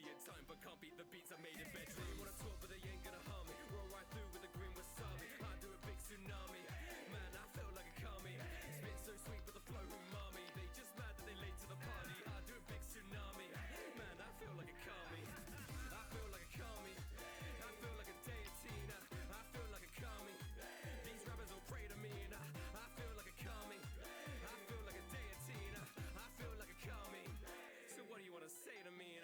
idiot time, but can't beat the beats I made in bed. They wanna talk, but they ain't gonna harm me. Roll right through with the green wasabi. I do a big tsunami. Man, I feel like a kami. Spit so sweet, but the flow umami. They just mad that they late to the party. I do a big tsunami. Man, I feel like a kami. I feel like a kami. I feel like a deity. I feel like a kami. These rappers all pray to me. I feel like a kami. I feel like a deity. I feel like a kami. So what do you wanna say to me?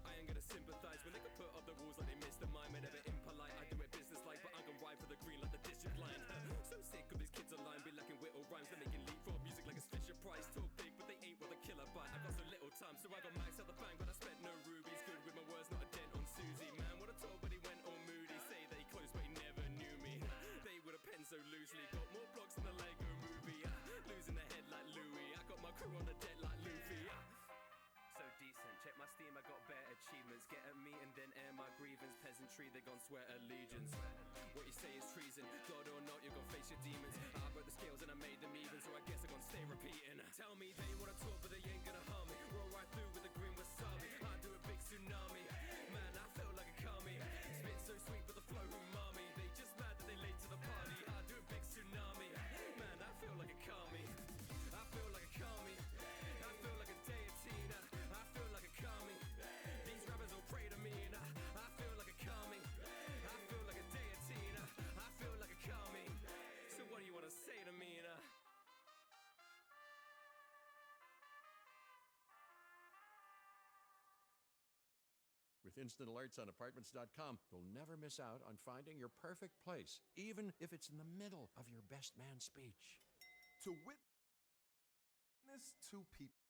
I ain't gonna sympathize when they can put up the rules like they missed the mime. And never impolite, I do it business-like, but I'm gonna ride for the green like the district line. So sick of these kids online, be lacking wit or rhymes. They're making leapfrog music like it's Fisher Price. Talk big, but they ain't what a killer bite. I got so little time, so I got max out the bank, but I spent no rubies. Good with my words, not a dent on Susie. Man, what I told, but he went all moody. Say that he close, but he never knew me. They would have penned so loosely, got more blocks than the Lego movie. Losing the head like Louis, I got my crew on the deck like Luffy. So decent, check my steam, I got better achievements. Get at me and then air my grievance. Peasantry, they gon' swear allegiance. What you say is treason, God or not, you gon' face your demons. I broke the scales and I made them even, so I guess I'm gon' stay repeating. Tell me they wanna talk, but they ain't gonna harm me. Roll right through with the green wasabi. I do a big tsunami. Man, I feel like a kami. Spit so sweet, but the flow umami. They just mad that they late to the party. I do a big tsunami. Man, I feel like a kami. I feel like a kami. I feel like a deity. I feel like a kami. These rappers all pray to me. I feel like a kami. I feel like a deity. I feel like a kami. So what do you wanna say to me? With instant alerts on apartments.com, you'll never miss out on finding your perfect place, even if it's in the middle of your best man speech. To witness two people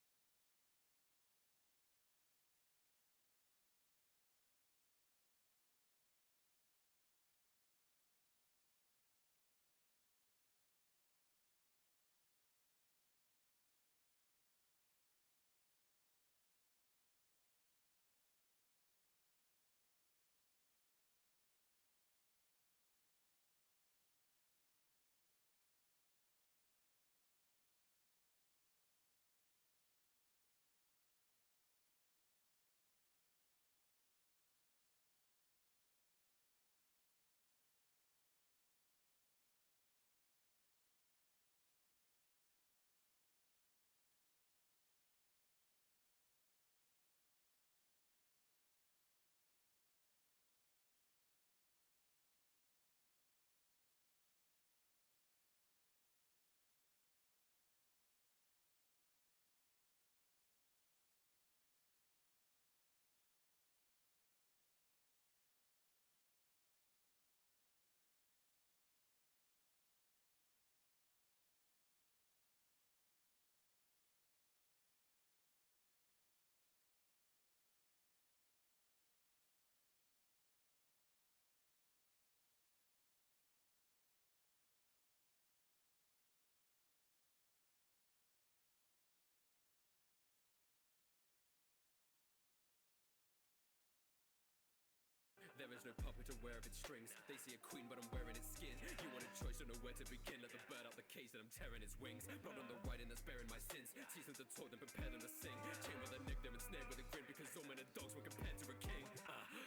There is no puppet aware of its strings. They see a queen, but I'm wearing its skin. You want a choice, don't know where to begin. Let the bird out the cage, that I'm tearing its wings. Blood on the right and that's bearing my sins. Teach them to talk, then prepare them to sing. Chain with a neck, they're ensnared with a grin. Because all men are dogs when compared to a king.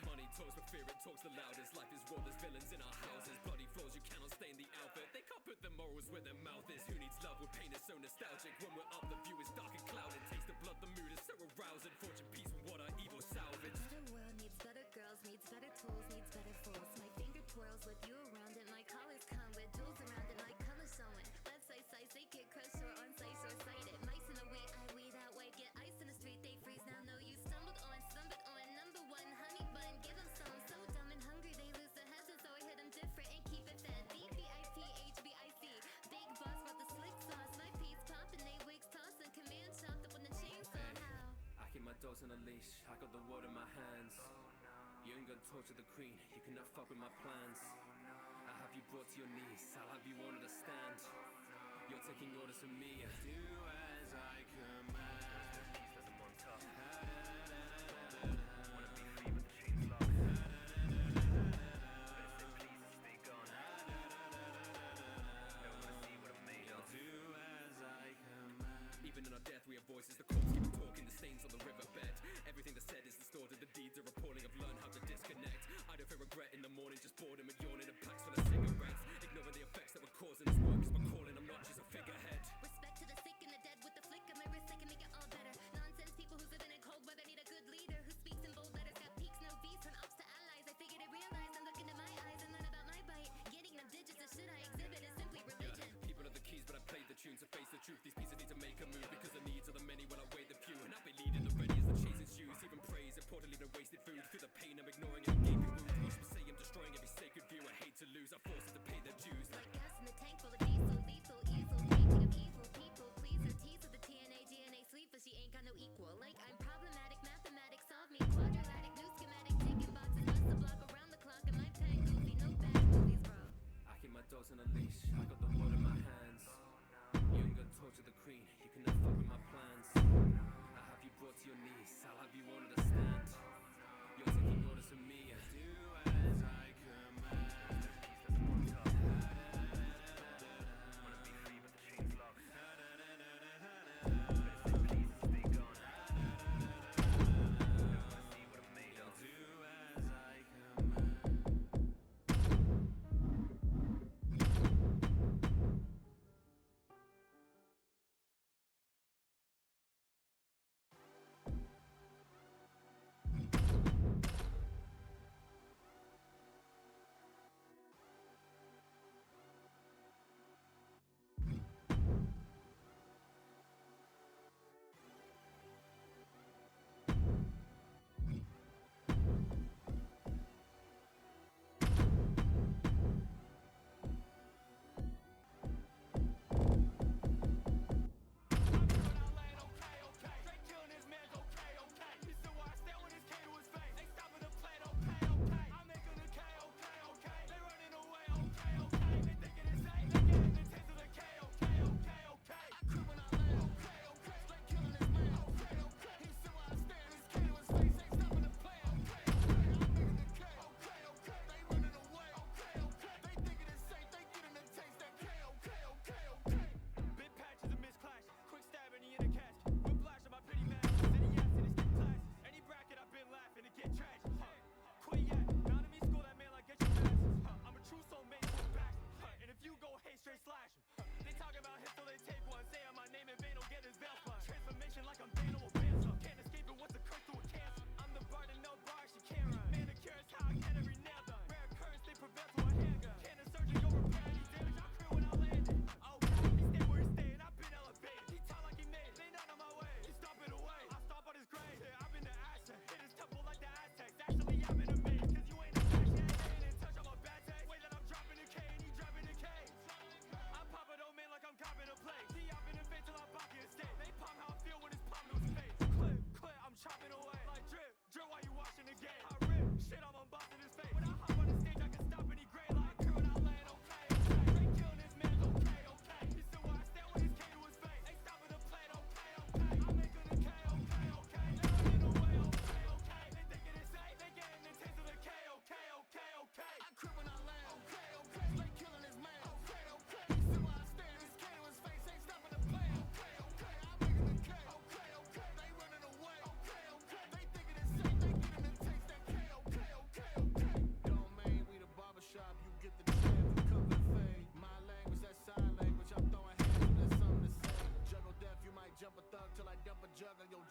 Money talks, but fear it talks the loudest. Life is war, there's villains in our houses. Bloody floors, you cannot stain the outfit. They can't put their morals where their mouth is. Who needs love when pain is so nostalgic? When we're up, the view is dark and clouded. Taste the blood, the mood is so arousing. Fortune, peace, and what our evil salvage. Better world needs better girls, needs better tools, needs better fools. My finger twirls with you around it. My collars come with jewels around it. My color showing. Let's say size, they get crushed or on sight, short sighted. Mice in the wheat, I weed out white. Get ice in the street, they freeze. Now know you stumbled on. Number one, honey bun, give them some. So dumb and hungry, they lose their heads. And so I hit them different and keep it fed. VVIP, HBIC. Big boss with the slick sauce. My piece popping, they wigs tossing. Command chopped up on the chainsaw now. I keep my dogs on a leash, I got the world in my hands. You ain't gonna torture the queen, you cannot fuck with my plans. I'll have you brought to your knees, I'll have you on the stand. You're taking orders from me. Do as I command. Peace doesn't want tough. Wanna be free with the chains locked. Better say please and stay gone. Never wanna see what I'm made of. Do as I command. Even in our death we have voices, the corpse keep talking, the stains on the riverbed. Everything that's said is distorted, the deeds are feel regret in the morning, just boredom and yawning and packs full of cigarettes. Ignoring the effects that were causing this work is my calling, I'm not just a figurehead. Respect to the sick and the dead with the flick of my wrist, I can make it all better. Nonsense people who's living in cold weather need a good leader who speaks in bold letters, got peaks, no V's, from ups to allies. I figured I realized and look into my eyes and learn about my bite. Getting them digits, the shit I exhibit is simply religion. People are the keys, but I played the tune to face the truth. These pieces need to make a move because the needs of the many will outweigh the few. And I'll be leading the ready as the chasing shoes. Even praise, important leaving wasted food. Through the pain, I'm ignoring every gaping wound. Most will say I'm destroying every sacred view. I hate to lose, I force it to pay their dues. Like gas in the tank full of diesel, lethal, easel, painting of evil people. Please her tease with the TNA, DNA sleepless, she ain't got no equal. Like I'm problematic, mathematics solve me. Quadratic, new schematic, taking boxes, bust the block around the clock. And my pen goofy, no bad movies, bro. I keep my dogs on a leash, I got the world in my hands. You ain't got told to the queen, you can never fuck with my plans. I have you brought to your knees, I'll have you understand. You're taking orders from me, I do as I command. Wanna be free but the chain's locked. Better say please and stay gone. Wanna see what I'm made of. Do as I command.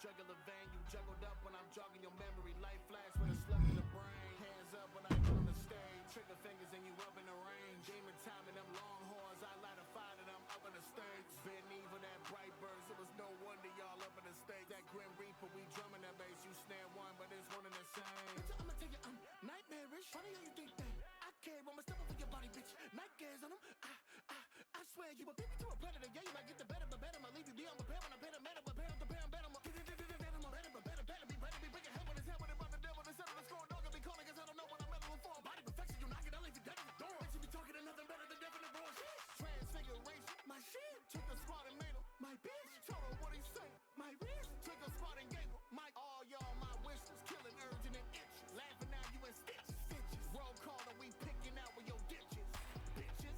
jugular vein. You juggled up when I'm jogging your memory. Life flash when it's slept in the brain. Hands up when I get on the stage. Trigger fingers and you up in the range. Demon time and them long horns. I light a fire and I'm up in the stage. Been evil, that bright birds. It was no wonder y'all up in the stage. That grim reaper, we drumming that bass. You snare one, but it's one and the same. I'ma tell you, I'm nightmarish. Funny how you think that. I care when my step over your body, bitch. Night gaze on them. I swear you a baby to a predator. Yeah, you might get the better, but better. I'ma leave you be on my pair when I'm better, better, but better, better, better. Took a squad and made him my bitch. Told her what he say. My wrist. Took a squad and gave him my all y'all. My wishes killing, urgent and itches. Laughing now you in stitches. Stitches. Roll call and we picking out with your ditches. Bitches.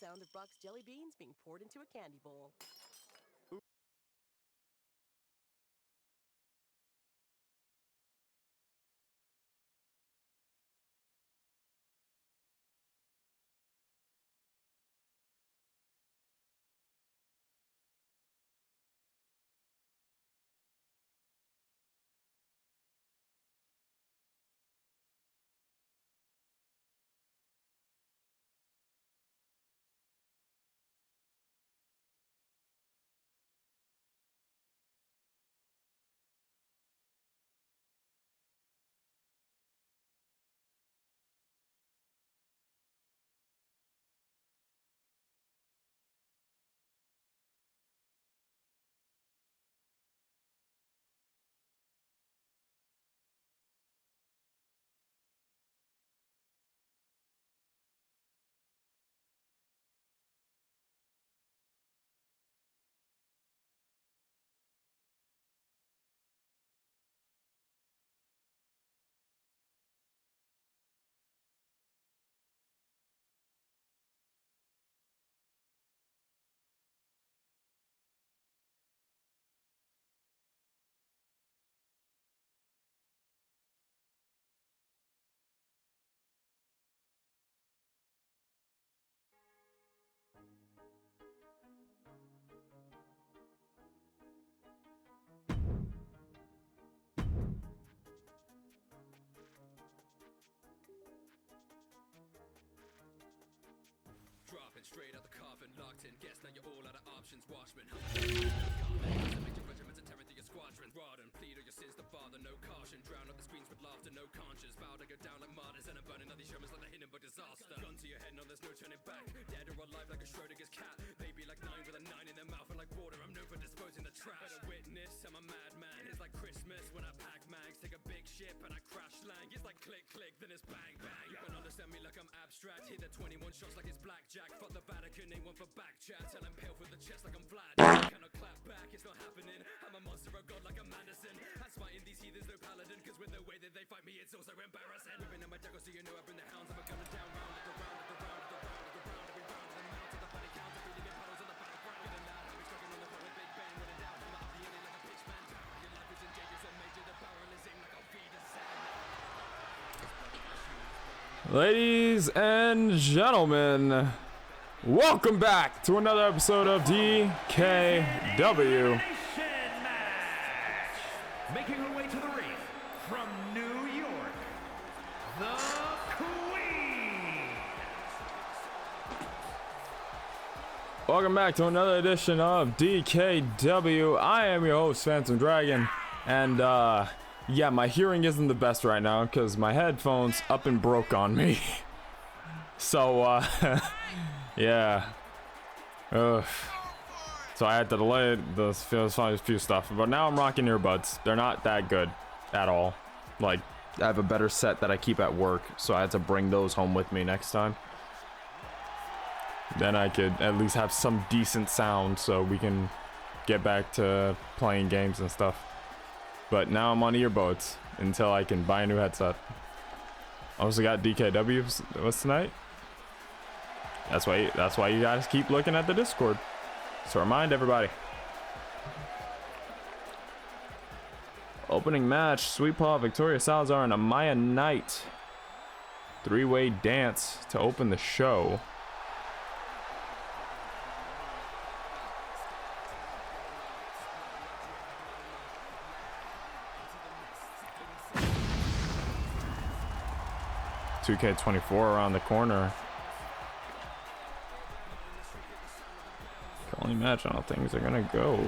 sound of Brock's jelly beans being poured into a candy bowl. Dropping straight out the coffin, locked in. Guess now you're all out of options. Watchmen, regiments are tearing through your squadron. Rod and plead or your sins to bother. No caution, drown out the screens with laughter. No conscience, bow to go down like martyrs. And I'm burning out these Shermans like the Hindenburg disaster. Gun to your head, no there's no turning back. Dead or alive like a Schrodinger's cat. They be like 9 with a 9 in their mouth. And like water, I'm known for disposing the trash. Better witness, I'm a madman. It's like Christmas when I pack mags. Take a big ship and I crash land. It's like click click, then it's bang bang. You can understand me like I'm abstract. Hit the 21 shots like it's blackjack. Fuck the Vatican, ain't one for back chat. Tell him pale for the chest like I'm Vlad. Cannot clap back, it's not happening. I'm a monster of God like I'm Anderson. That's fighting these heathens, no paladin. Cause with the way that they fight me, it's also embarrassing. Whipping on my deck, so you know I bring the hounds. I'm a gunner down round at the round at the round at the round at the round. Every round of the mount to the body count. I'm breathing in puddles on the battleground. Get it loud, I'll be struggling on the floor with Big Ben. When in doubt, I'm up the alley like a pitch man. Your life is in danger, so major the barrel is in like I'll feed a sand. Ladies and gentlemen, welcome back to another episode of DKW. Making her way to the ring from New York, the Queen. Welcome back to another edition of DKW. I am your host, Phantom Dragon, and yeah, my hearing isn't the best right now because my headphones up and broke on me. So yeah. Ugh. So I had to delay the few stuff, but now I'm rocking earbuds. They're not that good at all. Like, I have a better set that I keep at work, so I had to bring those home with me next time. Then I could at least have some decent sound so we can get back to playing games and stuff. But now I'm on earbuds until I can buy a new headset. Also got DKW was tonight. That's why you guys keep looking at the Discord. So remind everybody. Opening match, Sweet Paw, Victoria Salazar, and Amaya Knight. Three-way dance to open the show. $2K24 around the corner. Can only imagine how things are gonna go.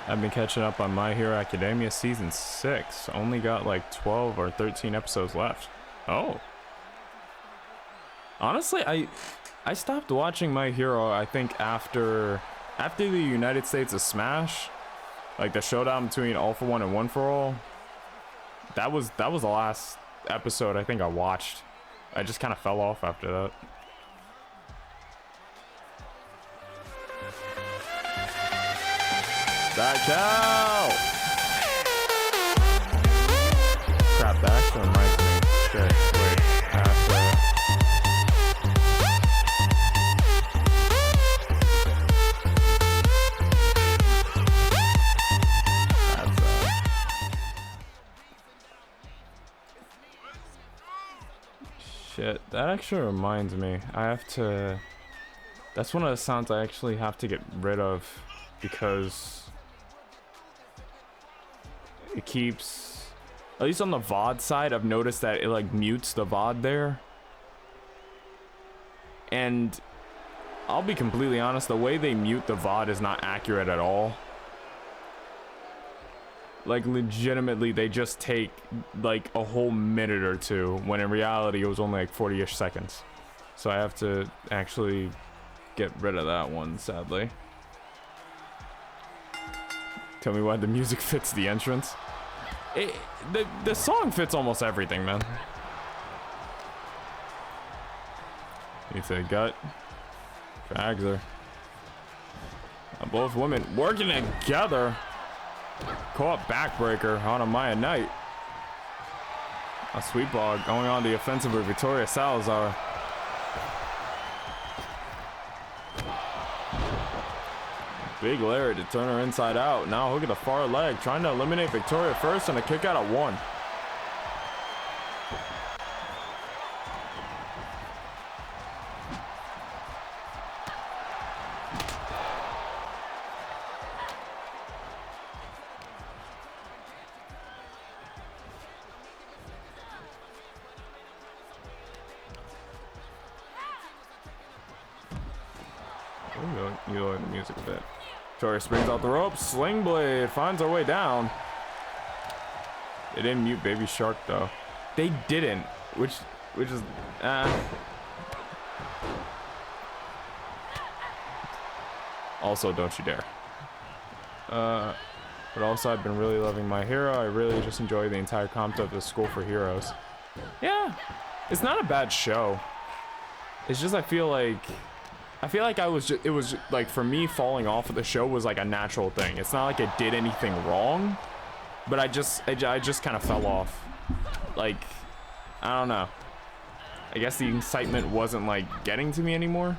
I've been catching up on My Hero Academia Season 6. Only got like 12 or 13 episodes left. Oh. Honestly, I I stopped watching My Hero, I think after the United States of Smash, like the showdown between All For One and One For All. That was the last episode I think I watched. I just kind of fell off after that. Back out! Crap, that actually reminds me. Shit, wait. I have to... Shit, that actually reminds me. I have to... That's one of the sounds I actually have to get rid of because it keeps... At least on the VOD side, I've noticed that it like mutes the VOD there. And I'll be completely honest, the way they mute the VOD is not accurate at all. Like legitimately they just take like a whole minute or two when in reality it was only like 40-ish seconds. So I have to actually get rid of that one, sadly. Tell me why the music fits the entrance. The song fits almost everything, man. Need to gut. Drags her. Both women working together. Co-op backbreaker on a Maya Knight. A sweet ball going on the offensive with Victoria Salazar. Big Larry to turn her inside out. Now hook at the far leg, trying to eliminate Victoria first and a kick out at 1. You like the music a bit. Victoria springs out the rope. Sling Blade finds her way down. They didn't mute Baby Shark though. They didn't, which is Also, don't you dare. But also, I've been really loving My Hero. I really just enjoy the entire concept of the School for Heroes. Yeah, it's not a bad show. It's just I feel like it was like for me falling off of the show was like a natural thing. It's not like it did anything wrong, but I just kind of fell off. Like, I don't know. I guess the excitement wasn't like getting to me anymore.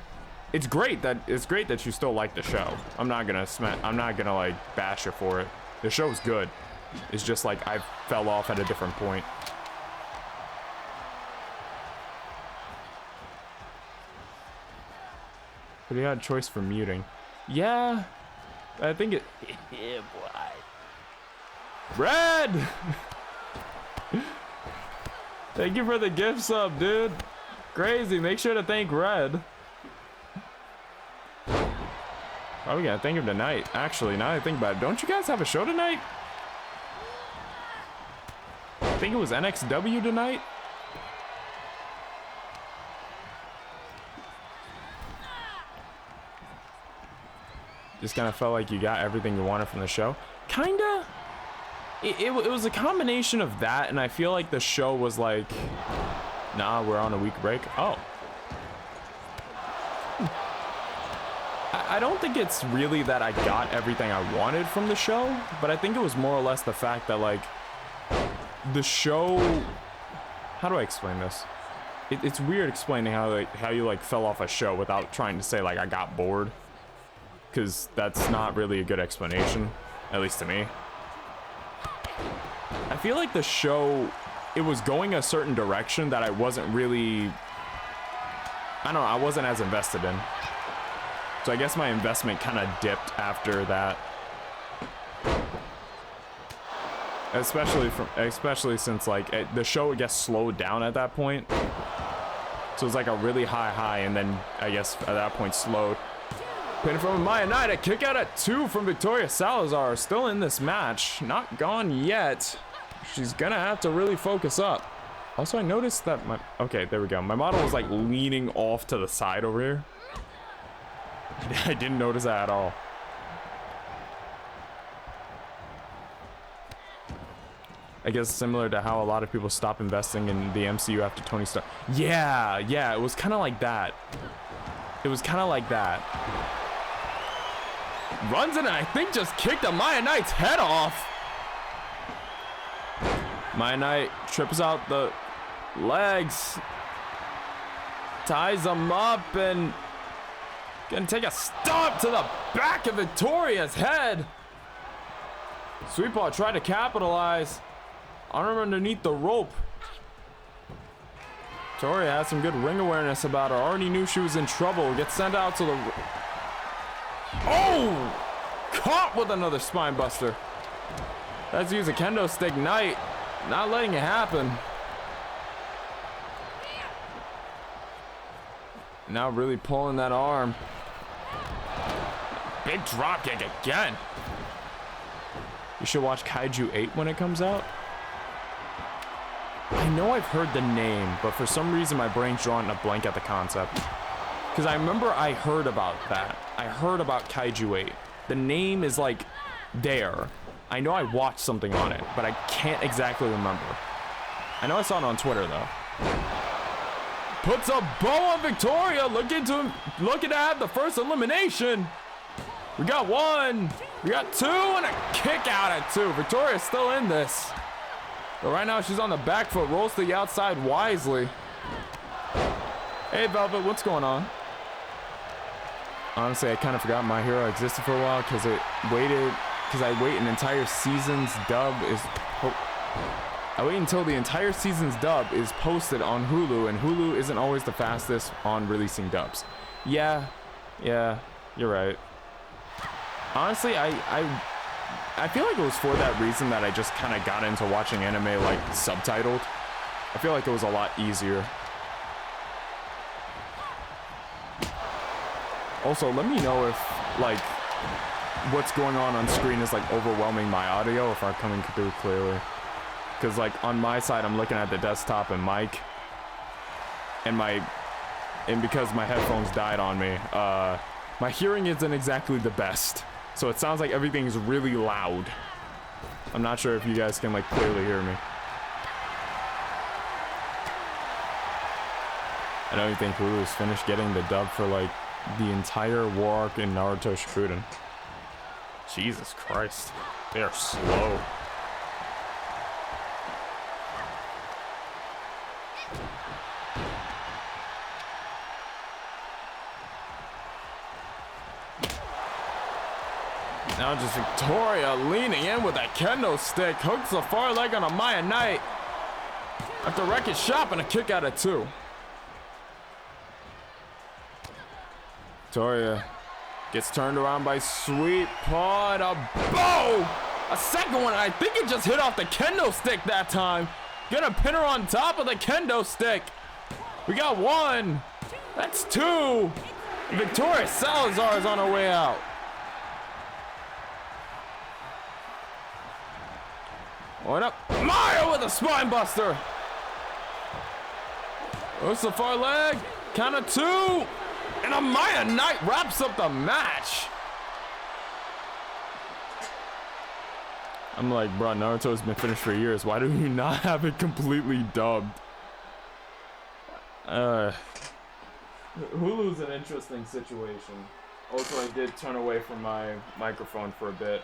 It's great that you still like the show. I'm not gonna like bash you for it. The show's good. It's just like I fell off at a different point. But he had a choice for muting. Yeah, I think it. Yeah, boy. Red! Thank you for the gift sub, dude. Crazy. Make sure to thank Red. Oh, we gotta thank him tonight. Actually, now that I think about it, don't you guys have a show tonight? I think it was NXW tonight. Just kind of felt like you got everything you wanted from the show. Kinda. It was a combination of that, and I feel like the show was like, nah, we're on a week break. Oh. I don't think it's really that I got everything I wanted from the show, but I think it was more or less the fact that like the show, how do I explain this? It's weird explaining how you like fell off a show without trying to say like I got bored, because that's not really a good explanation, at least to me. I feel like the show, it was going a certain direction that I wasn't really, I don't know, I wasn't as invested in. So I guess my investment kind of dipped after that. Especially since like the show, I guess, slowed down at that point. So it was like a really high and then I guess at that point slowed. Pin from Maya Knight, a kick out at 2 from Victoria Salazar. Still in this match, not gone yet. She's gonna have to really focus up. Also, I noticed that my... Okay, there we go. My model was like leaning off to the side over here. I didn't notice that at all. I guess similar to how a lot of people stop investing in the MCU after Tony Stark. Yeah, it was kind of like that. It was kind of like that. Runs in and I think just kicked a Maya Knight's head off. Maya Knight trips out the legs. Ties them up and gonna take a stomp to the back of Victoria's head. Sweet Paw tried to capitalize. Arm underneath the rope. Victoria had some good ring awareness about her. Already knew she was in trouble. Gets sent out to the... Oh! Caught with another spine buster. Let's use a kendo stick. Knight not letting it happen. Now really pulling that arm. Big drop kick again. You should watch Kaiju 8 when it comes out. I know I've heard the name, but for some reason my brain's drawing a blank at the concept. Because I remember I heard about that. I heard about Kaiju 8. The name is like there. I know I watched something on it, but I can't exactly remember. I know I saw it on Twitter though. Puts a bow on Victoria, looking to have the first elimination. We got one, we got two, and a kick out at two. Victoria's still in this. But right now she's on the back foot, rolls to the outside wisely. Hey Velvet, what's going on? Honestly, I kind of forgot My Hero existed for a while because I wait an entire season's dub is... I wait until the entire season's dub is posted on Hulu, and Hulu isn't always the fastest on releasing dubs. Yeah, you're right. Honestly, I feel like it was for that reason that I just kind of got into watching anime like subtitled. I feel like it was a lot easier. Also, let me know if like what's going on screen is like overwhelming my audio, if I'm coming through clearly. Because like on my side, I'm looking at the desktop and mic, and because my headphones died on me, my hearing isn't exactly the best. So it sounds like everything's really loud. I'm not sure if you guys can like clearly hear me. I don't even think Hulu is finished getting the dub for like the entire war arc in Naruto Shippuden. Jesus Christ, they are slow. Now just Victoria leaning in with that kendo stick. Hooks the far leg on a Maya Knight. After wrecking shop and a kick out at two. Victoria gets turned around by Sweet Paw and a bow! A second one, I think it just hit off the kendo stick that time. Gonna pin her on top of the kendo stick. We got one. That's two. Victoria Salazar is on her way out. One up, Maya with a spine buster. Hooks the far leg, count of two, and a Maya Knight wraps up the match. I'm like, bro, Naruto's been finished for years. Why do you not have it completely dubbed? Hulu's an interesting situation. Also, I did turn away from my microphone for a bit.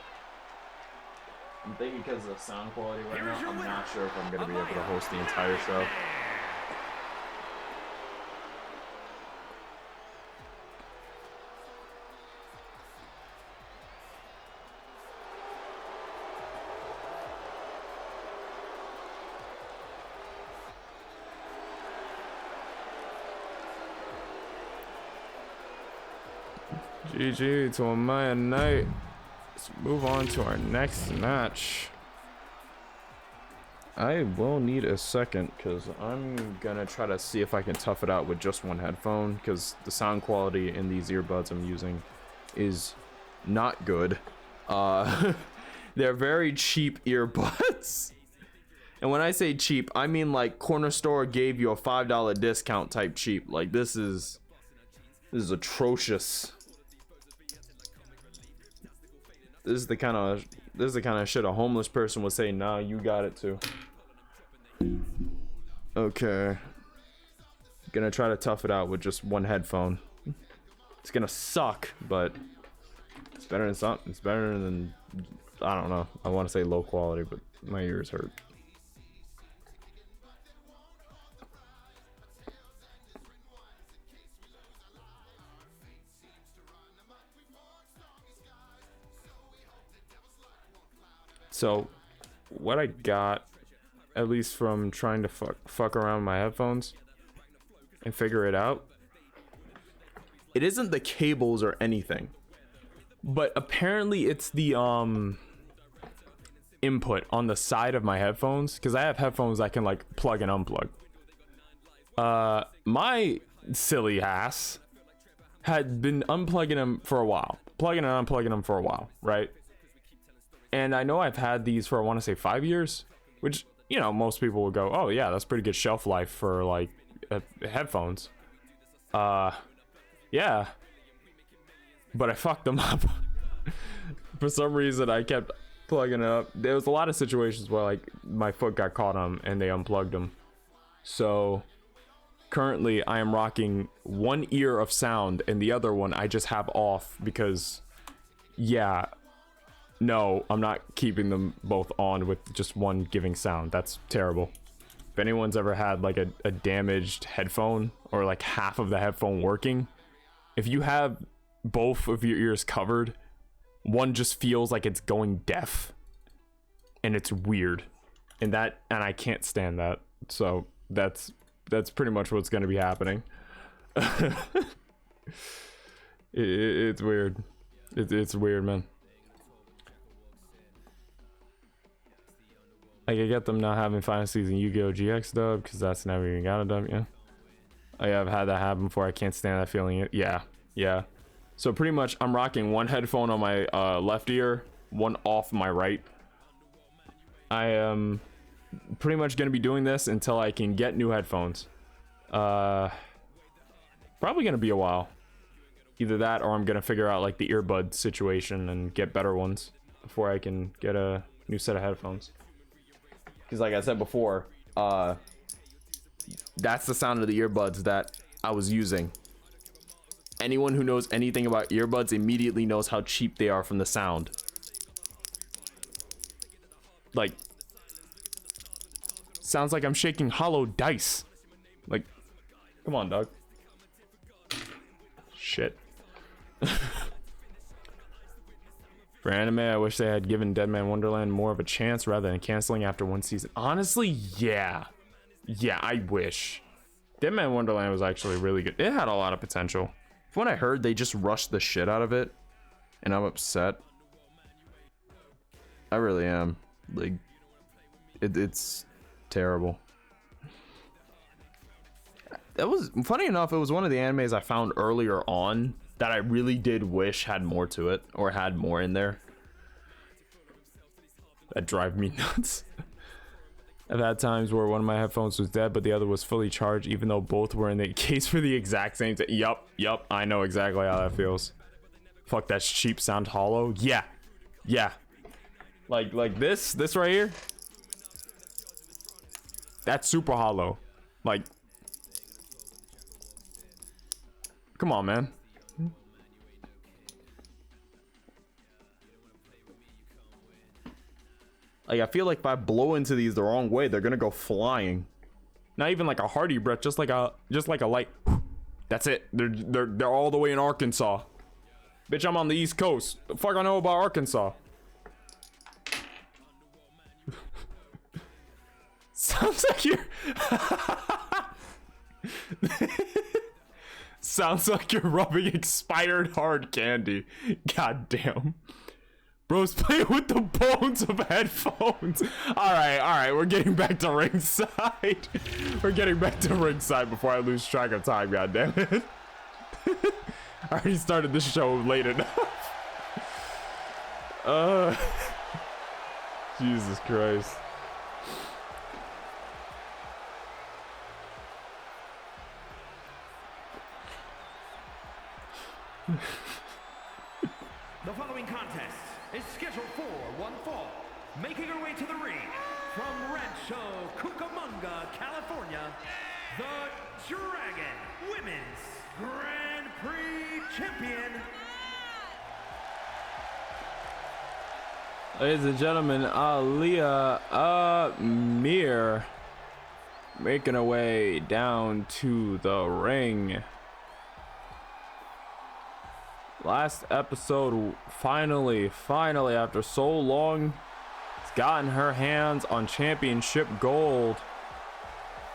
I'm thinking because of the sound quality right now, I'm not sure if I'm going to be able to host the entire show. GG to a Maya Knight. Let's move on to our next match. I will need a second because I'm gonna try to see if I can tough it out with just one headphone, because the sound quality in these earbuds I'm using is not good. They're very cheap earbuds, And when I say cheap, I mean like corner store gave you a $5 discount type cheap. Like this is atrocious. This is the kind of shit a homeless person would say, nah, you got it too. Okay. Gonna try to tough it out with just one headphone. It's gonna suck, but it's better than something. It's better than, I don't know. I want to say low quality, but my ears hurt. So, what I got, at least from trying to fuck around with my headphones and figure it out, it isn't the cables or anything, but apparently it's the input on the side of my headphones, because I have headphones I can like plug and unplug. My silly ass had been unplugging them for a while, plugging and unplugging them for a while, right? And I know I've had these for, I want to say 5 years, which, you know, most people would go, oh yeah, that's pretty good shelf life for like headphones. Yeah, but I fucked them up. For some reason I kept plugging it up. There was a lot of situations where like my foot got caught on and they unplugged them. So currently I am rocking one ear of sound and the other one I just have off because, yeah, no, I'm not keeping them both on with just one giving sound. That's terrible. If anyone's ever had like a damaged headphone or like half of the headphone working, if you have both of your ears covered, one just feels like it's going deaf and it's weird, and I can't stand that. So that's pretty much what's going to be happening. It's weird. It's weird, man. Like, I get them not having final season Yu-Gi-Oh! GX dub because that's never even got a dub, yeah. Oh yeah, I've had that happen before. I can't stand that feeling. Yeah. So pretty much I'm rocking one headphone on my left ear, one off my right. I am pretty much going to be doing this until I can get new headphones. Probably going to be a while. Either that or I'm going to figure out like the earbud situation and get better ones before I can get a new set of headphones. Because like I said before, that's the sound of the earbuds that I was using. Anyone who knows anything about earbuds immediately knows how cheap they are from the sound. Like, sounds like I'm shaking hollow dice. Like, come on, dog. Shit. For anime, I wish they had given Deadman Wonderland more of a chance rather than canceling after one season. Honestly, yeah. Yeah, I wish. Deadman Wonderland was actually really good. It had a lot of potential. From what I heard, they just rushed the shit out of it, and I'm upset. I really am. Like, it's terrible. That was, funny enough, it was one of the animes I found earlier on that I really did wish had more to it, or had more in there. That drive me nuts. I've had times where one of my headphones was dead, but the other was fully charged, even though both were in the case for the exact same thing. Yup, I know exactly how that feels. Fuck, that's cheap sound hollow. Yeah. Like this right here. That's super hollow. Like, come on, man. Like, I feel like if I blow into these the wrong way, they're gonna go flying. Not even like a hearty breath, just like a light. That's it. They're all the way in Arkansas. Bitch, I'm on the East Coast. The fuck I know about Arkansas? Sounds like you're sounds like you're rubbing expired hard candy. God damn. Bro's playing with the bones of headphones. All right. We're getting back to ringside. We're getting back to ringside before I lose track of time. God damn it. I already started this show late enough. Jesus Christ. The following contest is scheduled for one fall. Making her way to the ring from Rancho Cucamonga, California, the Dragon Women's Grand Prix Champion. Ladies and gentlemen, Aliyah Amir making her way down to the ring. Last episode, finally, after so long, has gotten her hands on championship gold.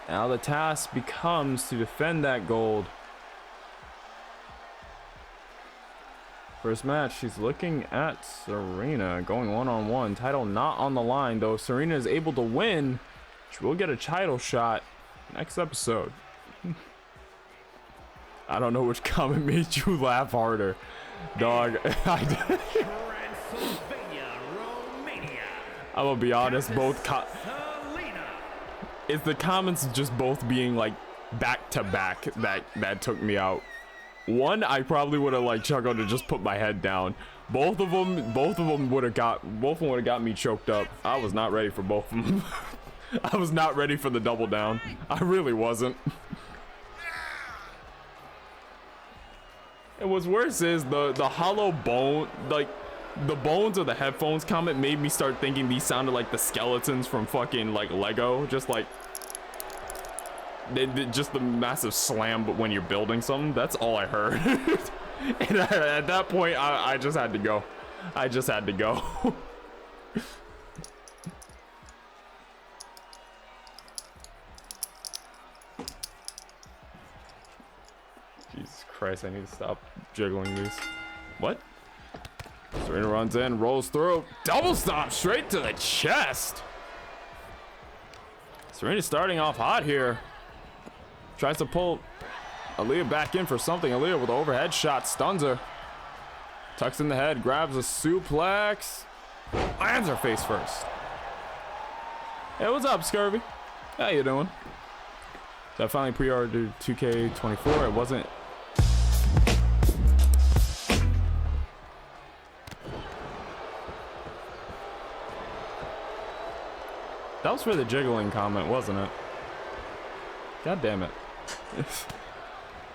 Now the task becomes to defend that gold. First match, she's looking at Serena, going one-on-one. Title not on the line, though. Serena is able to win. She will get a title shot next episode. I don't know which comment made you laugh harder, dog. Transylvania, Romania. I'm gonna be honest, both Selena. it's the comments just both being like back to back that took me out. One, I probably would have like chuckled to just put my head down. Both of them would have got me choked up. I was not ready for both of them. I was not ready for the double down. I really wasn't. And what's worse is the hollow bone, like the bones of the headphones comment made me start thinking these sounded like the skeletons from fucking like Lego, just like just the massive slam, but when you're building something. That's all I heard. And at that point, I just had to go. I just had to go. Jesus Christ, I need to stop jiggling these. What? Serena runs in, rolls through, double stomp straight to the chest. Serena's starting off hot here. Tries to pull Aliyah back in for something. Aliyah with an overhead shot stuns her. Tucks in the head, grabs a suplex. Lands her face first. Hey, what's up, Scurvy? How you doing? So I finally pre-ordered 2K24. It wasn't... That was for the jiggling comment, wasn't it? God damn it.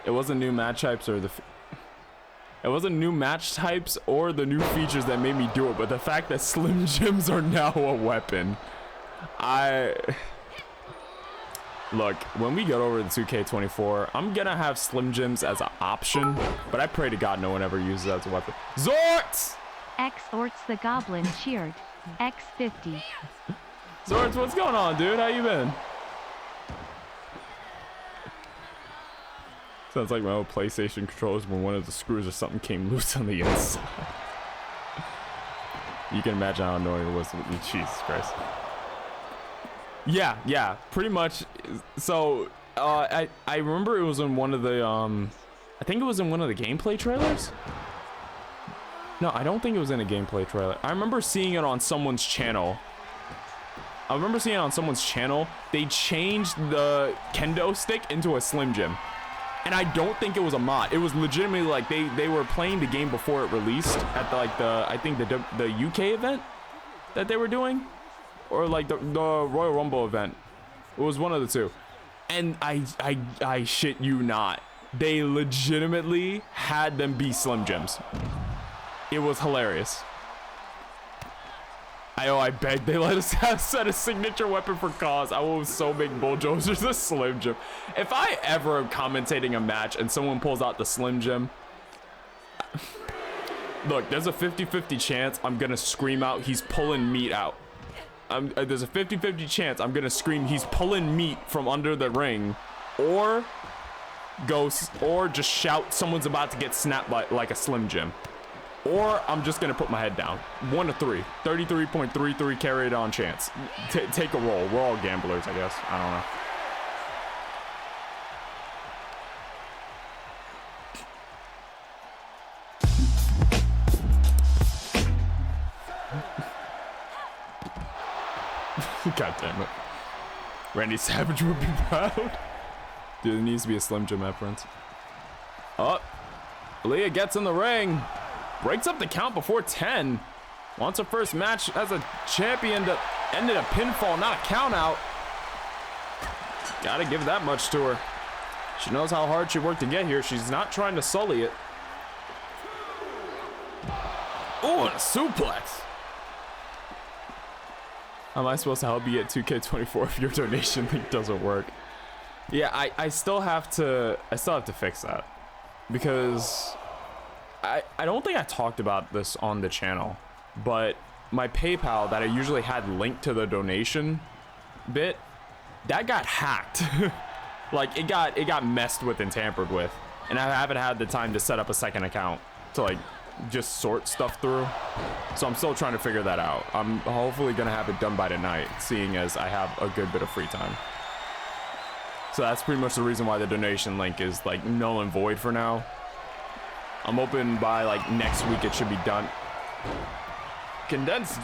It wasn't new match types or it wasn't new match types or the new features that made me do it, but the fact that Slim Jims are now a weapon. Look, when we get over the 2K24, I'm gonna have Slim Jims as an option, but I pray to God no one ever uses it as a weapon. Zorts! X-Orts the Goblin cheered. X50. Zorts, what's going on, dude? How you been? Sounds like my old PlayStation controllers when one of the screws or something came loose on the inside. You can imagine how annoying it was with me. Jesus Christ. Yeah, pretty much. So, I remember it was in one of the, I think it was in one of the gameplay trailers? No, I don't think it was in a gameplay trailer. I remember seeing it on someone's channel. They changed the kendo stick into a Slim Jim. And I don't think it was a mod. It was legitimately like they were playing the game before it released at I think the UK event that they were doing, or like the Royal Rumble event. It was one of the two. And I shit you not, they legitimately had them be Slim Jims. It was hilarious. I beg they let us have set a signature weapon for cause. I will so make Bulljoes just a Slim Jim. If I ever am commentating a match and someone pulls out the Slim Jim, look, there's a 50-50 chance I'm gonna scream out he's pulling meat out. There's a 50-50 chance I'm gonna scream he's pulling meat from under the ring, or just shout someone's about to get snapped like a Slim Jim. Or I'm just gonna put my head down. 1 to 3. 33.33 carried on chance. Take a roll. We're all gamblers, I guess. I don't know. God damn it. Randy Savage would be proud. Dude, there needs to be a Slim Jim reference. Oh. Leah gets in the ring, breaks up the count before 10. Wants her first match as a champion to end in a pinfall, not a count out. Gotta give that much to her. She knows how hard she worked to get here. She's not trying to sully it. Oh, and a suplex. How am I supposed to help you get 2K24 if your donation link doesn't work? Yeah, I still have to fix that, because I don't think I talked about this on the channel, but my PayPal that I usually had linked to the donation bit, that got hacked. Like it got messed with and tampered with, and I haven't had the time to set up a second account to like just sort stuff through. So I'm still trying to figure that out. I'm hopefully gonna have it done by tonight, seeing as I have a good bit of free time. So that's pretty much the reason why the donation link is like null and void for now. I'm hoping by like next week it should be done. Condensed.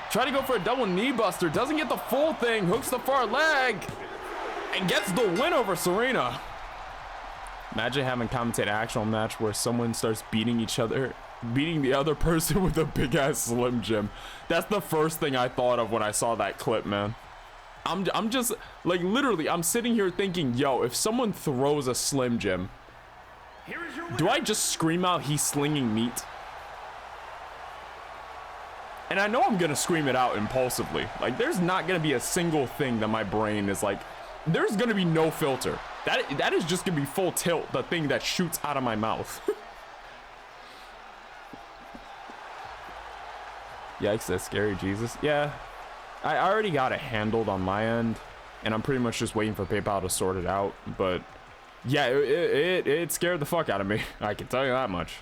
Try to go for a double knee buster, doesn't get the full thing, hooks the far leg, and gets the win over Serena. Imagine having commentate an actual match where someone starts beating the other person with a big ass Slim Jim. That's the first thing I thought of when I saw that clip, man. I'm just like, literally, I'm sitting here thinking, yo, if someone throws a Slim Jim, do I just scream out he's slinging meat? And I know I'm gonna scream it out impulsively. Like, there's not gonna be a single thing that my brain is like, there's gonna be no filter. That is just gonna be full tilt, the thing that shoots out of my mouth. Yikes, that's scary, Jesus. Yeah, I already got it handled on my end, and I'm pretty much just waiting for PayPal to sort it out. But yeah, it scared the fuck out of me. I can tell you that much.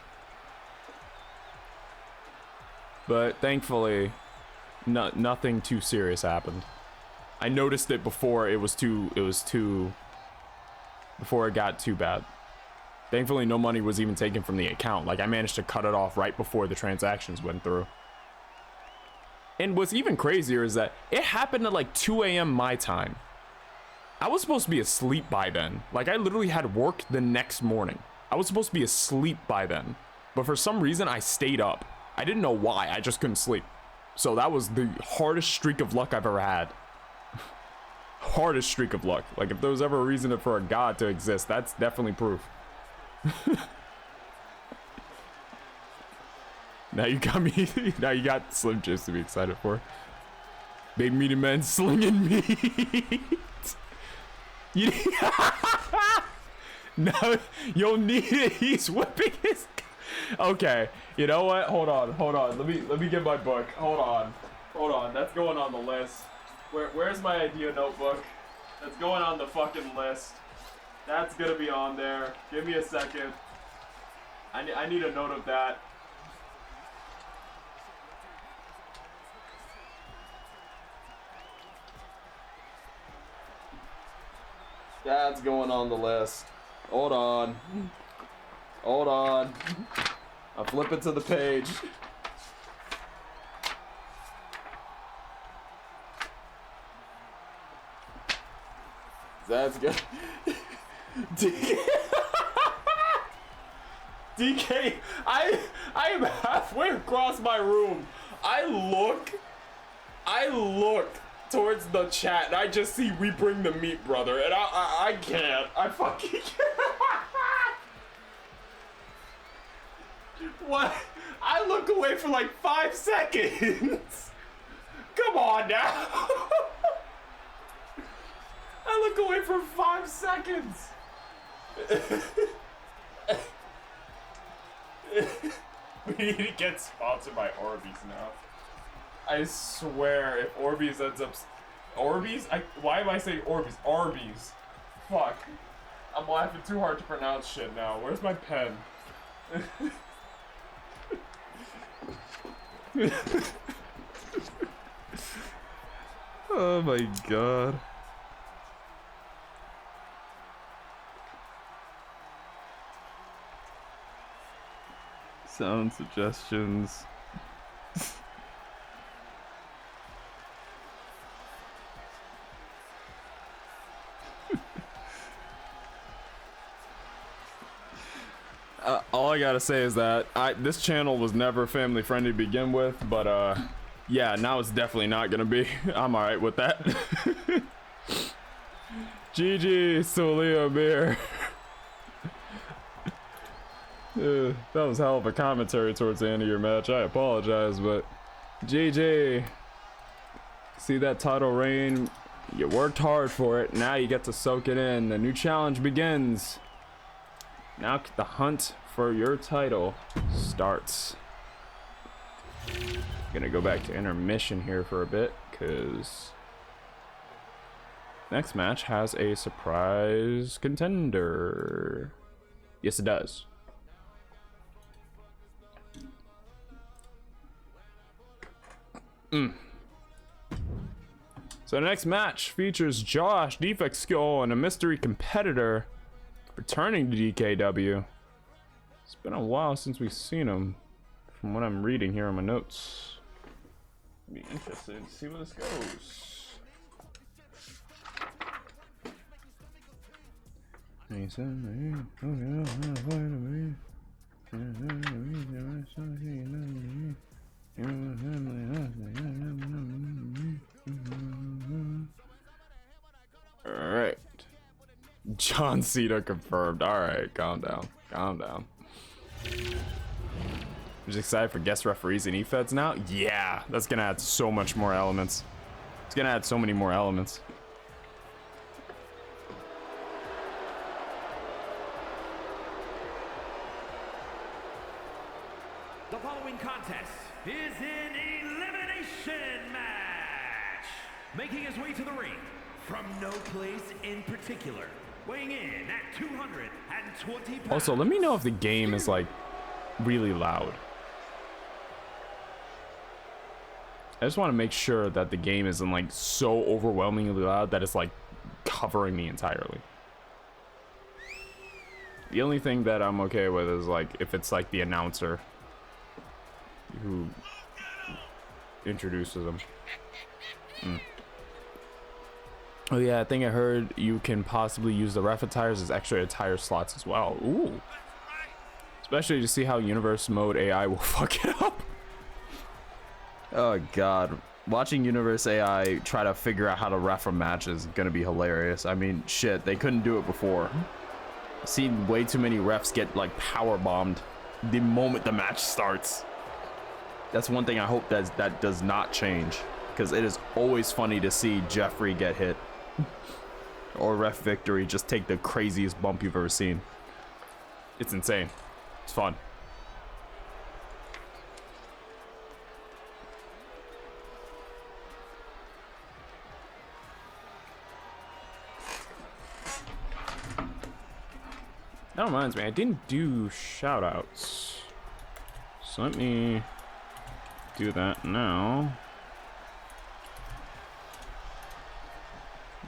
But thankfully, nothing too serious happened. I noticed it before before it got too bad. Thankfully, no money was even taken from the account. Like, I managed to cut it off right before the transactions went through. And what's even crazier is that it happened at like 2 a.m. my time. I was supposed to be asleep by then. Like, I literally had work the next morning. I was supposed to be asleep by then. But for some reason, I stayed up. I didn't know why. I just couldn't sleep. So that was the hardest streak of luck I've ever had. Hardest streak of luck. Like, if there was ever a reason for a god to exist, that's definitely proof. Now you got me. Now you got Slim Jims to be excited for. Big meaty men slinging meat. You no, you'll need it. He's whipping his. Okay, you know what? Hold on. Let me get my book. Hold on. That's going on the list. Where's my idea notebook? That's going on the fucking list. That's gonna be on there. Give me a second. I need a note of that. That's going on the list. Hold on. I'll flip it to the page. That's good. DK, I am halfway across my room. I look towards the chat and I just see "We bring the meat, brother," and I can't. I fucking can't. What? I look away for like 5 seconds. Come on now. I look away for 5 seconds. We need to get sponsored by Orbeez now. I swear, if Orbeez ends up... Orbeez? Why am I saying Orbeez? Arby's. Fuck. I'm laughing too hard to pronounce shit now. Where's my pen? Oh my god. Sound suggestions. all I gotta say is that this channel was never family friendly to begin with, but yeah, now it's definitely not gonna be. I'm all right with that. GG, Solio Beer. That was hell of a commentary towards the end of your match. I apologize, but GG. See that title reign? You worked hard for it. Now you get to soak it in. The new challenge begins. Now the hunt for your title starts. Gonna go back to intermission here for a bit, because next match has a surprise contender. Yes, it does. So the next match features Josh, Defect Skull, and a mystery competitor returning to DKW. It's been a while since we've seen him, from what I'm reading here in my notes. Be interested to see where this goes. Alright. John Cena confirmed. Alright, calm down. Calm down. I'm just excited for guest referees and E-Feds now. Yeah, that's gonna add so much more elements. It's gonna add so many more elements. The following contest is an elimination match. Making his way to the ring from no place in particular, weighing in at 220 pounds. Also, let me know if the game is like really loud. I just want to make sure that the game isn't like so overwhelmingly loud that it's like covering me entirely. The only thing that I'm okay with is like if it's like the announcer who introduces them. Oh yeah, I think I heard you can possibly use the ref attires as extra attire slots as well. Ooh. Especially to see how Universe Mode AI will fuck it up. Oh god. Watching Universe AI try to figure out how to ref a match is gonna be hilarious. I mean, shit, they couldn't do it before. I've seen way too many refs get like power bombed the moment the match starts. That's one thing I hope that does not change, because it is always funny to see Jeffrey get hit or Ref Victory just take the craziest bump you've ever seen. It's insane. It's fun. That reminds me, I didn't do shout outs, so let me do that now.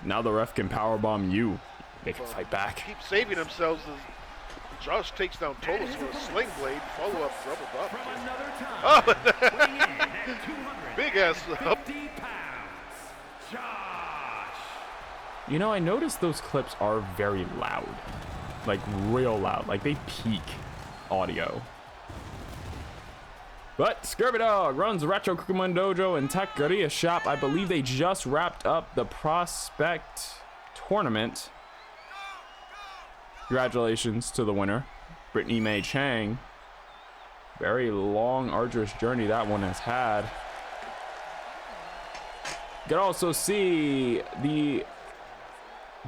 Now the ref can powerbomb you. They can fight back. Keep saving themselves as Josh takes down Tolos with a sling blade. Follow up, double up. Oh, big ass up. You know, I noticed those clips are very loud. Like real loud. Like they peak audio. But Scurvy Dog runs Retro Kukuman Dojo and Taqueria Shop. I believe they just wrapped up the Prospect Tournament. Congratulations to the winner, Brittany Mae Chang. Very long, arduous journey that one has had. You can also see the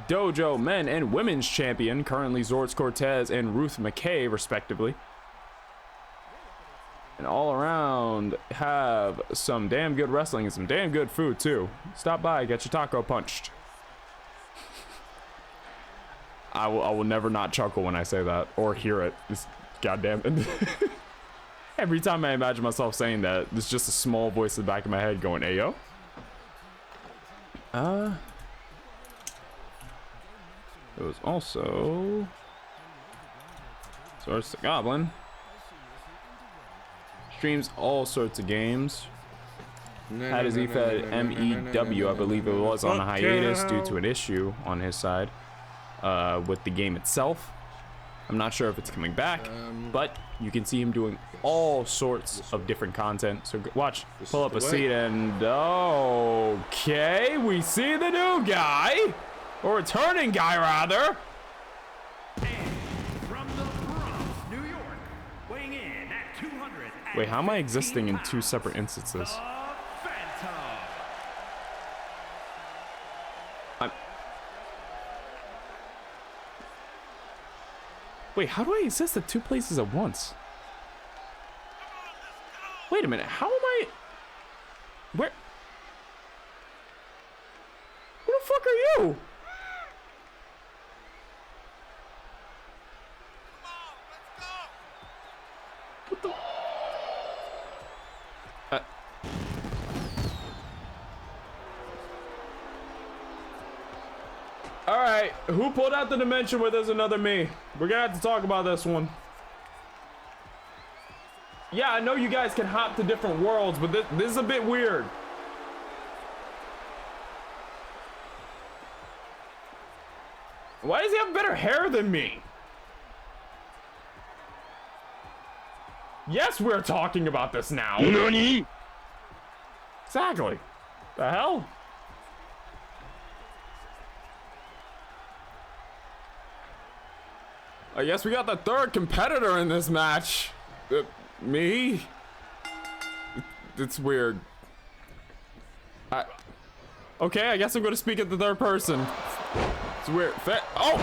Dojo men and women's champion, currently Zortz Cortez and Ruth McKay, respectively. And all around have some damn good wrestling and some damn good food too. Stop by, get your taco punched. I will never not chuckle when I say that or hear it. It's goddamn. Every time I imagine myself saying that, there's just a small voice in the back of my head going, "Ayo." It was also Source the Goblin. Streams all sorts of games. Had his EFED MEW, I believe it was, on a hiatus due to an issue on his side with the game itself. I'm not sure if it's coming back, but you can see him doing all sorts of different content. So watch, pull up a seat, and okay, we see the new guy, or returning guy rather. From the Bronx, New York, weighing in at 200. Wait, how am I existing in two separate instances? Wait, how do I exist at two places at once? Wait a minute, how am I... Where the fuck are you? What the... Alright, who pulled out the dimension where there's another me? We're gonna have to talk about this one. Yeah, I know you guys can hop to different worlds, but this is a bit weird. Why does he have better hair than me? Yes, we're talking about this now. NANI? Exactly. The hell? I guess we got the third competitor in this match. Me? It's weird. Okay, I guess I'm gonna speak at the third person. It's weird. Oh!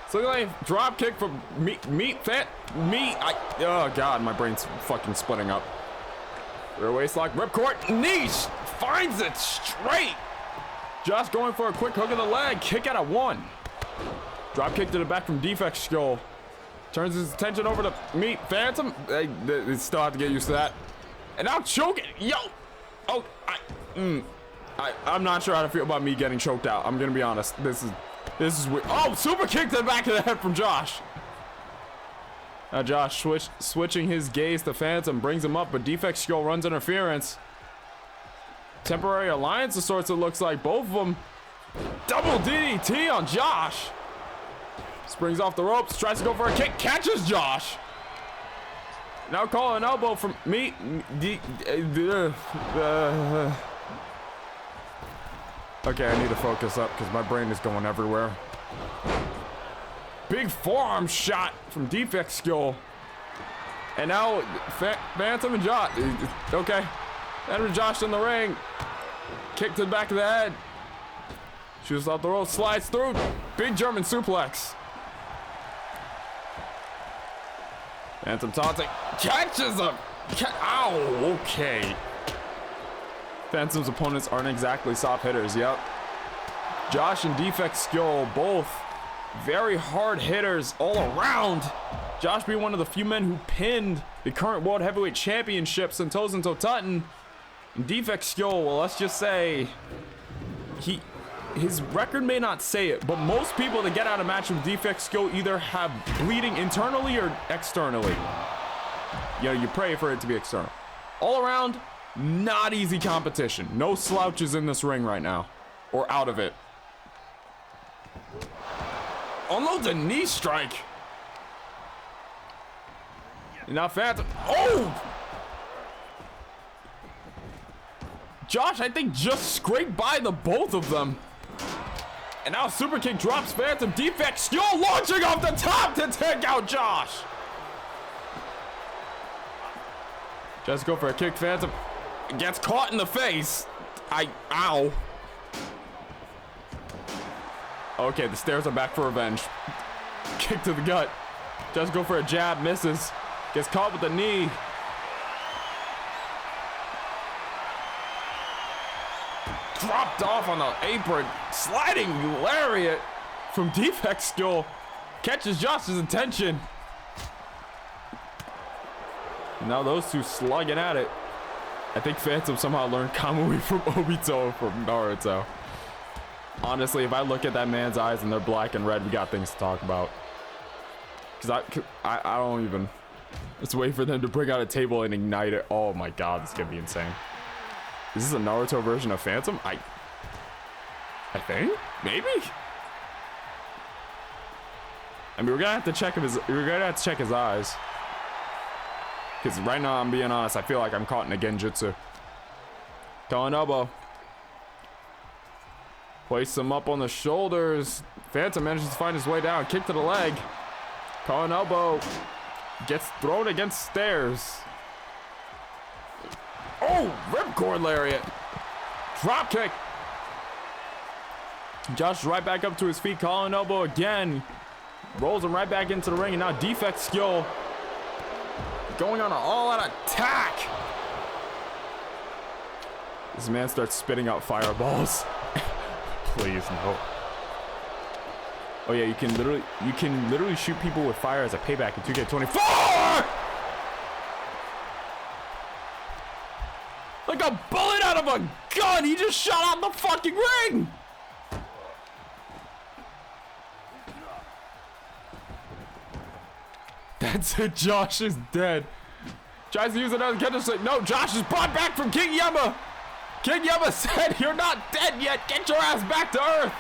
It's looking like a drop kick from me. Oh god, my brain's fucking splitting up. Rear waist lock, ripcord, niche! Finds it straight! Josh going for a quick hook of the leg, kick out of one. Drop kick to the back from Defect Skull. Turns his attention over to Meat Phantom. They still have to get used to that. And now choking. Yo! Oh, I'm not sure how to feel about me getting choked out. I'm gonna be honest. This is weird. Oh, super kick to the back of the head from Josh. Now Josh switching his gaze to Phantom, brings him up, but Defect Skull runs interference. Temporary alliance of sorts, it looks like. Both of them. Double DDT on Josh. Springs off the ropes, tries to go for a kick, catches Josh. Now calling an elbow from me. Okay, I need to focus up because my brain is going everywhere. Big forearm shot from Defect Skull. And now Phantom and Josh. Okay. Enter Josh in the ring. Kick to the back of the head. Shoots off the rope, slides through. Big German suplex. Phantom taunting. Catches him. Ow, okay. Phantom's opponents aren't exactly soft hitters, yep. Josh and Defect Skull, both very hard hitters all around. Josh being one of the few men who pinned the current World Heavyweight Championship, Sentosa Tutton. And Defect Skull, well, let's just say, his record may not say it, but most people that get out of a match with Defect Skull either have bleeding internally or externally. You know, you pray for it to be external. All around, not easy competition. No slouches in this ring right now, or out of it. Unloads a knee strike. And now Phantom. Oh! Josh, I think, just scraped by the both of them. And now super kick drops Phantom. Defect Skull launching off the top to take out Josh. Just go for a kick. Phantom gets caught in the face. Ow. Okay, the stairs are back for revenge. Kick to the gut. Just go for a jab, misses. Gets caught with the knee. Dropped off on the apron. Sliding lariat from Defect Skull. Catches Josh's attention. Now those two slugging at it. I think Phantom somehow learned Kamui from Obito from Naruto. Honestly, if I look at that man's eyes and they're black and red, we got things to talk about. Because I don't even... Let's wait for them to bring out a table and ignite it. Oh my god, this is going to be insane. Is this a Naruto version of Phantom? I think? Maybe? I mean, we're gonna have to check his eyes. Because right now, I'm being honest, I feel like I'm caught in a genjutsu. Calling elbow. Place him up on the shoulders. Phantom manages to find his way down. Kick to the leg. Calling elbow. Gets thrown against stairs. Oh, ripcord lariat. Drop kick. Josh right back up to his feet. Calling elbow again. Rolls him right back into the ring. And now defect skill. Going on an all-out attack. This man starts spitting out fireballs. Please no. Oh yeah, you can literally shoot people with fire as a payback in 2K24. Like a bullet out of a gun, he just shot out the fucking ring. That's it. Josh is dead. Tries to use another kendo. No, Josh is brought back from King Yama. King Yama said, "You're not dead yet. Get your ass back to Earth."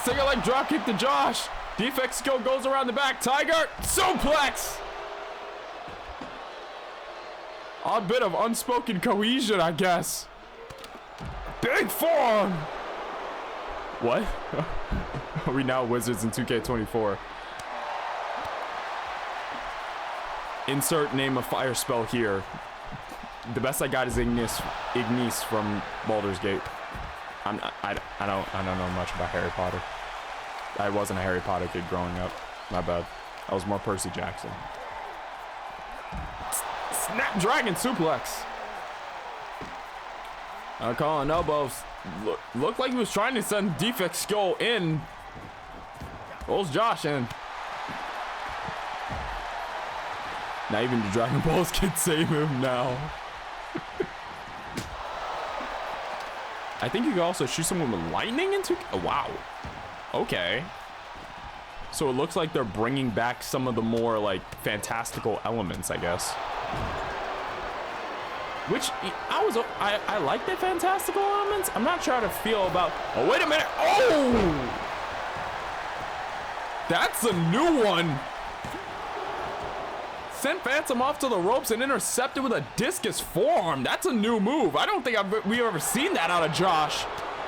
Single leg drop kick to Josh. Defect skill goes around the back. Tiger suplex. Odd bit of unspoken cohesion, I guess. Big forearm. What? Are we now wizards in 2K24? Insert name of fire spell here. The best I got is Ignis from Baldur's Gate. I don't know much about Harry Potter. I wasn't a Harry Potter kid growing up. My bad. I was more Percy Jackson. Snapdragon suplex. Calling elbows. Looked like he was trying to send defect skill in. Rolls Josh in. Not even the Dragon Balls can save him now. I think you can also shoot someone with lightning into. Oh, wow. Okay. So it looks like they're bringing back some of the more like fantastical elements, I guess. Which I like the fantastical elements. I'm not trying to feel about. Oh, wait a minute. Oh, that's a new one. Sent Phantom off to the ropes and intercepted with a discus forearm. That's a new move. I don't think we've ever seen that out of Josh.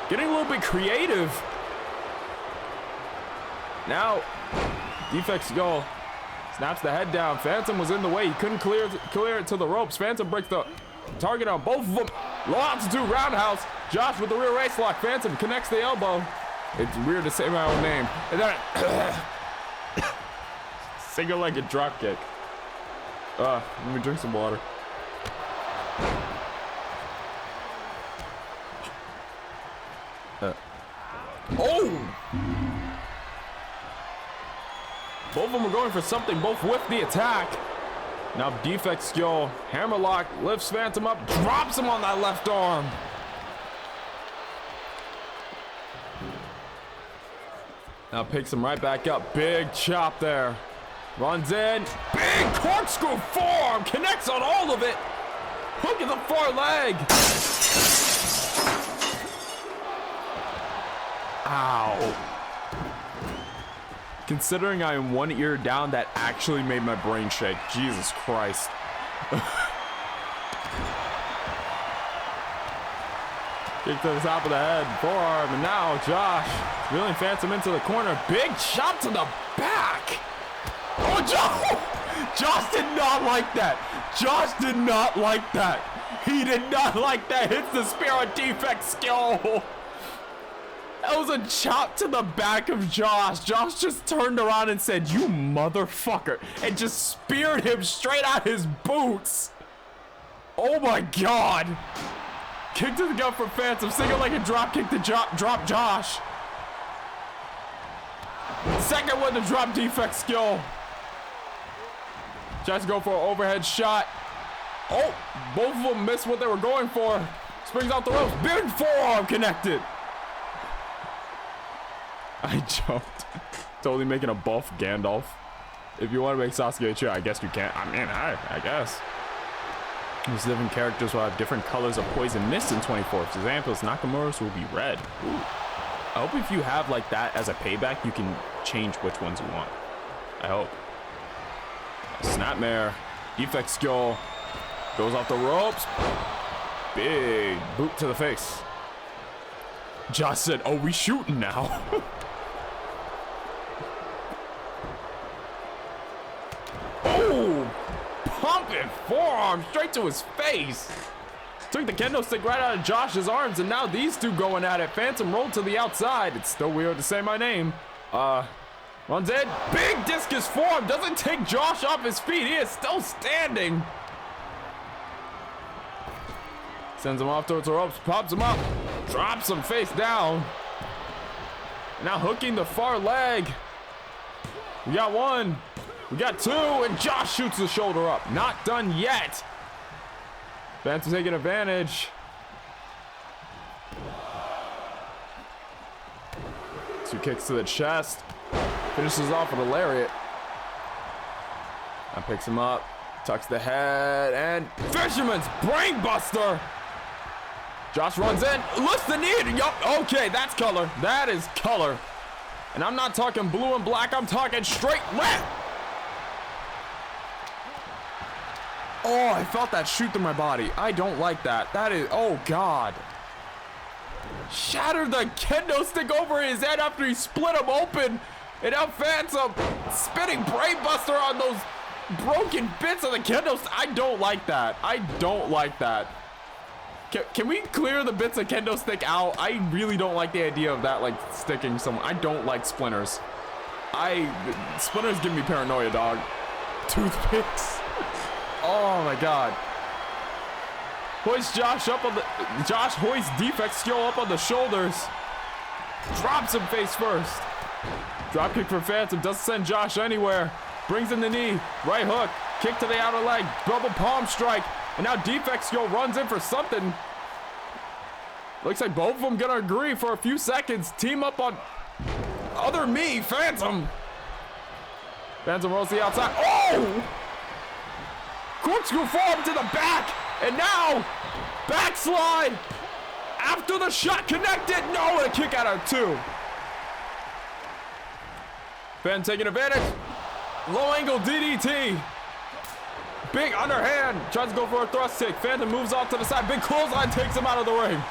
Getting a little bit creative. Now, defects go. Snaps the head down. Phantom was in the way. He couldn't clear it to the ropes. Phantom breaks the target on both of them. Low altitude roundhouse. Josh with the rear waist lock. Phantom connects the elbow. It's weird to say my own name. And then single-legged drop kick. Let me drink some water. Oh! Both of them are going for something, both with the attack. Now defect skill, hammerlock, lifts Phantom up, drops him on that left arm. Now picks him right back up, big chop there. Runs in, big corkscrew forearm, connects on all of it. Hook in the far leg. Ow. Considering I am one ear down, that actually made my brain shake. Jesus Christ. Kick to the top of the head, forearm, and now Josh reeling Phantom into the corner. Big chop to the back. Oh, Josh did not like that. Josh did not like that. He did not like that. Hits the spear on defect skill. That was a chop to the back of Josh. Josh just turned around and said, "You motherfucker," and just speared him straight out his boots. Oh my God. Kick to the gut for Phantom. Single-legged drop kick to drop Josh. Second one to drop defect skill. Tries to go for an overhead shot. Oh, both of them missed what they were going for. Springs out the ropes. Big forearm connected. I jumped. Totally making a buff Gandalf. If you want to make Sasuke a cheer, I guess you can. I mean, I guess. These different characters will have different colors of poison mist in 24. For example, Nakamura's will be red. Ooh. I hope if you have like that as a payback, you can change which ones you want. I hope. Snapmare. Defect skill. Goes off the ropes. Big boot to the face. Josh said, oh, we shooting now. Oh! Pumping forearm straight to his face. Took the kendo stick right out of Josh's arms, and now these two going at it. Phantom rolled to the outside. It's still weird to say my name. Runs in. Big discus forearm. Doesn't take Josh off his feet. He is still standing. Sends him off towards the ropes. Pops him up. Drops him face down. Now hooking the far leg. We got one. We got two. And Josh shoots the shoulder up. Not done yet. Phantom taking advantage. Two kicks to the chest. Finishes off with a lariat. Now picks him up. Tucks the head. And Fisherman's Brainbuster. Josh runs in. Lifts the knee. Yup. Okay, that's color. That is color. And I'm not talking blue and black. I'm talking straight red. Oh, I felt that shoot through my body. I don't like that. That is, oh God. Shattered the kendo stick over his head after he split him open. And now Phantom spinning Brainbuster on those broken bits of the kendo stick. I don't like that. I don't like that. Can we clear the bits of kendo stick out? I really don't like the idea of that, like, sticking somewhere. I don't like splinters. Splinters give me paranoia, dog. Toothpicks. Oh my God. Hoists Josh up on the, Josh hoists defect skill up on the shoulders. Drops him face first. Drop kick for Phantom, doesn't send Josh anywhere. Brings in the knee, right hook, kick to the outer leg, double palm strike. And now defect skill runs in for something. Looks like both of them gonna agree for a few seconds. Team up on other me, Phantom. Phantom rolls to the outside. Oh! Corkscrew forearm to the back, and now backslide after the shot connected. No, and a kick out of two. Phantom taking advantage. Low angle DDT. Big underhand. Tries to go for a thrust kick. Phantom moves off to the side. Big clothesline takes him out of the ring.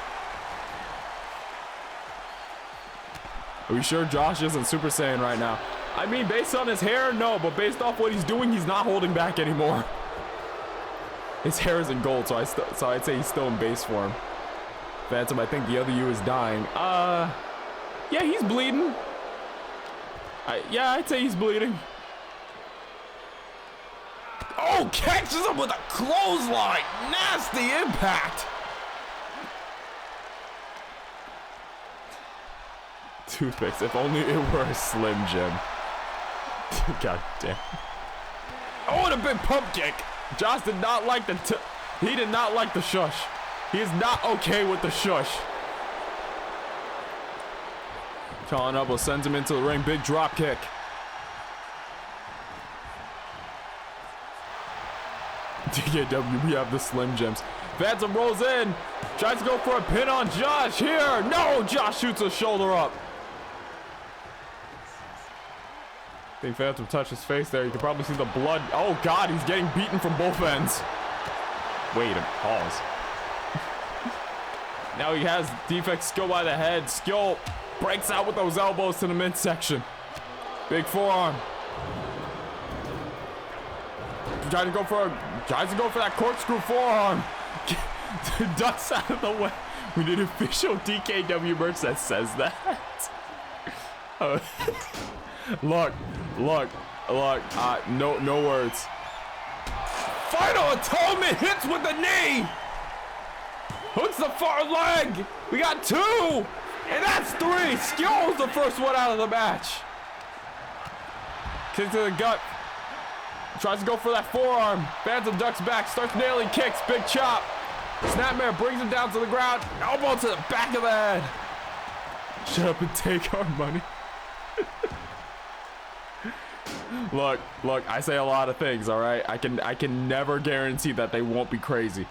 Are we sure Josh isn't Super Saiyan right now? I mean, based on his hair, no, but based off what he's doing, he's not holding back anymore. His hair is in gold, so I'd say he's still in base form. Phantom, I think the other you is dying. Yeah, he's bleeding. Yeah, I'd say he's bleeding. Oh, catches him with a clothesline. Nasty impact. Toothpicks, if only it were a Slim Jim. God damn. Oh, and a big pump kick. Josh did not like he did not like the shush. He is not okay with the shush. Colin Elbow sends him into the ring. Big drop kick. DKW, we have the Slim Jims. Phantom rolls in. Tries to go for a pin on Josh here. No, Josh shoots a shoulder up. I think Phantom touched his face there. You can probably see the blood. Oh God, he's getting beaten from both ends. Wait a pause. Now he has defect skill by the head. Skill breaks out with those elbows to the midsection. Big forearm. Trying to go for that corkscrew forearm. Ducks out of the way. We need official DKW merch that says that. Look. No words. Final atonement hits with the knee. Hooks the far leg. We got two, and that's three. Skill's the first one out of the match. Kick to the gut. Tries to go for that forearm. Phantom ducks back, starts nailing kicks. Big chop. Snapmare brings him down to the ground. Elbow to the back of the head. Shut up and take our money. Look, I say a lot of things, all right? I can never guarantee that they won't be crazy.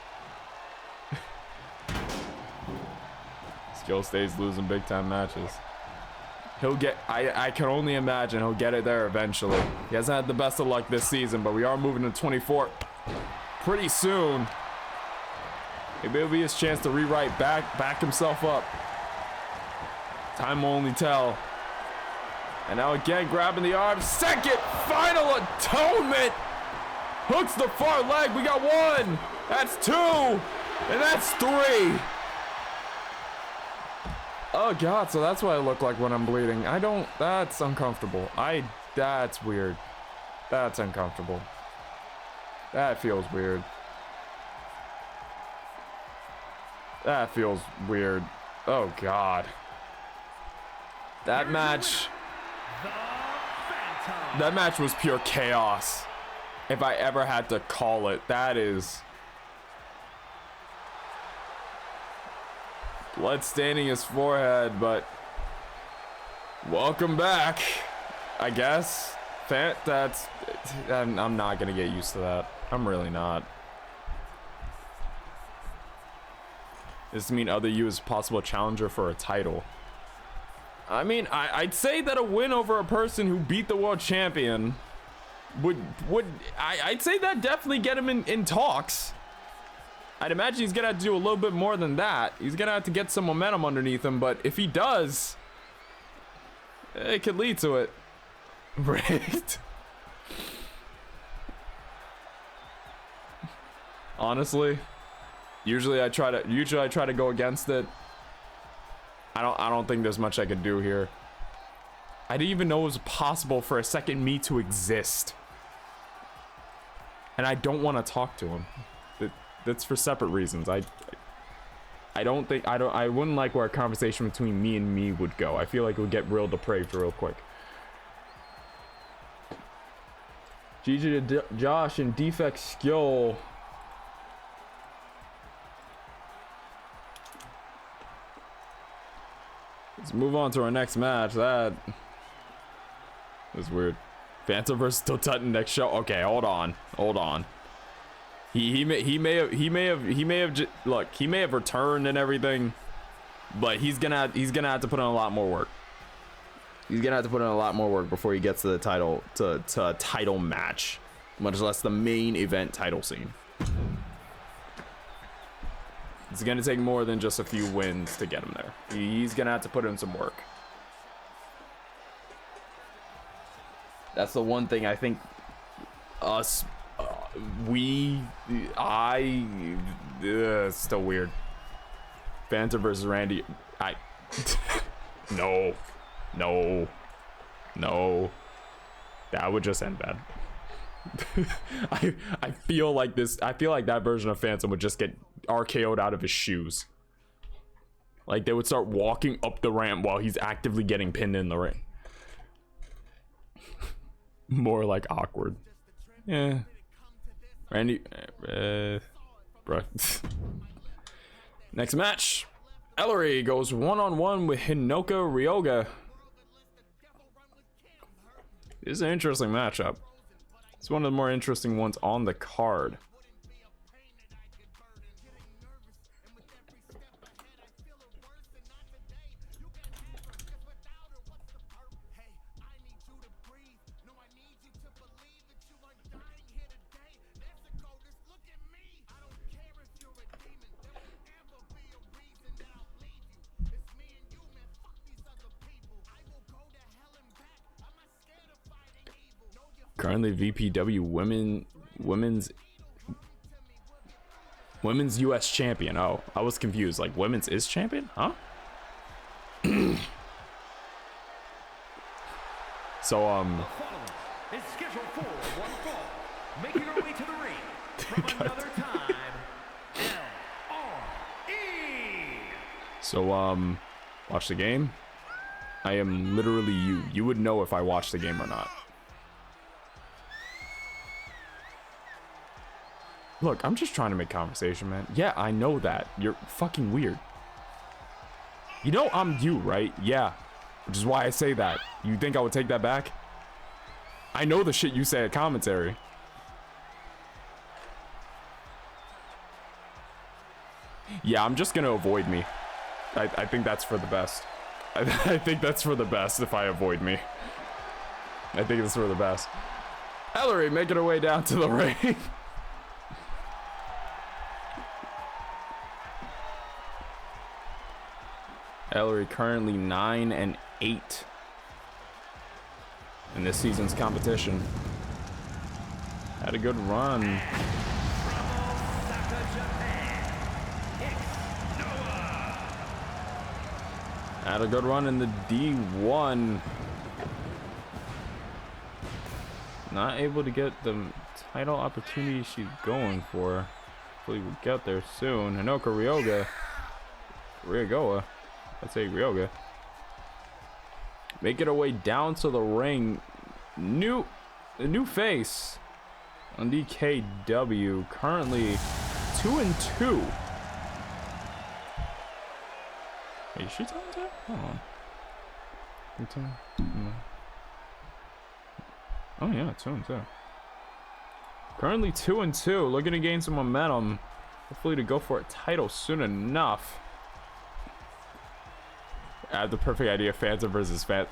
Skill stays losing big time matches. He'll get, I can only imagine he'll get it there eventually. He hasn't had the best of luck this season, but we are moving to 24 pretty soon. Maybe it'll be his chance to rewrite, back himself up. Time will only tell. And now again, grabbing the arm. Second final atonement. Hooks the far leg. We got one. That's two. And that's three. Oh God, so that's what I look like when I'm bleeding. I don't, that's uncomfortable. That's weird. That's uncomfortable. That feels weird. That feels weird. Oh God. That match was pure chaos. If I ever had to call it, that is. Blood staining his forehead, but welcome back, I guess. I'm not gonna get used to that. I'm really not. Does this mean other you is a possible challenger for a title? I mean, I'd say that a win over a person who beat the world champion I'd say that definitely get him in talks. I'd imagine he's gonna have to do a little bit more than that. He's gonna have to get some momentum underneath him, but if he does, it could lead to it. Right? Honestly, usually I try to go against it. I don't think there's much I could do here. I didn't even know it was possible for a second me to exist. And I don't want to talk to him. That's for separate reasons. I wouldn't like where a conversation between me and me would go. I feel like it would get real depraved real quick. GG to Josh and Defect Skill. Let's move on to our next match. That was weird. Phantom versus Totetten next show. Okay, hold on. He may have returned and everything, but he's gonna have to put in a lot more work. He's gonna have to put in a lot more work before he gets to the title to a title match, much less the main event title scene. It's gonna take more than just a few wins to get him there. He's gonna have to put in some work. That's the one thing I think it's still weird. Phantom versus Randy. No. That would just end bad. I feel like that version of Phantom would just get RKO'd out of his shoes. Like they would start walking up the ramp while he's actively getting pinned in the ring. More like awkward. Yeah. Randy, bro. Next match. Ellery goes one-on-one with Hinoka Ryoga. This is an interesting matchup. It's one of the more interesting ones on the card. Currently VPW women's US champion. Oh, I was confused. Like women's is champion? Huh? So is scheduled for one fall. Making her way to the ring from another time. LRE. So watch the game. I am literally you. You would know if I watched the game or not. Look, I'm just trying to make conversation, man. Yeah, I know that. You're fucking weird. You know I'm you, right? Yeah. Which is why I say that. You think I would take that back? I know the shit you say at commentary. Yeah, I'm just gonna avoid me. I think that's for the best. I think that's for the best if I avoid me. I think it's for the best. Ellery making her way down to the ring. Ellery currently 9-8 in this season's competition. Had a good run. Had a good run in the D1. Not able to get the title opportunity she's going for. Hopefully we'll get there soon. Hinoka Ryogoa. Let's say Ryoga. Making her way down to the ring. New face on DKW. Currently 2-2. Wait, is she 2-2? Hold on. Oh yeah, 2-2. Currently 2-2. Looking to gain some momentum. Hopefully to go for a title soon enough. I have the perfect idea. Phantom versus Phantom.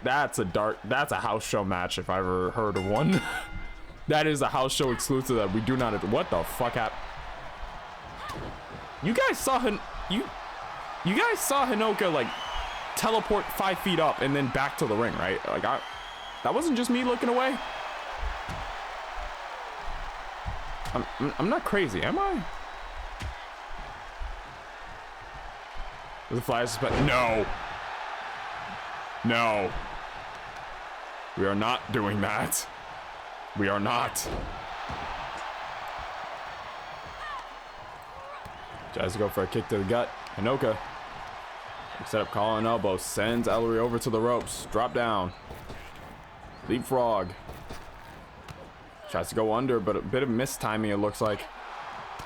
That's a house show match if I ever heard of one. That is a house show exclusive that we do not. What the fuck happened? You guys saw you guys saw Hinoka like teleport 5 feet up and then back to the ring, right? Like that wasn't just me looking away. I'm not crazy, am I? The fly suspect. No. No. We are not doing that. We are not. Tries to go for a kick to the gut. Hinoka. Set up collar elbow. Sends Ellery over to the ropes. Drop down. Leapfrog. Tries to go under, but a bit of mistiming it looks like.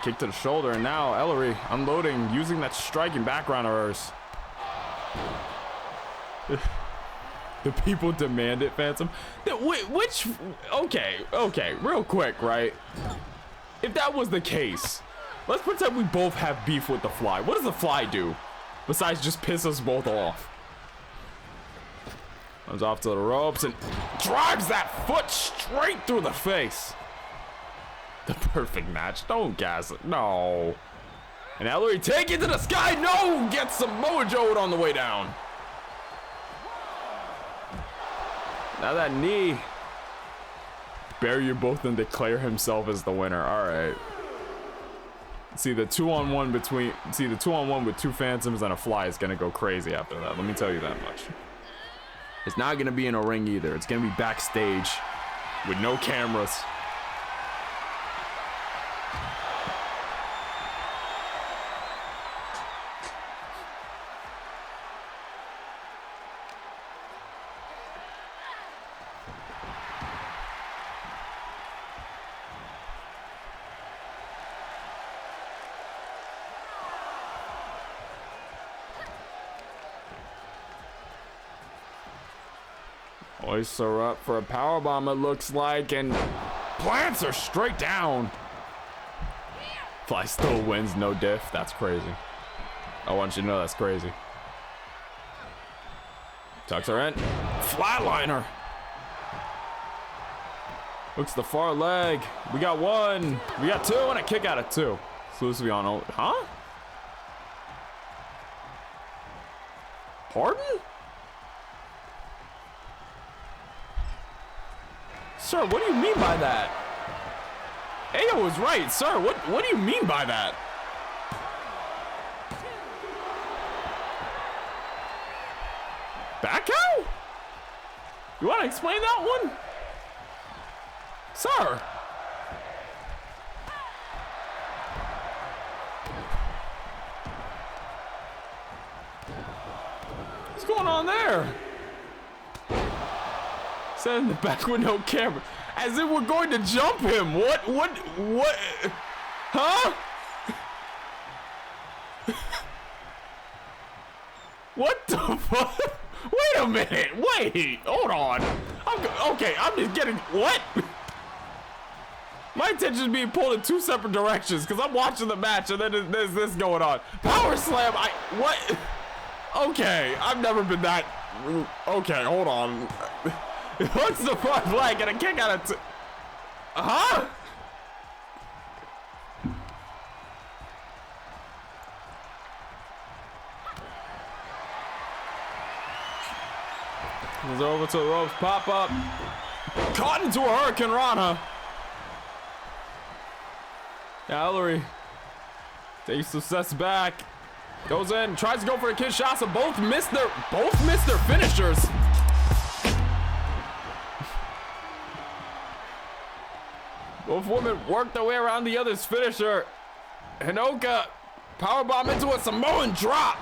Kick to the shoulder, and now Ellery unloading, using that striking background of hers. The people demand it, Phantom. Okay, real quick, right? If that was the case, let's pretend we both have beef with the Fly. What does the Fly do besides just piss us both off? Comes off to the ropes and drives that foot straight through the face. The perfect match. Don't gas it. No. And Ellery take it to the sky. No. Gets some mojoed on the way down. Now that knee. Bury you both and declare himself as the winner. All right. See the 2-on-1 with two Phantoms and a Fly is gonna go crazy after that. Let me tell you that much. It's not gonna be in a ring either. It's gonna be backstage with no cameras. Hoists her up for a powerbomb, it looks like, and plants her straight down. Fly still wins, no diff. That's crazy. I want you to know that's crazy. Tucks her in. Flatliner. Looks the far leg. We got one. We got two and a kick out of two. Exclusively on. Huh? Pardon? Sir, what do you mean by that? Ayo was right, sir. What do you mean by that? Back out? You want to explain that one? Sir. What's going on there? Set in the back with no camera. As if we're going to jump him. What? Huh? What the fuck? Wait a minute. Wait. Hold on. Okay, I'm just getting... What? My attention is being pulled in two separate directions because I'm watching the match and then there's this going on. Power slam. What? Okay, I've never been that. Okay, hold on. What's the front leg and a kick out of two? Huh? Goes over to the ropes, pop up. Caught into a Hurricane Rana. Ellery takes some steps back. Goes in, tries to go for a Kinshasa. Both missed their finishers. Both women worked their way around the other's finisher. Hinoka powerbomb into a Samoan drop.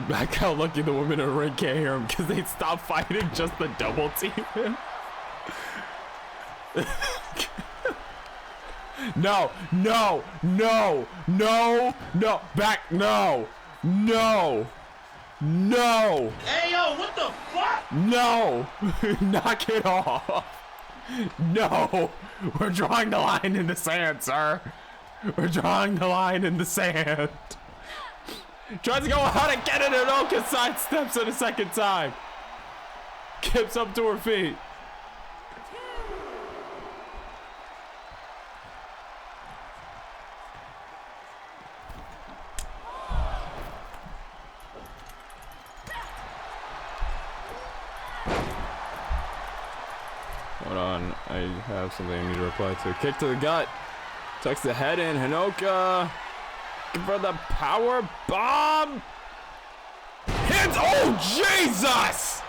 Back how lucky the women in the ring can't hear him because they stopped fighting just to double team him. No, back, no. Hey, yo, what the fuck? No, knock it off. No, we're drawing the line in the sand, sir. We're drawing the line in the sand. Tries to go out and get it, and Oka sidesteps it a second time. Kips up to her feet. Hold on, I have something I need to reply to. Kick to the gut. Tucks the head in. Hinoka. For the power bomb. Hands. Oh, Jesus.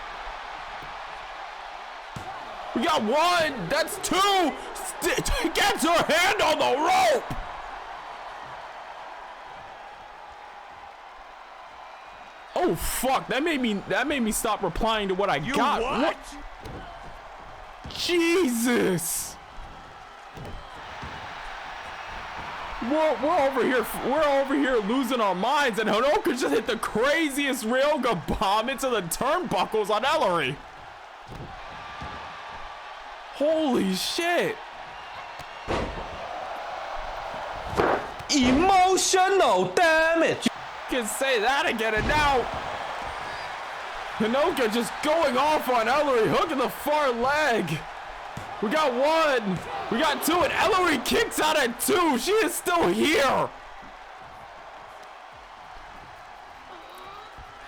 We got one. That's two. Gets her hand on the rope. Oh, fuck. That made me stop replying to what I got. What? Jesus. We're over here losing our minds, and Hinoka just hit the craziest Ryoga bomb into the turnbuckles on Ellery. Holy shit. Emotional damage. You can say that again, and now Hinoka just going off on Ellery, hooking the far leg. We got one. We got two, and Ellery kicks out at two. She is still here.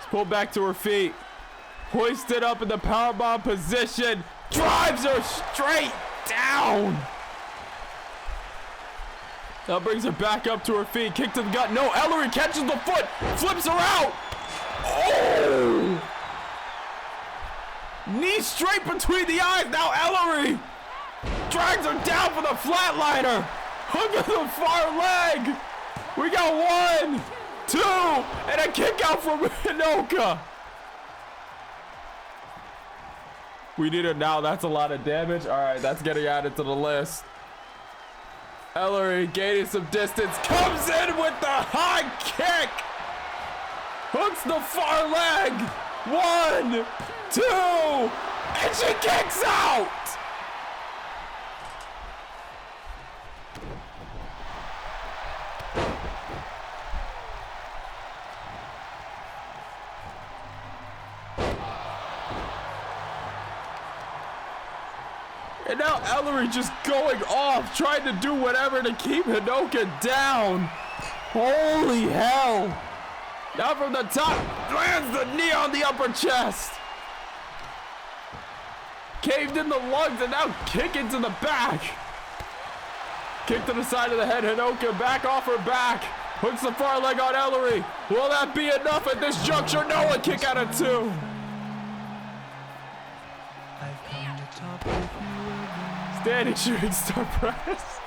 Pulled back to her feet. Hoisted up in the powerbomb position. Drives her straight down. That brings her back up to her feet. Kick to the gut. No, Ellery catches the foot. Flips her out. Oh! Knee straight between the eyes. Now Ellery drags her down for the flatliner. Hook of the far leg. We got one, two, and a kick out from Hinoka. We need it now. That's a lot of damage. All right, that's getting added to the list. Ellery gaining some distance. Comes in with the high kick. Hooks the far leg. One, two, and she kicks out. And now Ellery just going off, trying to do whatever to keep Hinoka down. Holy hell. Now from the top, lands the knee on the upper chest. Caved in the lungs and now kick into the back. Kick to the side of the head, Hinoka back off her back. Hooks the far leg on Ellery. Will that be enough at this juncture? No, a kick out of two. Standing shooting star press.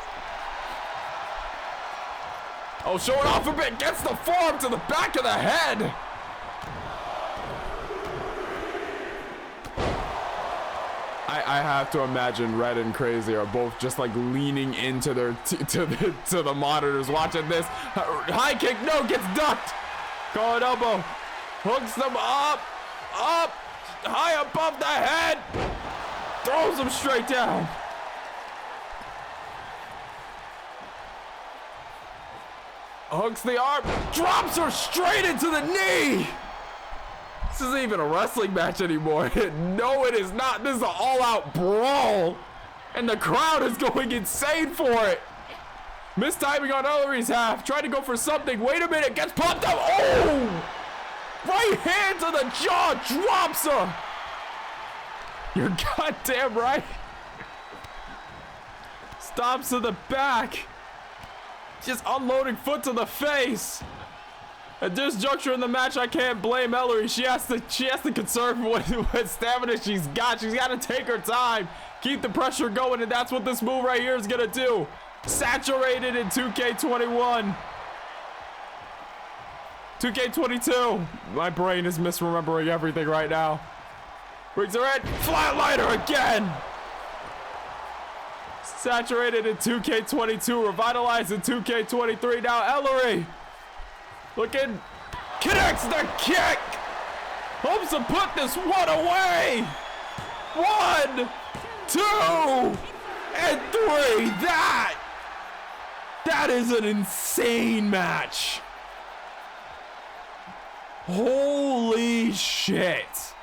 Oh, showing off a bit. Gets the forearm to the back of the head. I have to imagine Red and Crazy are both just like leaning into their to the monitors watching this. High kick, no, gets ducked. Going elbow, hooks them up, high above the head, throws them straight down. Hooks the arm, drops her straight into the knee. This isn't even a wrestling match anymore. No, it is not. This is an all-out brawl. And the crowd is going insane for it. Mistiming on Ellery's half. Trying to go for something. Wait a minute. Gets popped up. Oh! Right hand to the jaw. Drops her. You're goddamn right. Stops to the back. Just unloading foot to the face. At this juncture in the match, I can't blame Ellery. She has to conserve what stamina she's got. She's got to take her time, keep the pressure going, and that's what this move right here is gonna do. Saturated in 2K21. 2K22. My brain is misremembering everything right now. Brings her in. Flatliner again. Saturated in 2K22. Revitalized in 2K23. Now Ellery. Looking. Connects the kick. Hopes to put this one away. 1, 2, and 3. That is an insane match. Holy shit.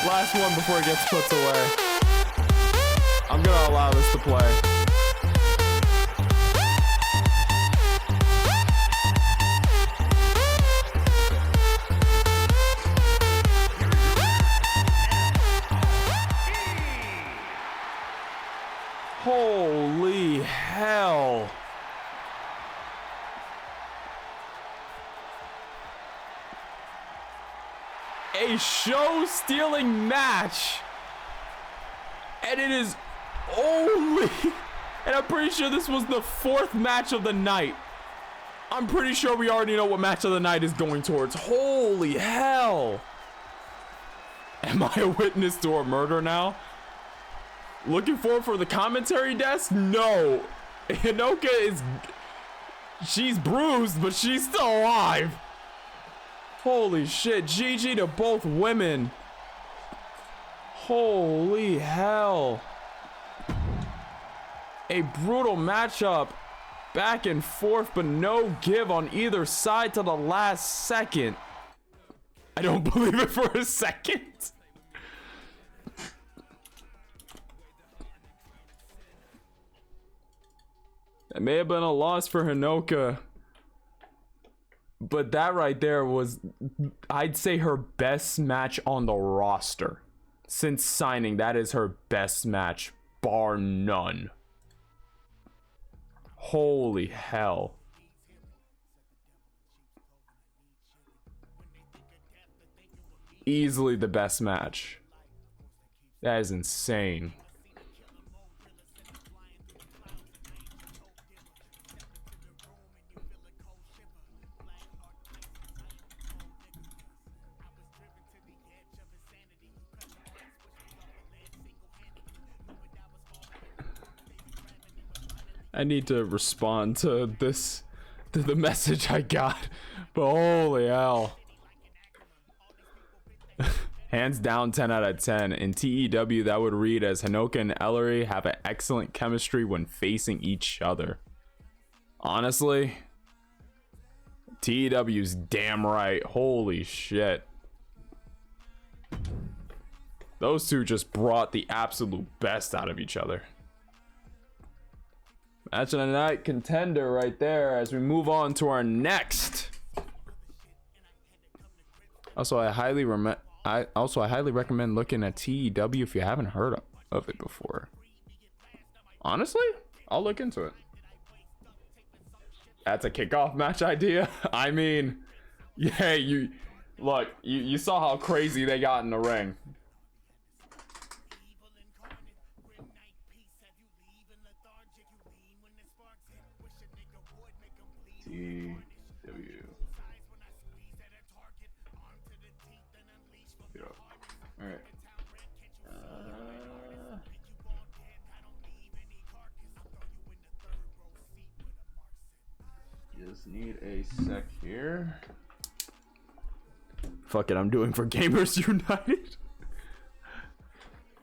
Last one before it gets put away. I'm gonna allow this to play. Holy hell. A show-stealing match. And it is only... And I'm pretty sure this was the 4th match of the night. I'm pretty sure we already know what match of the night is going towards. Holy hell. Am I a witness to a murder now? Looking forward for the commentary desk? No. Hinoka is... She's bruised, but she's still alive. Holy shit. GG to both women. Holy hell. A brutal matchup. Back and forth, but no give on either side to the last second. I don't believe it for a second. It may have been a loss for Hinoka, but that right there was, I'd say, her best match on the roster. Since signing, that is her best match, bar none. Holy hell. Easily the best match. That is insane. I need to respond to this, to the message I got, but holy hell. Hands down 10 out of 10. In TEW, that would read as Hinoka and Ellery have an excellent chemistry when facing each other. Honestly, TEW's damn right. Holy shit. Those two just brought the absolute best out of each other. Match of the night contender right there as we move on to our next. Also, I highly recommend looking at TEW if you haven't heard of it before. Honestly, I'll look into it. That's a kickoff match idea. I mean, yeah, you saw how crazy they got in the ring. TW. All right. Just need a sec here. Fuck it, I'm doing for Gamers United.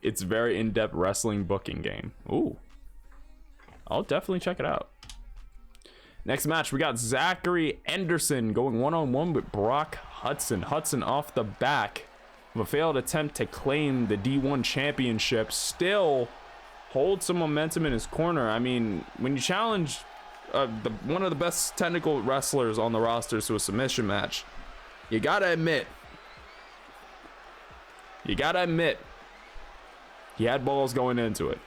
It's very in-depth wrestling booking game. Ooh. I'll definitely check it out. Next match, we got Zachary Anderson going one-on-one with Brock Hudson. Hudson off the back of a failed attempt to claim the D1 championship. Still holds some momentum in his corner. I mean, when you challenge one of the best technical wrestlers on the roster to a submission match, you gotta admit, he had balls going into it.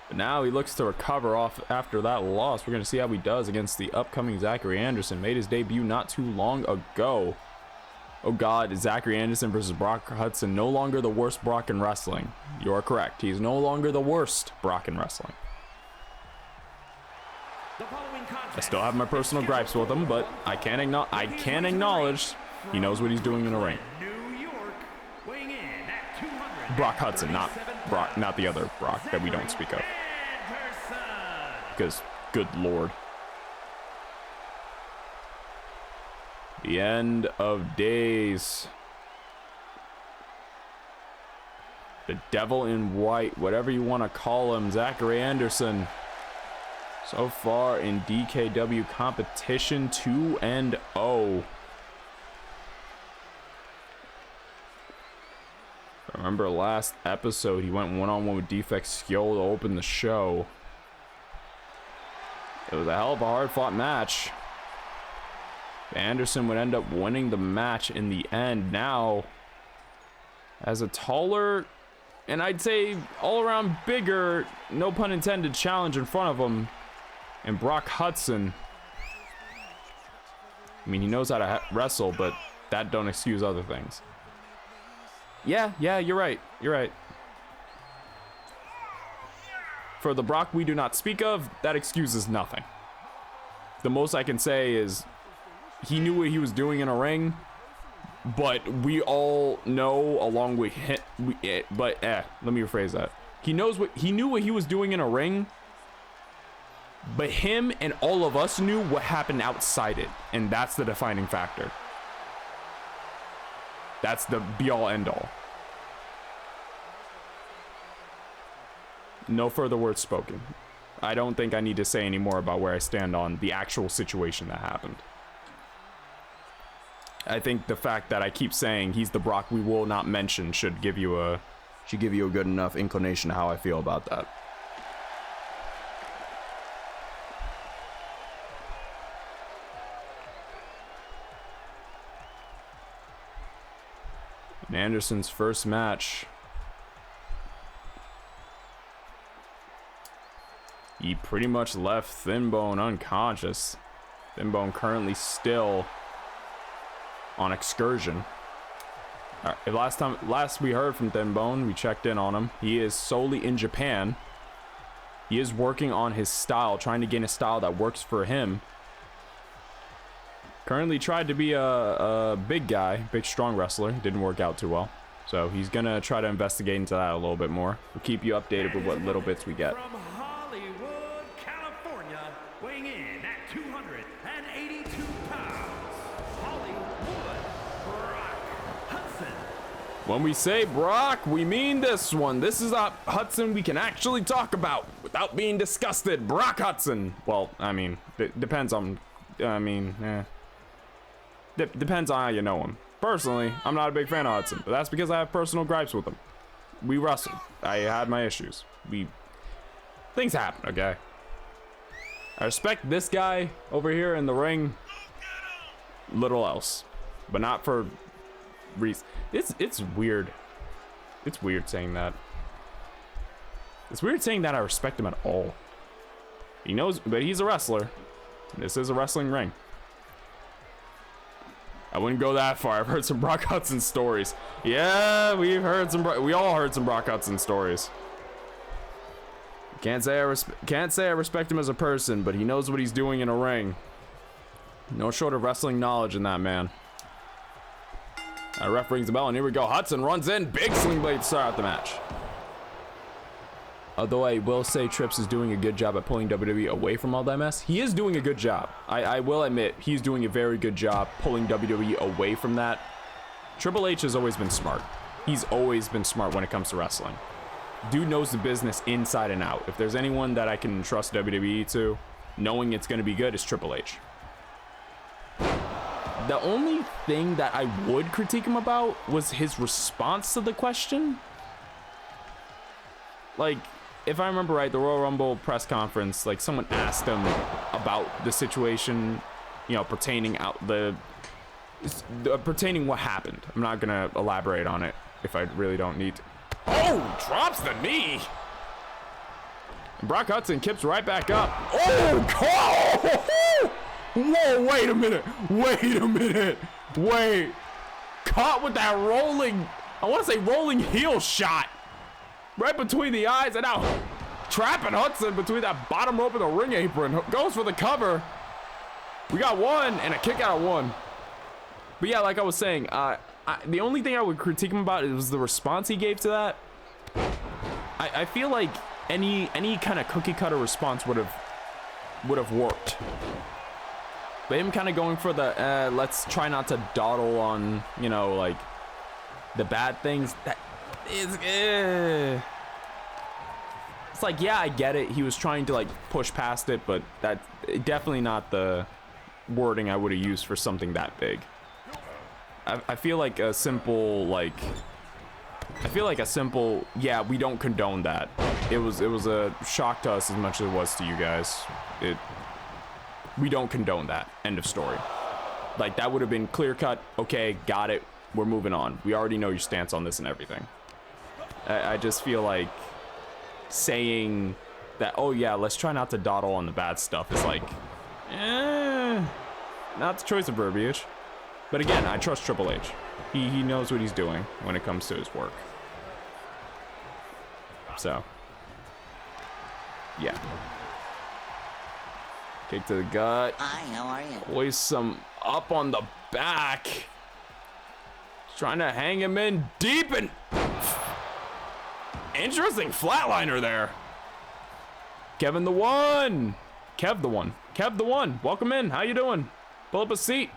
But now he looks to recover off after that loss. We're going to see how he does against the upcoming Zachary Anderson. Made his debut not too long ago. Oh God, Zachary Anderson versus Brock Hudson. No longer the worst Brock in wrestling. You are correct. He's no longer the worst Brock in wrestling. I still have my personal gripes with him, but I can acknowledge he knows what he's doing in the ring. Brock Hudson, not the other Brock that we don't speak of. Because, good Lord. The end of days. The devil in white, whatever you want to call him, Zachary Anderson. So far in DKW competition, 2-0. Remember last episode, he went one-on-one with Defect Skyo to open the show. It was a hell of a hard-fought match. Anderson would end up winning the match in the end. Now, as a taller, and I'd say all-around bigger, no pun intended, challenge in front of him, and Brock Hudson. I mean, he knows how to wrestle, but that don't excuse other things. Yeah, you're right. For the Brock we do not speak of, that excuses nothing. The most I can say is he knew what he was doing in a ring, but we all know along with him, let me rephrase that. He knew what he was doing in a ring, but him and all of us knew what happened outside it, and that's the defining factor. That's the be-all, end-all. No further words spoken. I don't think I need to say any more about where I stand on the actual situation that happened. I think the fact that I keep saying he's the Brock we will not mention should give you a good enough inclination of how I feel about that. In Anderson's first match, he pretty much left Thinbone unconscious. Thinbone currently still on excursion. Last we heard from Thinbone, we checked in on him. He is solely in Japan. He is working on his style, trying to gain a style that works for him. Currently tried to be a big guy, big strong wrestler. Didn't work out too well. So he's gonna try to investigate into that a little bit more. We'll keep you updated with what little bits we get. From Hollywood, California, weighing in at 282 pounds, Hollywood, Brock Hudson. When we say Brock, we mean this one. This is a Hudson we can actually talk about without being disgusted. Brock Hudson. Well, I mean, it depends on, depends on how you know him. Personally, I'm not a big fan of Hudson, but that's because I have personal gripes with him. We wrestled. I had my issues. Things happen, okay? I respect this guy over here in the ring. Little else. But not for reason. It's weird. It's weird saying that. It's weird saying that I respect him at all. He knows, but he's a wrestler. This is a wrestling ring. I wouldn't go that far. I've heard some Brock Hudson stories. Yeah, we all heard some Brock Hudson stories. Can't say I respect him as a person, but he knows what he's doing in a ring. No short of wrestling knowledge in that man. Ref rings the bell, and here we go. Hudson runs in. Big sling blade to start out the match. Although I will say Trips is doing a good job at pulling WWE away from all that mess. He is doing a good job. I will admit, he's doing a very good job pulling WWE away from that. Triple H has always been smart. He's always been smart when it comes to wrestling. Dude knows the business inside and out. If there's anyone that I can trust WWE to, knowing it's going to be good, is Triple H. The only thing that I would critique him about was his response to the question. Like, if I remember right, the Royal Rumble press conference, like someone asked him about the situation, you know, pertaining what happened. I'm not gonna elaborate on it if I really don't need to. Oh, drops the knee. Brock Hudson kips right back up. Oh, whoa, wait a minute. Caught with that rolling, I want to say rolling heel shot. Right between the eyes, and now trapping Hudson between that bottom rope and the ring apron. Goes for the cover. We got one, and a kick out of one. But yeah, like I was saying, the only thing I would critique him about was the response he gave to that. I feel like any kind of cookie cutter response would have worked. But him kind of going for the let's try not to dawdle on, you know, like the bad things, that is it's like, yeah, I get it. He was trying to like push past it, but that's definitely not the wording I would have used for something that big. I feel like a simple yeah, we don't condone that. It was a shock to us as much as it was to you guys. We don't condone that. End of story. Like, that would have been clear cut. Okay, got it. We're moving on. We already know your stance on this and everything. I just feel like saying that, oh yeah, let's try not to dawdle on the bad stuff is like, not the choice of verbiage. But again, I trust Triple H. He knows what he's doing when it comes to his work. So, yeah. Kick to the gut. Hi, how are you? Always some up on the back. Trying to hang him in deep, and interesting flatliner there. Kev the one. Welcome in. How you doing? Pull up a seat.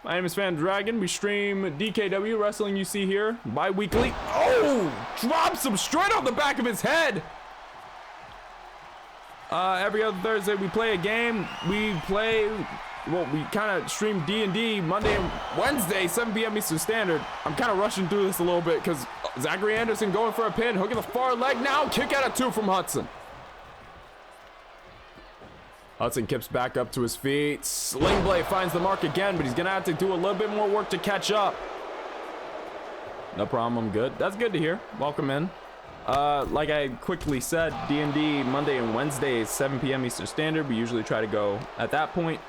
My name is Fan Dragon. We stream DKW wrestling. You see here bi-weekly. Oh, drops him straight off the back of his head. Every other Thursday we play a game. We kind of stream D&D Monday and Wednesday, 7 p.m. Eastern Standard. I'm kind of rushing through this a little bit because Zachary Anderson going for a pin, hooking the far leg now, kick out of 2 from Hudson. Hudson kips back up to his feet. Sling Blade finds the mark again, but he's gonna have to do a little bit more work to catch up. No problem, I'm good. That's good to hear. Welcome in. Like I quickly said, D&D Monday and Wednesday is 7 p.m. Eastern Standard. We usually try to go at that point.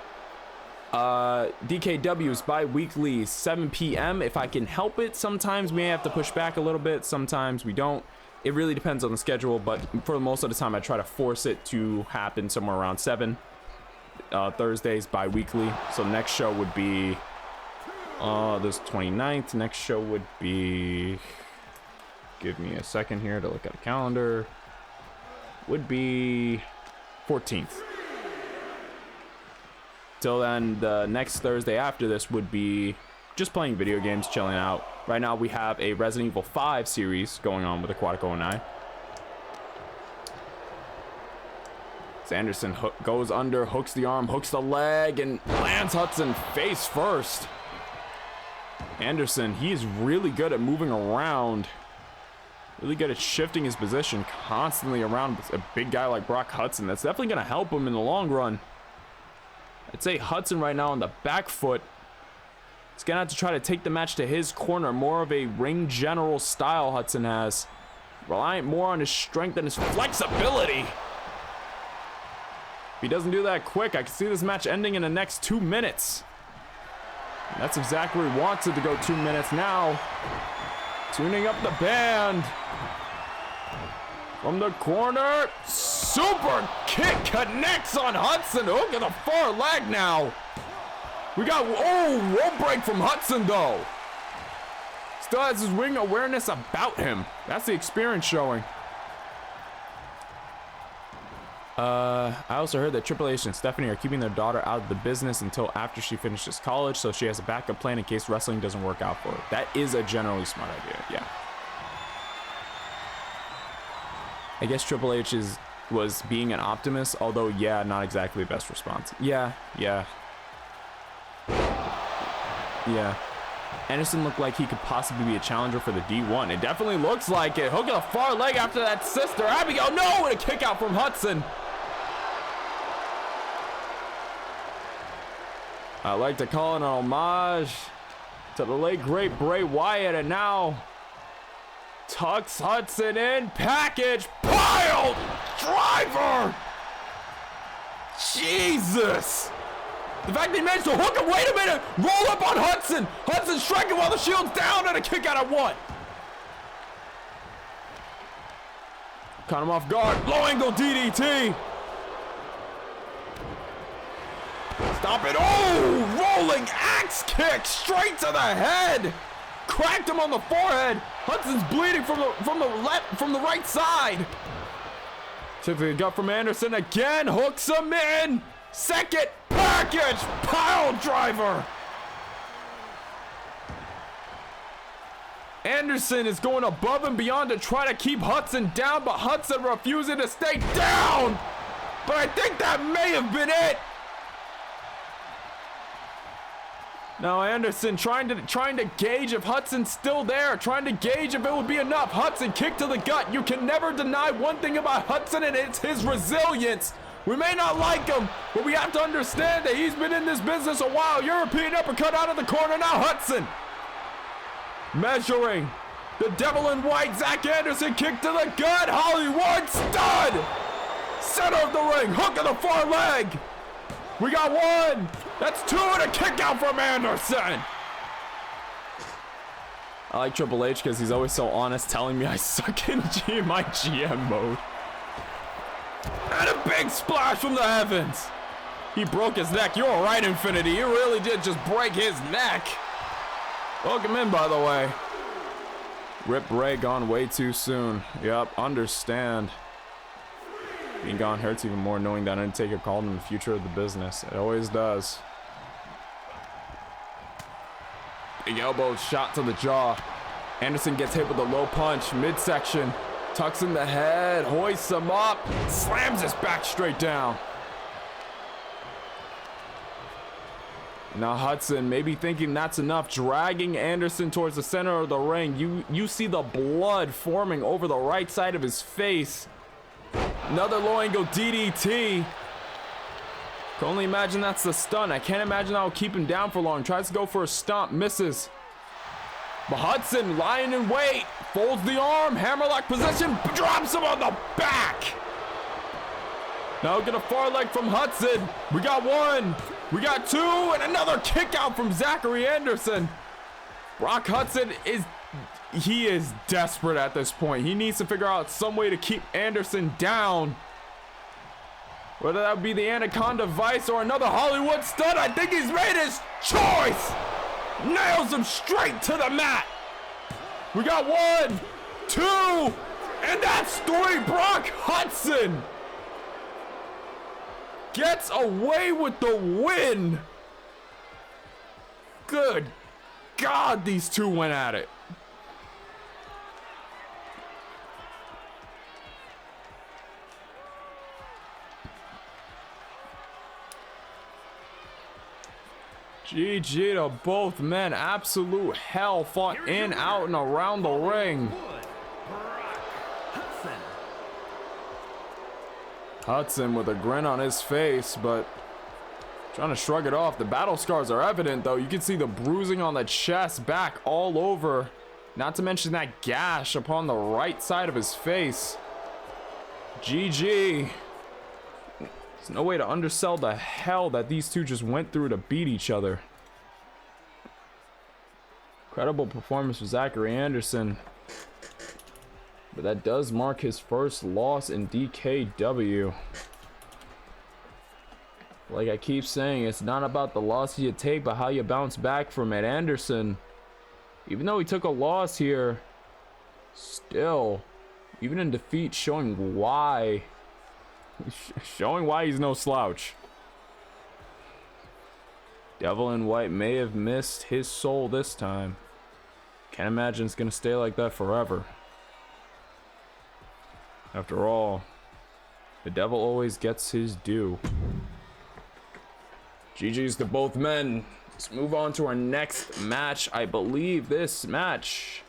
DKW is bi-weekly 7 p.m. if I can help it. Sometimes we may have to push back a little bit, sometimes we don't. It really depends on the schedule, but for most of the time I try to force it to happen somewhere around 7. Thursdays bi-weekly. So next show would be this 29th. Next show would be, give me a second here to look at a calendar, would be 14th. Till then, the next Thursday after this would be just playing video games, chilling out. Right now we have a Resident Evil 5 series going on with Aquatico and I. Sanderson goes under, hooks the arm, hooks the leg, and lands Hudson face first. Anderson, he's really good at moving around. Really good at shifting his position constantly around a big guy like Brock Hudson. That's definitely going to help him in the long run. I'd say Hudson right now on the back foot. He's going to have to try to take the match to his corner. More of a ring general style Hudson has. Reliant more on his strength and his flexibility. If he doesn't do that quick, I can see this match ending in the next 2 minutes. And that's exactly where he wants it to go, 2 minutes now. Tuning up the band. From the corner, super kick connects on Hudson. Hook at the far leg now. We got, rope break from Hudson though. Still has his ring awareness about him. That's the experience showing. I also heard that Triple H and Stephanie are keeping their daughter out of the business until after she finishes college, so she has a backup plan in case wrestling doesn't work out for her. That is a generally smart idea, yeah. I guess Triple H was being an optimist, although, yeah, not exactly the best response. Yeah. Anderson looked like he could possibly be a challenger for the D1. It definitely looks like it. Hook of the far leg after that sister Abigail. No, and a kick out from Hudson. I like to call it an homage to the late great Bray Wyatt, and now tucks Hudson in, package, pile driver. Jesus. The fact they managed to hook him, wait a minute, roll up on Hudson. Hudson striking while the shield's down, and a kick out at 1. Caught him off guard, low angle DDT. Stop it, oh, rolling axe kick straight to the head. Cracked him on the forehead. Hudson's bleeding from the right side. Took the gut from Anderson again, hooks him in. Second package, pile driver. Anderson is going above and beyond to try to keep Hudson down, but Hudson refusing to stay down. But I think that may have been it. Now Anderson trying to gauge if Hudson's still there, trying to gauge if it would be enough. Hudson kick to the gut. You can never deny one thing about Hudson, and it's his resilience. We may not like him, but we have to understand that he's been in this business a while. European uppercut out of the corner. Now Hudson measuring. The devil in white, Zach Anderson, kick to the gut. Hollywood stud. Center of the ring, hook of the far leg. We got 1. That's 2, and a kick out from Anderson. I like Triple H because he's always so honest, telling me I suck in my GM mode. And a big splash from the heavens. He broke his neck. You're all right, Infinity. You really did just break his neck. Welcome in, by the way. Rip Ray gone way too soon. Yep, understand. Being gone hurts even more, knowing that Undertaker called him the future of the business. It always does. Big elbow shot to the jaw. Anderson gets hit with a low punch, midsection. Tucks in the head, hoists him up, slams his back straight down. Now Hudson maybe thinking that's enough, dragging Anderson towards the center of the ring. You see the blood forming over the right side of his face. Another low angle DDT. Can only imagine that's the stun. I can't imagine that will keep him down for long. Tries to go for a stomp, misses. But Hudson lying in wait, folds the arm, hammerlock position, drops him on the back. Now get a far leg from Hudson. We got 1, we got 2, and another kick out from Zachary Anderson. Brock Hudson is desperate at this point. He needs to figure out some way to keep Anderson down. Whether that would be the Anaconda Vice or another Hollywood stud, I think he's made his choice. Nails him straight to the mat. We got 1, 2, and that's 3. Brock Hudson gets away with the win. Good God, these two went at it. GG to both men. Absolute hell fought in, out, and around the ring. Hudson with a grin on his face, but trying to shrug it off. The battle scars are evident, though. You can see the bruising on the chest, back, all over. Not to mention that gash upon the right side of his face. GG. There's no way to undersell the hell that these two just went through to beat each other. Incredible performance for Zachary Anderson. But that does mark his first loss in DKW. Like I keep saying, it's not about the loss you take, but how you bounce back from it. Anderson, even though he took a loss here, still, even in defeat, showing why Showing why he's no slouch. Devil in White may have missed his soul this time. Can't imagine it's gonna stay like that forever. After all, the devil always gets his due. GG's to both men. Let's move on to our next match. I believe this match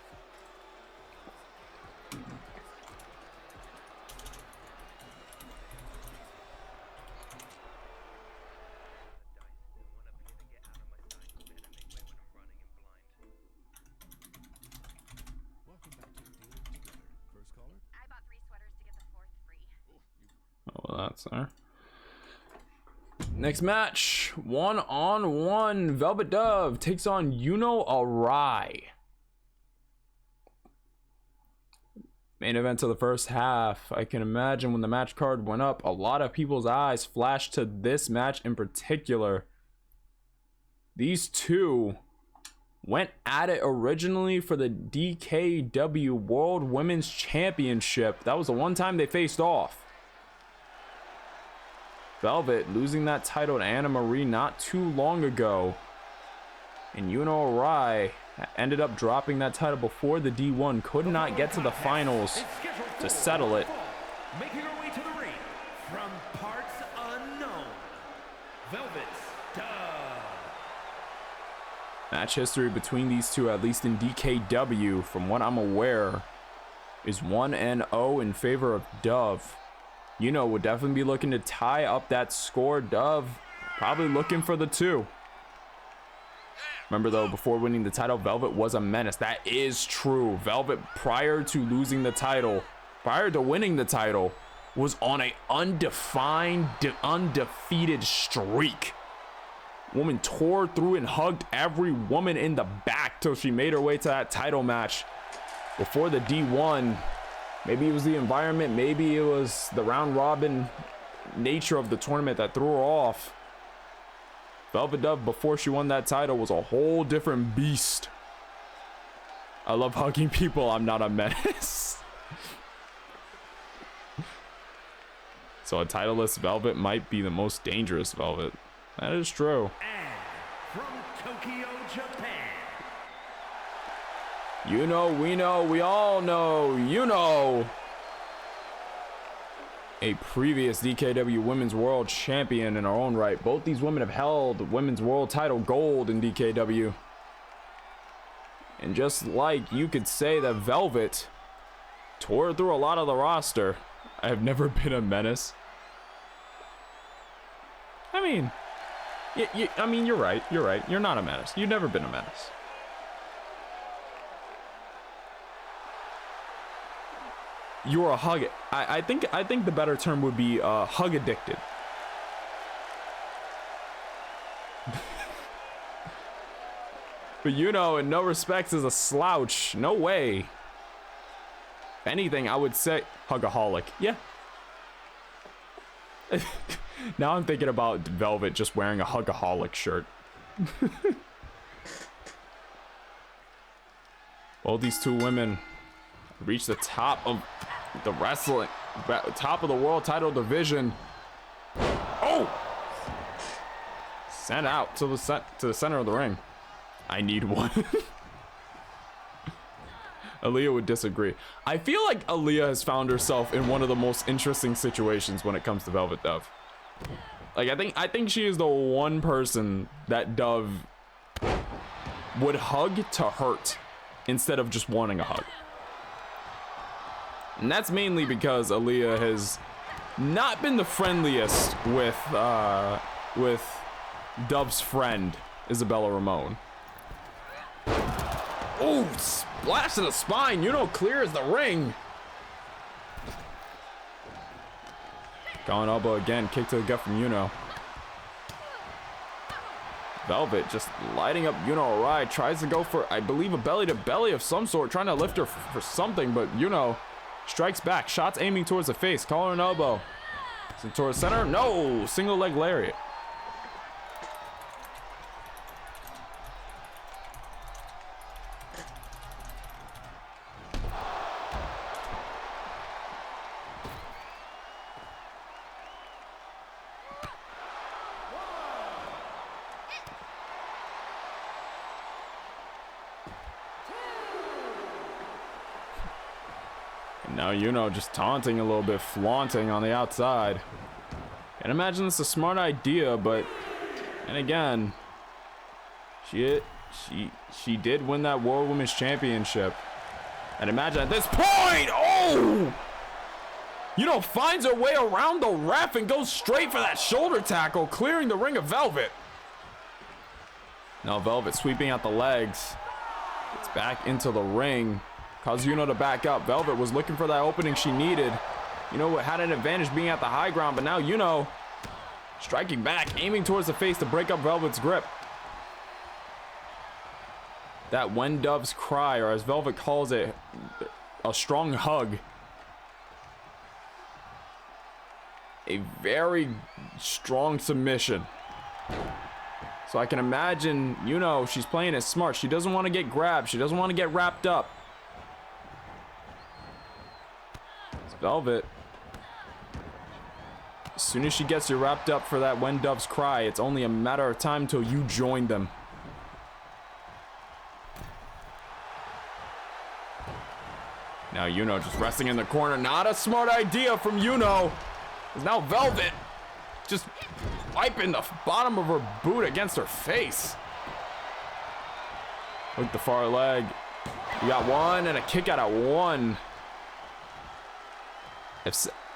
that's there. Next match, 1-on-1. Velvet Dove takes on Arai. Main event of the first half. I can imagine when the match card went up, a lot of people's eyes flashed to this match in particular. These two went at it originally for the DKW World Women's Championship. That was the one time they faced off. Velvet losing that title to Anna Marie not too long ago. And Arai ended up dropping that title before the D1. Could not get to the finals to settle it. Making her way to the ring from parts unknown, Velvet's Dove. Match history between these two, at least in DKW, from what I'm aware, is 1-0 in favor of Dove. Would definitely be looking to tie up that score. Dove probably looking for the 2. Remember though, before winning the title, Velvet was a menace. That is true. Velvet, prior to winning the title, was on a undefeated streak. Woman tore through and hugged every woman in the back till she made her way to that title match before the D1. Maybe it was the environment, maybe it was the round robin nature of the tournament that threw her off. Velvet Dove, before she won that title, was a whole different beast. I love hugging people. I'm not a menace. So a titleless Velvet might be the most dangerous Velvet. That is true. And from Tokyo, Japan. We all know, a previous DKW Women's World Champion in our own right. Both these women have held Women's World Title Gold in DKW. And just like you could say that Velvet tore through a lot of the roster, I have never been a menace. I mean, you're right. You're not a menace. You've never been a menace. You're a hug. I think the better term would be hug addicted. But in no respects is a slouch. No way. If anything, I would say hugaholic. Yeah. Now I'm thinking about Velvet just wearing a hugaholic shirt. All these two women reach the top of the wrestling, top of the world title division. Oh! Sent out to the center of the ring. I need one. Aaliyah would disagree. I feel like Aaliyah has found herself in one of the most interesting situations when it comes to Velvet Dove. Like I think she is the one person that Dove would hug to hurt instead of just wanting a hug. And that's mainly because Aaliyah has not been the friendliest with Dove's friend, Isabella Ramon. Oh, splash to the spine. Clear as the ring. Going elbow again. Kick to the gut from Velvet just lighting up Arai. Tries to go for, I believe, a belly to belly of some sort. Trying to lift her for something, but strikes back. Shots aiming towards the face. Calling an elbow. Towards center. No. Single leg lariat. Now, just taunting a little bit, flaunting on the outside. Can't imagine this is a smart idea, but, and again, she did win that World Women's Championship. And imagine at this point, oh! Finds her way around the ref and goes straight for that shoulder tackle, clearing the ring of Velvet. Now Velvet sweeping out the legs. Gets back into the ring. Cause to back up. Velvet was looking for that opening she needed. Had an advantage being at the high ground, but now striking back, aiming towards the face to break up Velvet's grip. That When Doves Cry, or as Velvet calls it, a strong hug. A very strong submission. So I can imagine, she's playing it smart. She doesn't want to get grabbed. She doesn't want to get wrapped up. It's Velvet. As soon as she gets you wrapped up for that When Doves Cry, it's only a matter of time till you join them. Now just resting in the corner. Not a smart idea from Now Velvet just wiping the bottom of her boot against her face. Look, the far leg. We got one and a kick out of one.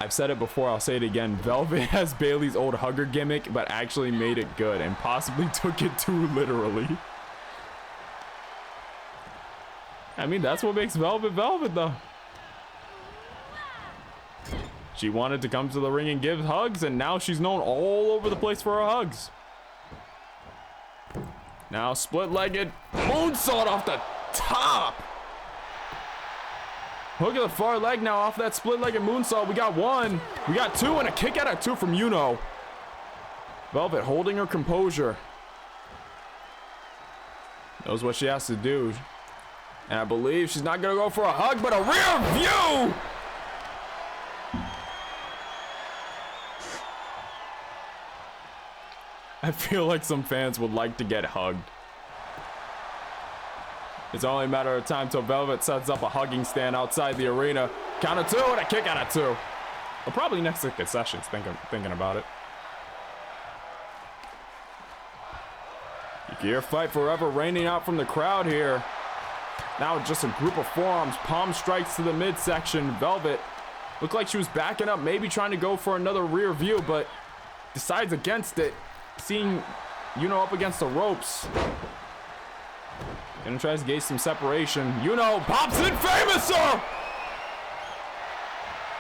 I've said it before, I'll say it again. Velvet has Bayley's old hugger gimmick, but actually made it good and possibly took it too literally. I mean, that's what makes Velvet Velvet, though. She wanted to come to the ring and give hugs, and now she's known all over the place for her hugs. Now split-legged moonsault off the top. Hook at the far leg now off that split-legged moonsault. We got one, we got two, and a kick out of two from Velvet holding her composure. Knows what she has to do. And I believe she's not gonna go for a hug, but a rear view! I feel like some fans would like to get hugged. It's only a matter of time till Velvet sets up a hugging stand outside the arena. Count of two and a kick out of two. Or probably next to concessions, thinking about it. You can hear Fight Forever raining out from the crowd here. Now just a group of forearms, palm strikes to the midsection. Velvet looked like she was backing up, maybe trying to go for another rear view, but decides against it. Seeing up against the ropes. Gonna try to gauge some separation. Pops in Famouser!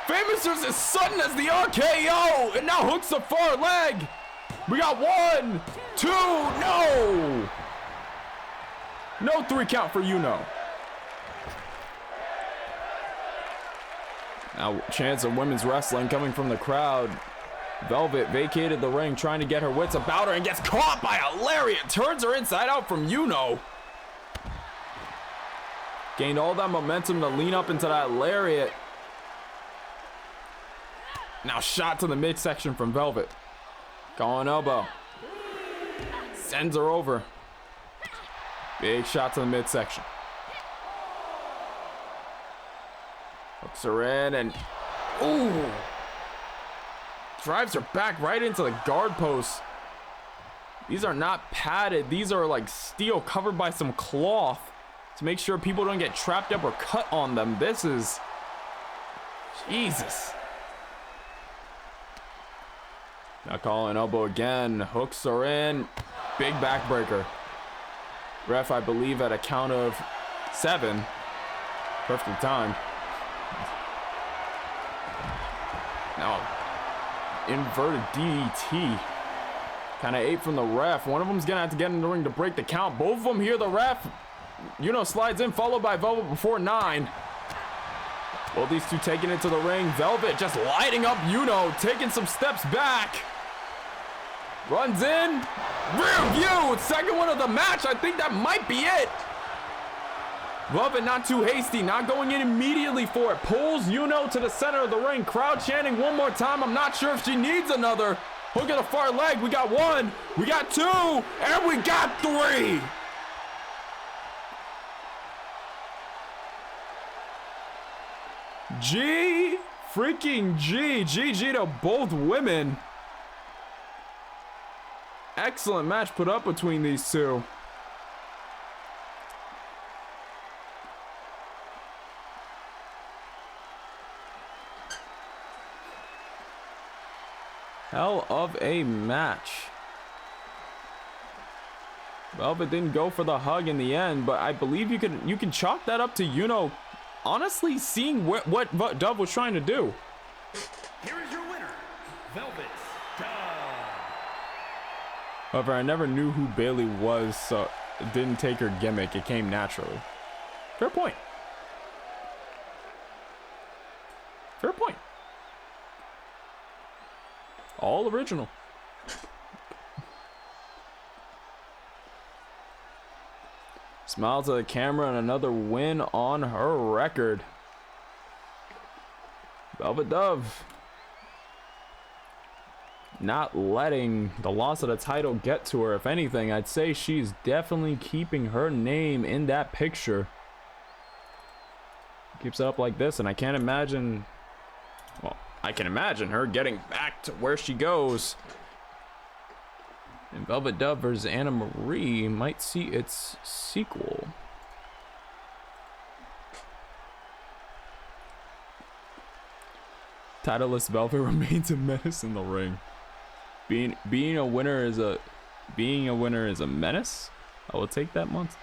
Famouser's as sudden as the RKO! And now hooks the far leg! We got one, two, no! No 3 count for Now, chance of women's wrestling coming from the crowd. Velvet vacated the ring, trying to get her wits about her, and gets caught by a lariat. Turns her inside out from Gained all that momentum to lean up into that lariat. Now shot to the midsection from Velvet. Going elbow. Sends her over. Big shot to the midsection. Hooks her in and... ooh! Drives her back right into the guard post. These are not padded. These are like steel covered by some cloth to make sure people don't get trapped up or cut on them. This is... Jesus. Now calling elbow again. Hooks her in. Big backbreaker. Ref, I believe, at a count of 7. Perfect time. Now, inverted DDT. Kind of 8 from the ref. One of them's gonna have to get in the ring to break the count. Both of them hear the ref. Slides in, followed by Velvet before 9. Both these two taking it to the ring. Velvet just lighting up taking some steps back. Runs in. Rear view. Second one of the match. I think that might be it. Velvet not too hasty, not going in immediately for it. Pulls to the center of the ring. Crowd chanting one more time. I'm not sure if she needs another. Hook at the far leg. We got 1. We got 2. And we got 3. G freaking G. GG to both women. Excellent match put up between these two. Hell of a match. Velvet didn't go for the hug in the end, but I believe you can chalk that up to, you know, honestly seeing what Dove was trying to do. Here is your winner, Velvet Dove. However, I never knew who Bailey was, so it didn't take her gimmick. It came naturally. Fair point. Fair point. All original. Smile to the camera and another win on her record. Velvet Dove not letting the loss of the title get to her. If anything, I'd say she's definitely keeping her name in that picture. Keeps it up like this, and I can't imagine, well, I can imagine her getting back to where she goes. And Velvet Dove versus Anna Marie might see its sequel. Titleless Velvet remains a menace in the ring. Being a winner is a menace. I will take that monster.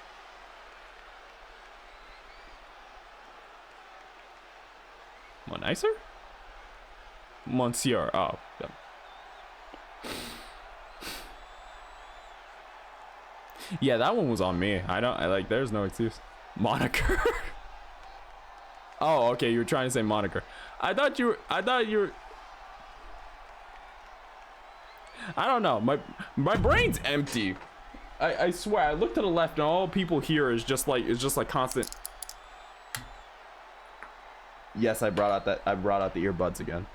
What, nicer? Monsieur. Oh, yeah. Yeah, that one was on me. I like, there's no excuse. Moniker. Oh, okay, you were trying to say moniker. I thought you were I don't know. My brain's empty. I swear, I look to the left and all people hear is just like constant. Yes, I brought out the earbuds again.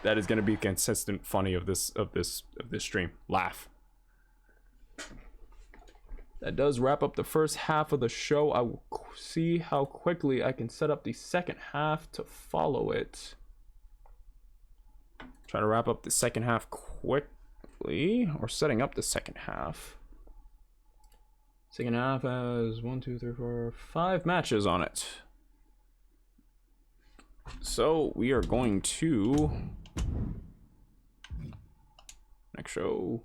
That is gonna be consistent funny of this stream. Laugh. That does wrap up the first half of the show. I will see how quickly I can set up the second half to follow it. Try to wrap up the second half quickly, or setting up the second half. Second half has 1, 2, 3, 4, 5 matches on it. So we are going to next show.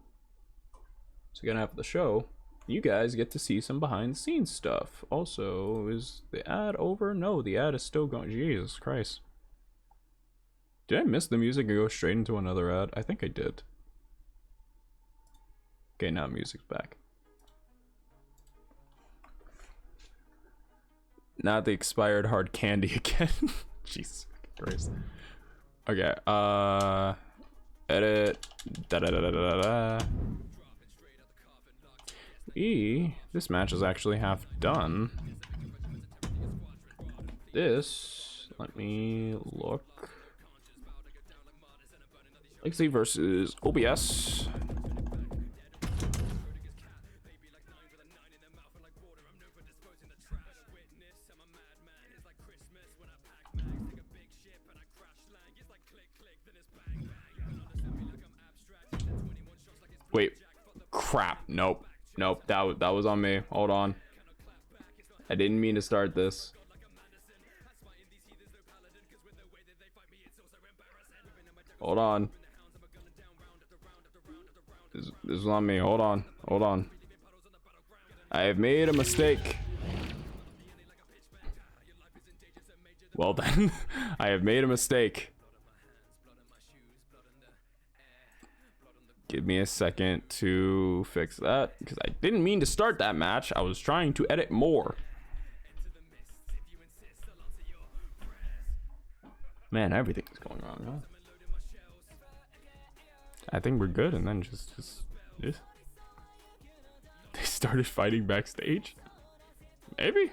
Second half of the show. You guys get to see some behind the scenes stuff. Also, is the ad over? No, the ad is still going. Jesus Christ. Did I miss the music and go straight into another ad? I think I did. Okay, now music's back. Not the expired hard candy again. Jesus Christ. Okay, edit. This match is actually half done. This, let me look. Lexi versus OBS. Wait, crap, nope. Nope, that was on me. Hold on. I didn't mean to start this. Hold on. This is on me. Hold on. Hold on. I have made a mistake. Well then, I have made a mistake. Give me a second to fix that, because I didn't mean to start that match. I was trying to edit more. Man, everything is going wrong, huh? I think we're good, and then just they started fighting backstage? Maybe?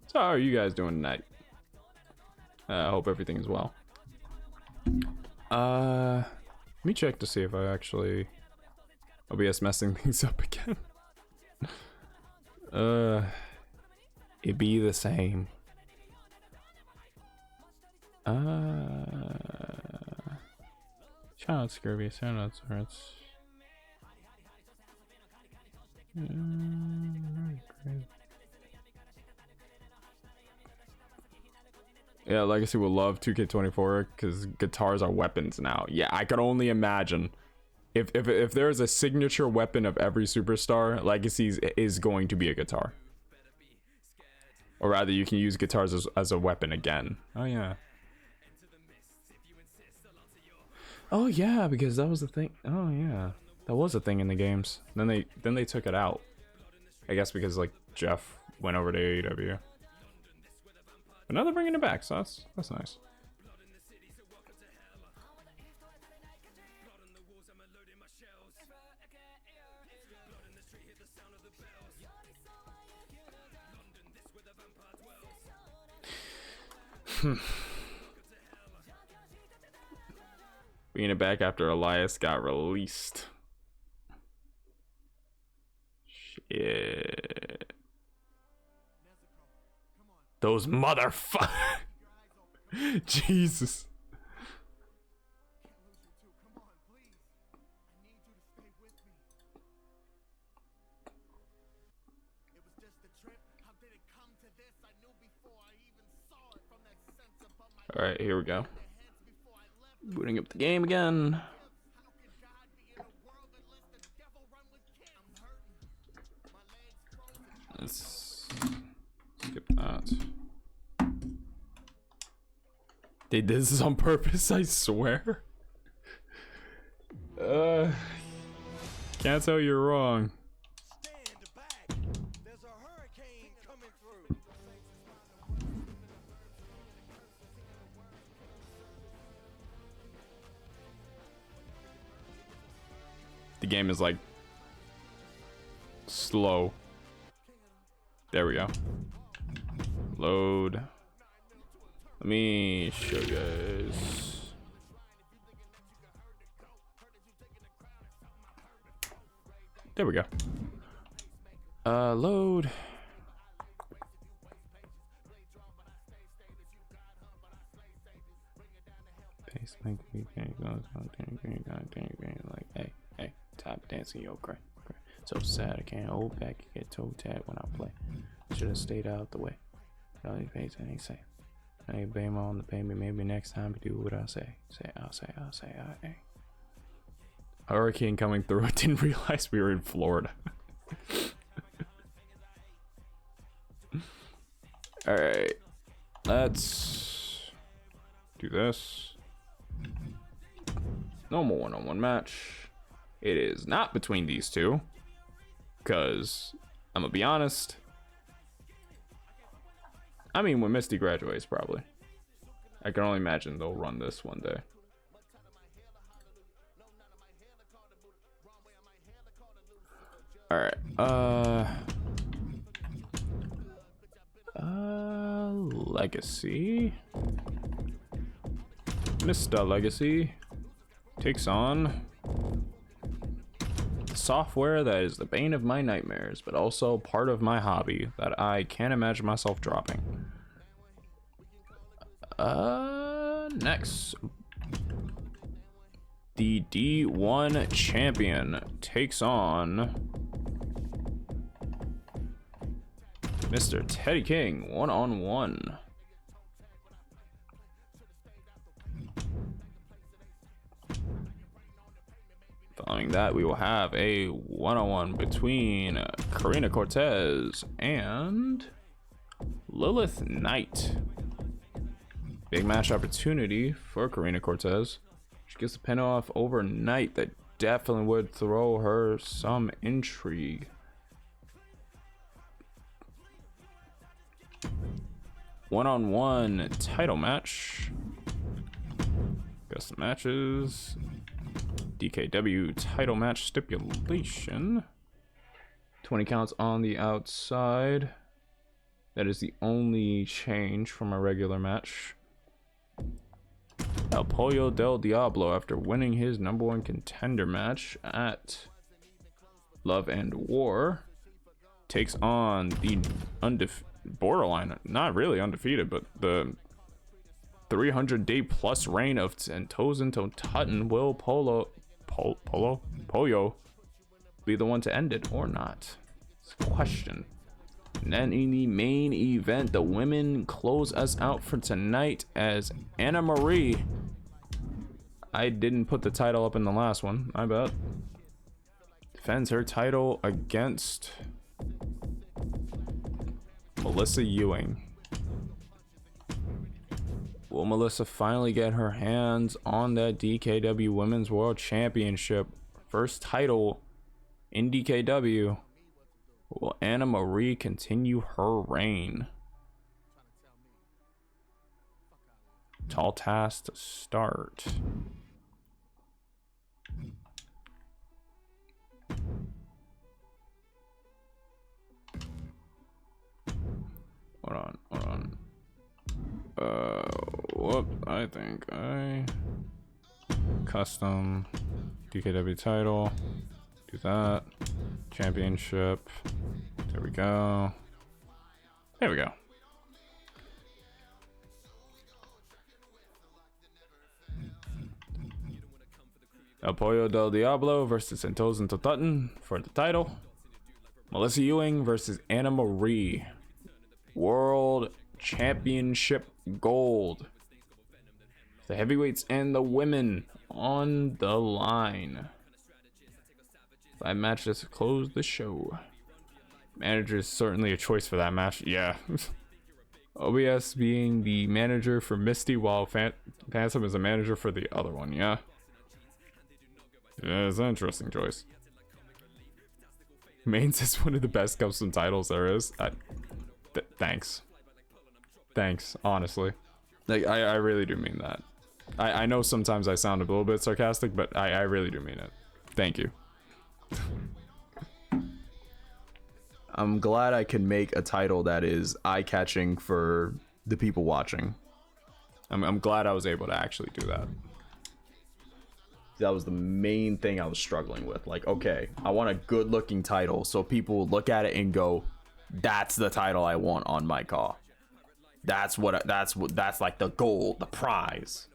So how are you guys doing tonight? I hope everything is well. Let me check to see if I actually OBS messing things up again. It'd be the same. Shout out Scurvy, shout out Swords. Yeah, Legacy will love 2K24 because guitars are weapons now. Yeah, I could only imagine. If there's a signature weapon of every superstar, Legacy's is going to be a guitar. Or rather, you can use guitars as a weapon again. Oh, yeah. Oh, yeah, because that was the thing. Oh, yeah. That was a thing in the games. Then they took it out. I guess because, like, Jeff went over to AEW. But now they're bringing it back, so that's nice. Bringing it back after Elias got released. Shit. Those motherfuckers. Jesus. All right, here we go. Booting up the game again. Let's skip that. They did this on purpose, I swear. Can't tell you're wrong. The game is like slow. There we go. Load. Let me show you guys. There we go. Load. Paste link. Like, hey, top dancing, yo, great. So sad I can't hold back, get toe tag when I play. Should have stayed out the way. All these pays ain't safe. I ain't blame on the pay me. Maybe next time you do what I say. I'll say. Hurricane coming through. I didn't realize we were in Florida. All right, let's do this. Normal one-on-one match. It is not between these two, because I'm gonna be honest. I mean, when Misty graduates, probably. I can only imagine they'll run this one day. All right. Legacy. Mr. Legacy takes on software that is the bane of my nightmares, but also part of my hobby that I can't imagine myself dropping. Next, the D1 champion takes on Mr. Teddy King one-on-one. Following that, we will have a one-on-one between Karina Cortez and Lilith Knight. Big match opportunity for Karina Cortez. She gets the pin off overnight. That definitely would throw her some intrigue. One-on-one title match. Custom matches. DKW title match stipulation. 20 counts on the outside. That is the only change from a regular match. El Pollo del Diablo, after winning his #1 contender match at Love and War, takes on the borderline, not really undefeated, but the 300-day plus reign of Sentosa Tutton. Will Pollo be the one to end it or not? It's a question. And then in the main event, the women close us out for tonight as Anna Marie. I didn't put the title up in the last one, I bet. Defends her title against Melissa Ewing. Will Melissa finally get her hands on that DKW Women's World Championship? First title in DKW. Will Anna Marie continue her reign? Tall task to start. Hold on. Whoop, I think I custom DKW title. Do that. Championship. There we go. There we go. El Pollo del Diablo versus Sentosa Tutton for the title. Melissa Ewing versus Anna Marie. World Championship Gold. The heavyweights and the women on the line. 5 matches to close the show. Manager is certainly a choice for that match. Yeah. OBS being the manager for Misty, while Phantom is a manager for the other one. Yeah. Yeah, it's an interesting choice. Mains is one of the best custom titles there is. Thanks. Thanks, honestly. Like, I really do mean that. I know sometimes I sound a little bit sarcastic, but I really do mean it. Thank you. I'm glad I can make a title that is eye-catching for the people watching. I'm glad I was able to actually do that. That was the main thing I was struggling with. Like, okay, I want a good-looking title so people look at it and go, "That's the title I want on my car. That's like the goal, the prize."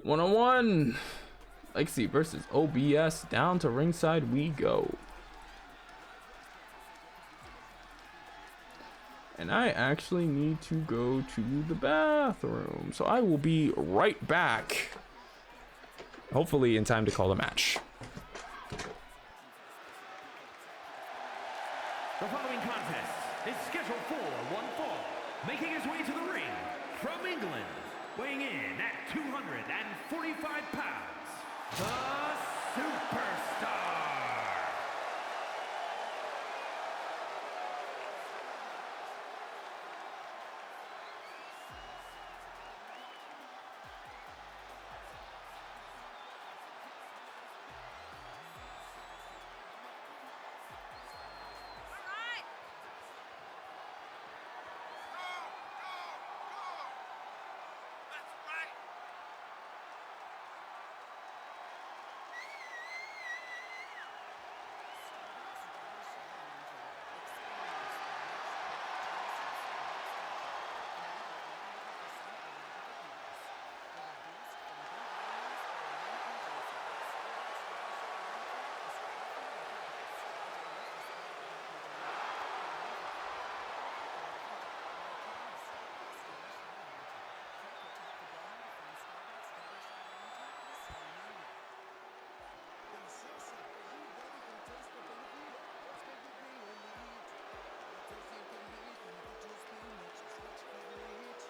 One-on-one. Lexi versus OBS. Down to ringside we go. And I actually need to go to the bathroom. So I will be right back. Hopefully in time to call the match. The following contest is scheduled for one fall. Making his way to the ring from England, weighing in at 245 pounds, the Superstar.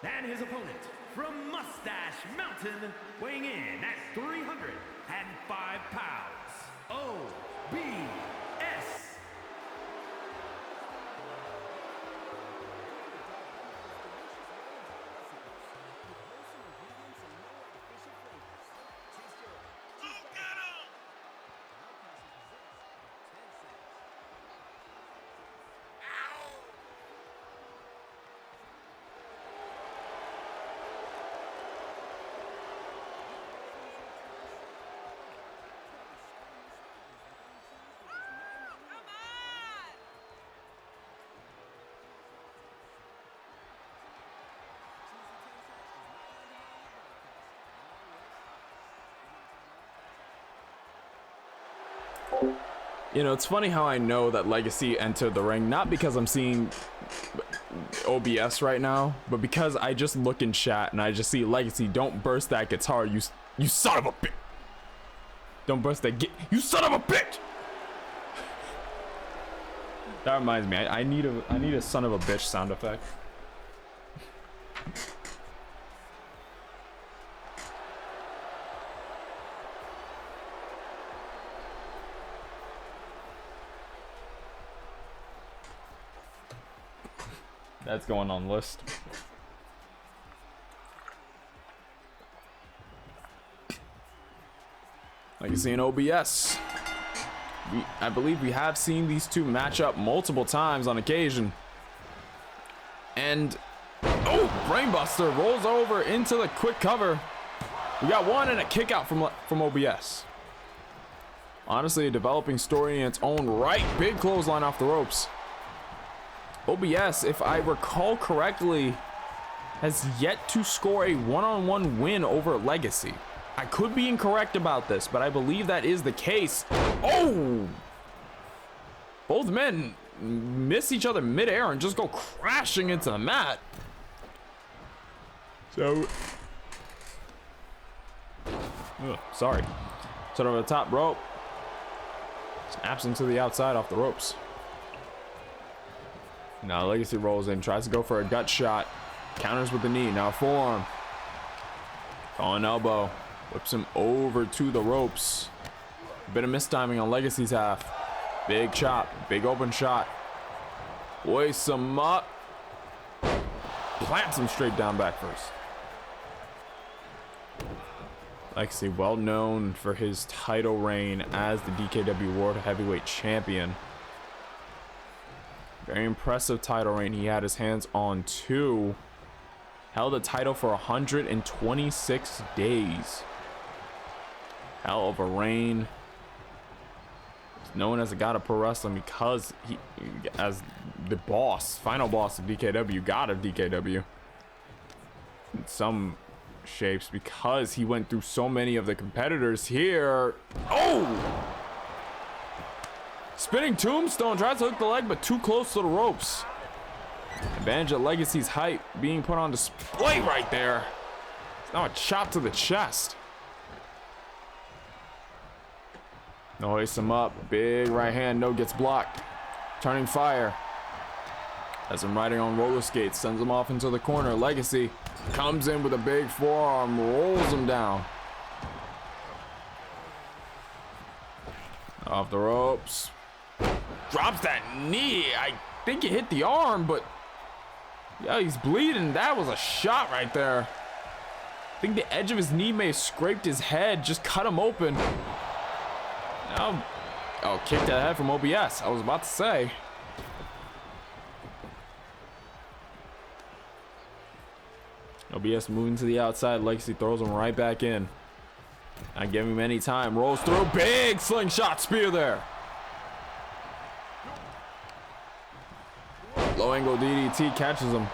And his opponent from Mustache Mountain, weighing in at 305 pounds, OBS. You know, it's funny how I know that Legacy entered the ring, not because I'm seeing OBS right now, but because I just look in chat and I just see Legacy, don't burst that guitar, you son of a bitch. Don't burst that you son of a bitch. That reminds me, I need a son of a bitch sound effect. That's going on list. Like you see in OBS, I believe we have seen these two match up multiple times on occasion. And oh, Brainbuster rolls over into the quick cover. We got one and a kick out from OBS. Honestly, a developing story in its own right. Big clothesline off the ropes. OBS, if I recall correctly, has yet to score a one-on-one win over Legacy. I could be incorrect about this, but I believe that is the case. Oh! Both men miss each other midair and just go crashing into the mat. So, sorry. Set over the top rope. Snaps into the outside off the ropes. Now Legacy rolls in, tries to go for a gut shot. Counters with the knee, now forearm. On elbow. Whips him over to the ropes. Bit of mistiming on Legacy's half. Big chop, big open shot. Hoists him up. Plants him straight down back first. Legacy, well known for his title reign as the DKW World Heavyweight Champion. Very impressive title reign he had his hands on too. Held the title for 126 days. Hell of a reign. He's known as a god of pro wrestling because he, as the boss, final boss of DKW, god of DKW. In some shapes, because he went through so many of the competitors here. Oh! Spinning tombstone, tries to hook the leg, but too close to the ropes. Advantage of Legacy's height being put on display right there. It's now a chop to the chest. No, hoists him up. Big right hand, no, gets blocked. Turning fire. Has him riding on roller skates, sends him off into the corner. Legacy comes in with a big forearm, rolls him down. Off the ropes. Drops that knee. I think he hit the arm, but yeah, he's bleeding. That was a shot right there. I think the edge of his knee may have scraped his head, just cut him open. Now, oh, kick that head from OBS. I was about to say. OBS moving to the outside. Legacy throws him right back in. Not giving him any time. Rolls through. Big slingshot spear there. Low angle DDT catches him.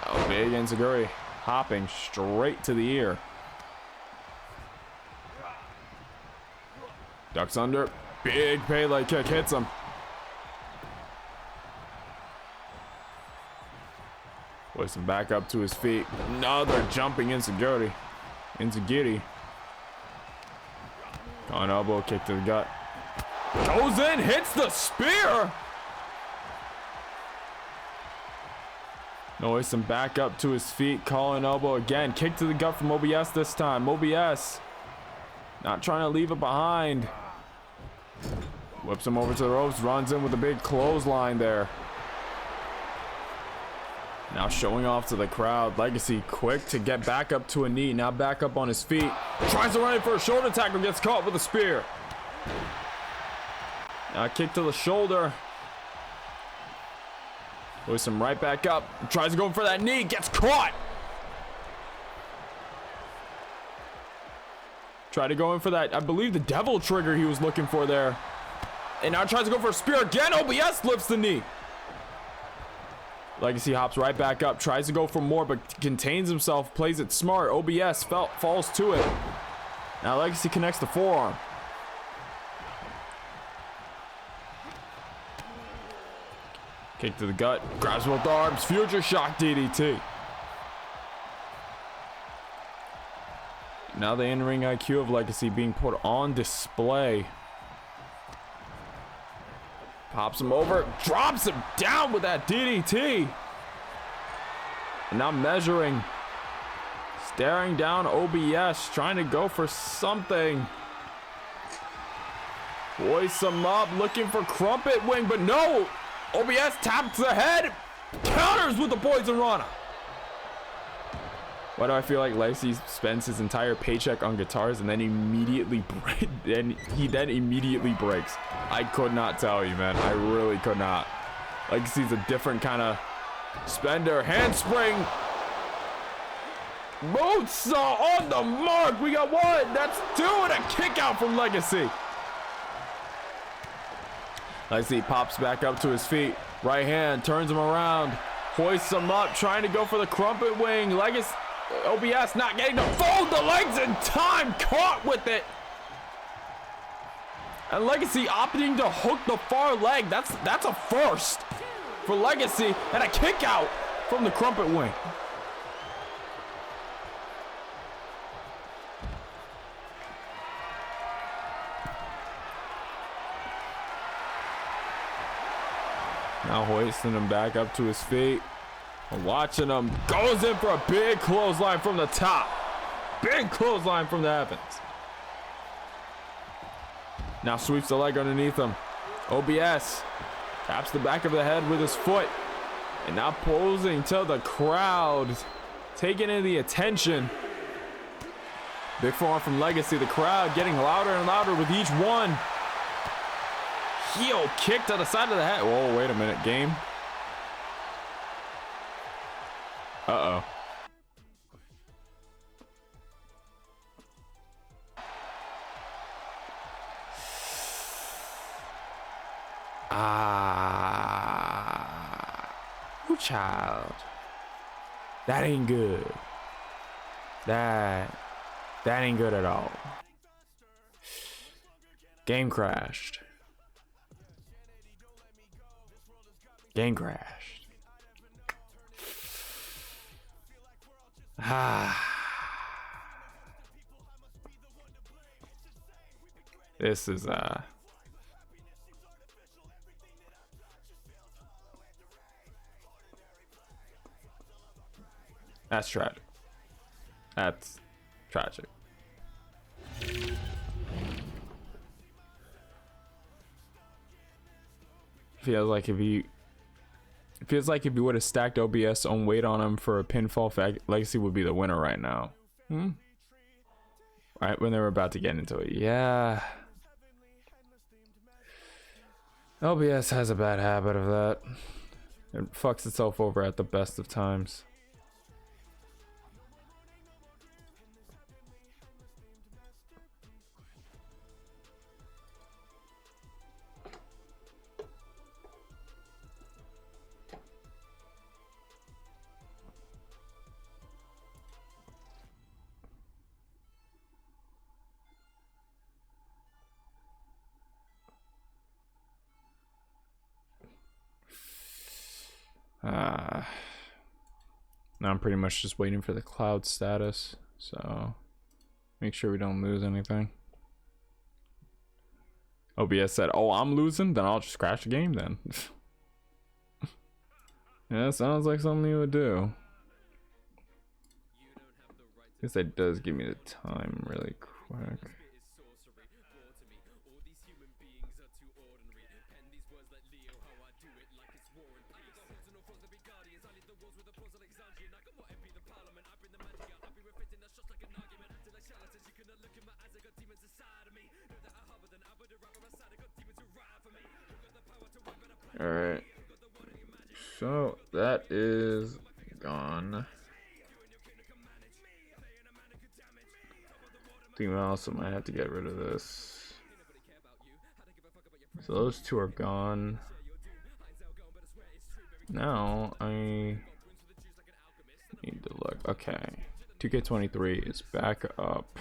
Oh, big enziguri. Hopping straight to the ear. Ducks under. Big Pele kick hits him. Hoists him back up to his feet. Another jumping enziguri. On elbow, kick to the gut. Goes in, hits the spear. Hoists him back up to his feet. Calling elbow again. Kick to the gut from OBS this time. OBS not trying to leave it behind. Whips him over to the ropes. Runs in with a big clothesline there. Now showing off to the crowd. Legacy quick to get back up to a knee. Now back up on his feet. Tries to run in for a shoulder tackle. Gets caught with a spear. Now kick to the shoulder. Hoists him right back up. Tries to go for that knee. Gets caught. Try to go in for that. I believe the devil trigger he was looking for there. And now tries to go for a spear again. OBS lifts the knee. Legacy hops right back up, tries to go for more, but contains himself, plays it smart. OBS falls to it. Now Legacy connects the forearm. Kick to the gut, grabs both arms, future shock DDT. Now the in-ring IQ of Legacy being put on display. Pops him over, drops him down with that DDT. And now measuring. Staring down OBS, trying to go for something. Hoists him up, looking for crumpet wing, but no! OBS taps the head, counters with the Poison Rana. Why do I feel like Legacy spends his entire paycheck on guitars and then immediately immediately breaks? I could not tell you, man. I really could not. Legacy's a different kind of spender. Handspring. Moonsault on the mark. We got one. That's two, and a kick out from Legacy. Legacy pops back up to his feet. Right hand turns him around. Hoists him up, trying to go for the crumpet wing. Legacy. OBS not getting to fold the legs in time, caught with it. And Legacy opting to hook the far leg. That's a first for Legacy, and a kick out from the crumpet wing. Now hoisting him back up to his feet. Watching him, goes in for a big clothesline from the top. Big clothesline from the heavens. Now sweeps the leg underneath him. OBS taps the back of the head with his foot. And now posing to the crowd. Taking in the attention. Big forearm from Legacy. The crowd getting louder and louder with each one. Heel kick to the side of the head. Whoa, wait a minute, game. Uh-oh. Ooh, child. That ain't good. That ain't good at all. Game crashed. Game crashed. This is that's tragic. That's tragic. Feels like if you would have stacked OBS own weight on him for a pinfall, Legacy would be the winner right now. Right when they were about to get into it. Yeah. OBS has a bad habit of that. It fucks itself over at the best of times. Now I'm pretty much just waiting for the cloud status, so make sure we don't lose anything. OBS said, "Oh, I'm losing, then I'll just crash the game then." Yeah, sounds like something you would do. I guess that does give me the time really quick. Alright, so that is gone. I think I also might have to get rid of this. So those two are gone. Now I need to look. Okay, 2K23 is back up.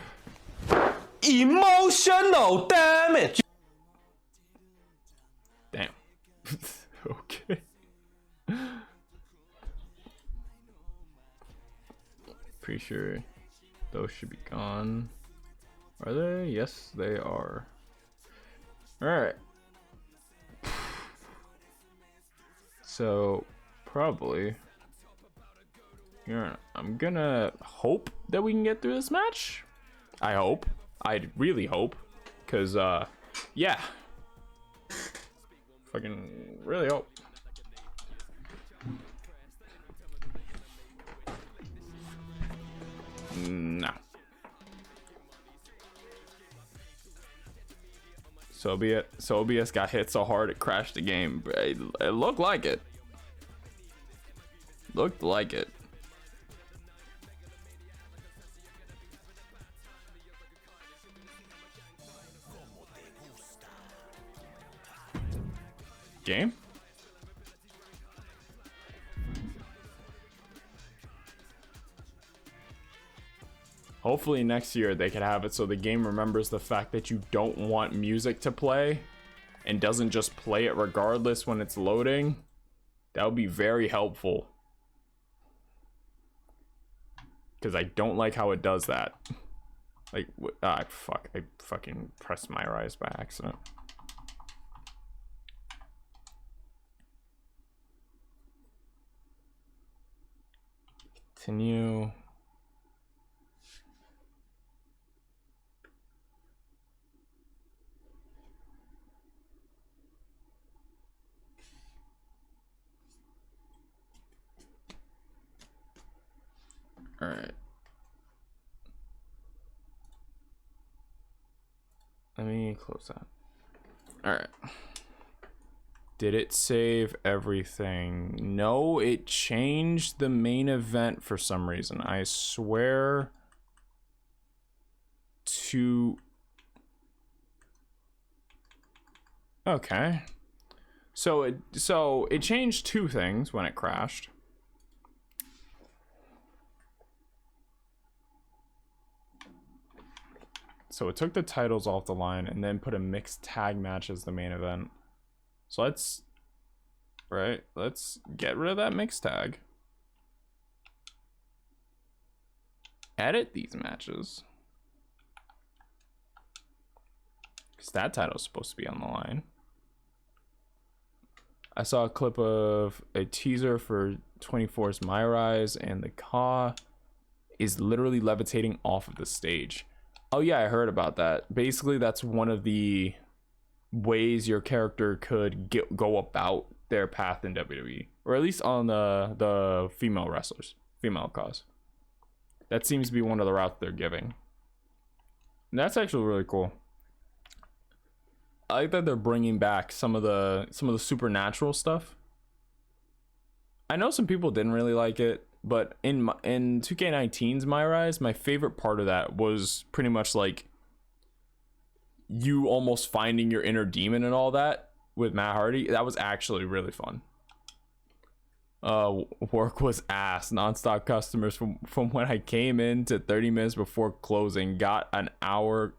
Emotional damage. Damn. Okay. Pretty sure those should be gone. Are they? Yes, they are. Alright. So, probably. I'm gonna hope that we can get through this match. I hope. I really hope. Because, yeah. Fucking really hope. No. Sobius got hit so hard it crashed the game. It looked like it. Looked like it. Game? Hopefully next year they could have it so the game remembers the fact that you don't want music to play and doesn't just play it regardless when it's loading. That would be very helpful. Because I don't like how it does that. Like, fuck. I fucking pressed my rise by accident. Continue. All right. Let me close that. All right. Did it save everything? No, it changed the main event for some reason. I swear to... Okay. So it changed two things when it crashed. So it took the titles off the line and then put a mixed tag match as the main event. So let's get rid of that mixed tag. Edit these matches. Because that title's supposed to be on the line. I saw a clip of a teaser for 24's My Rise, and the Ka is literally levitating off of the stage. Oh yeah, I heard about that. Basically, that's one of the ways your character could go about their path in WWE, or at least on the female wrestlers, female cause. That seems to be one of the routes they're giving. And that's actually really cool. I like that they're bringing back some of the supernatural stuff. I know some people didn't really like it, but in 2K19's My Rise, my favorite part of that was pretty much like you almost finding your inner demon and all that with Matt Hardy. That was actually really fun. Work was ass. Non-stop customers from when I came in to 30 minutes before closing, got an hour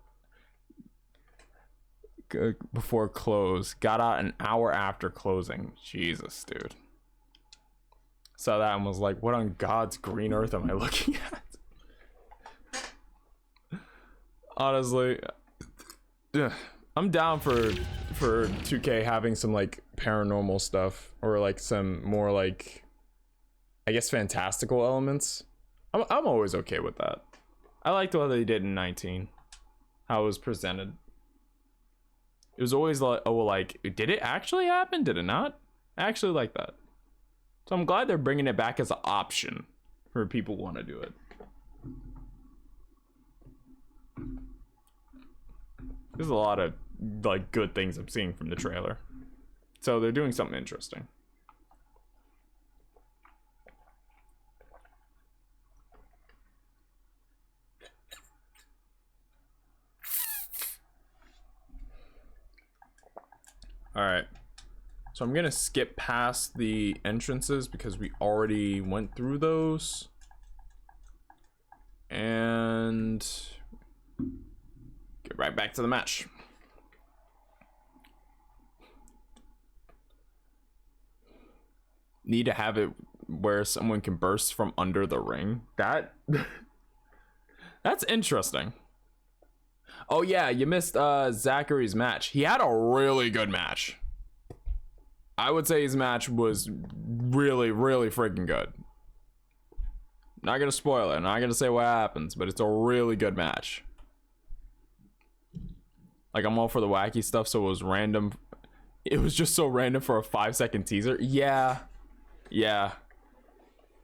before close, got out an hour after closing. Jesus, dude. Saw that and was like, what on God's green earth am I looking at? Honestly, I'm down for 2K having some like paranormal stuff, or like some more like, I guess, fantastical elements. I'm always okay with that. I liked what they did in 19, how it was presented. It was always like, oh, like, did it actually happen? Did it not? I actually like that. So I'm glad they're bringing it back as an option for people who want to do it. There's a lot of like good things I'm seeing from the trailer. So they're doing something interesting. All right. So I'm gonna skip past the entrances because we already went through those. And get right back to the match. Need to have it where someone can burst from under the ring. That's interesting. Oh yeah, you missed Zachary's match. He had a really good match. I would say his match was really, really freaking good. Not gonna spoil it, not gonna say what happens, but it's a really good match. Like, I'm all for the wacky stuff, so it was random. It was just so random for a 5-second teaser. Yeah.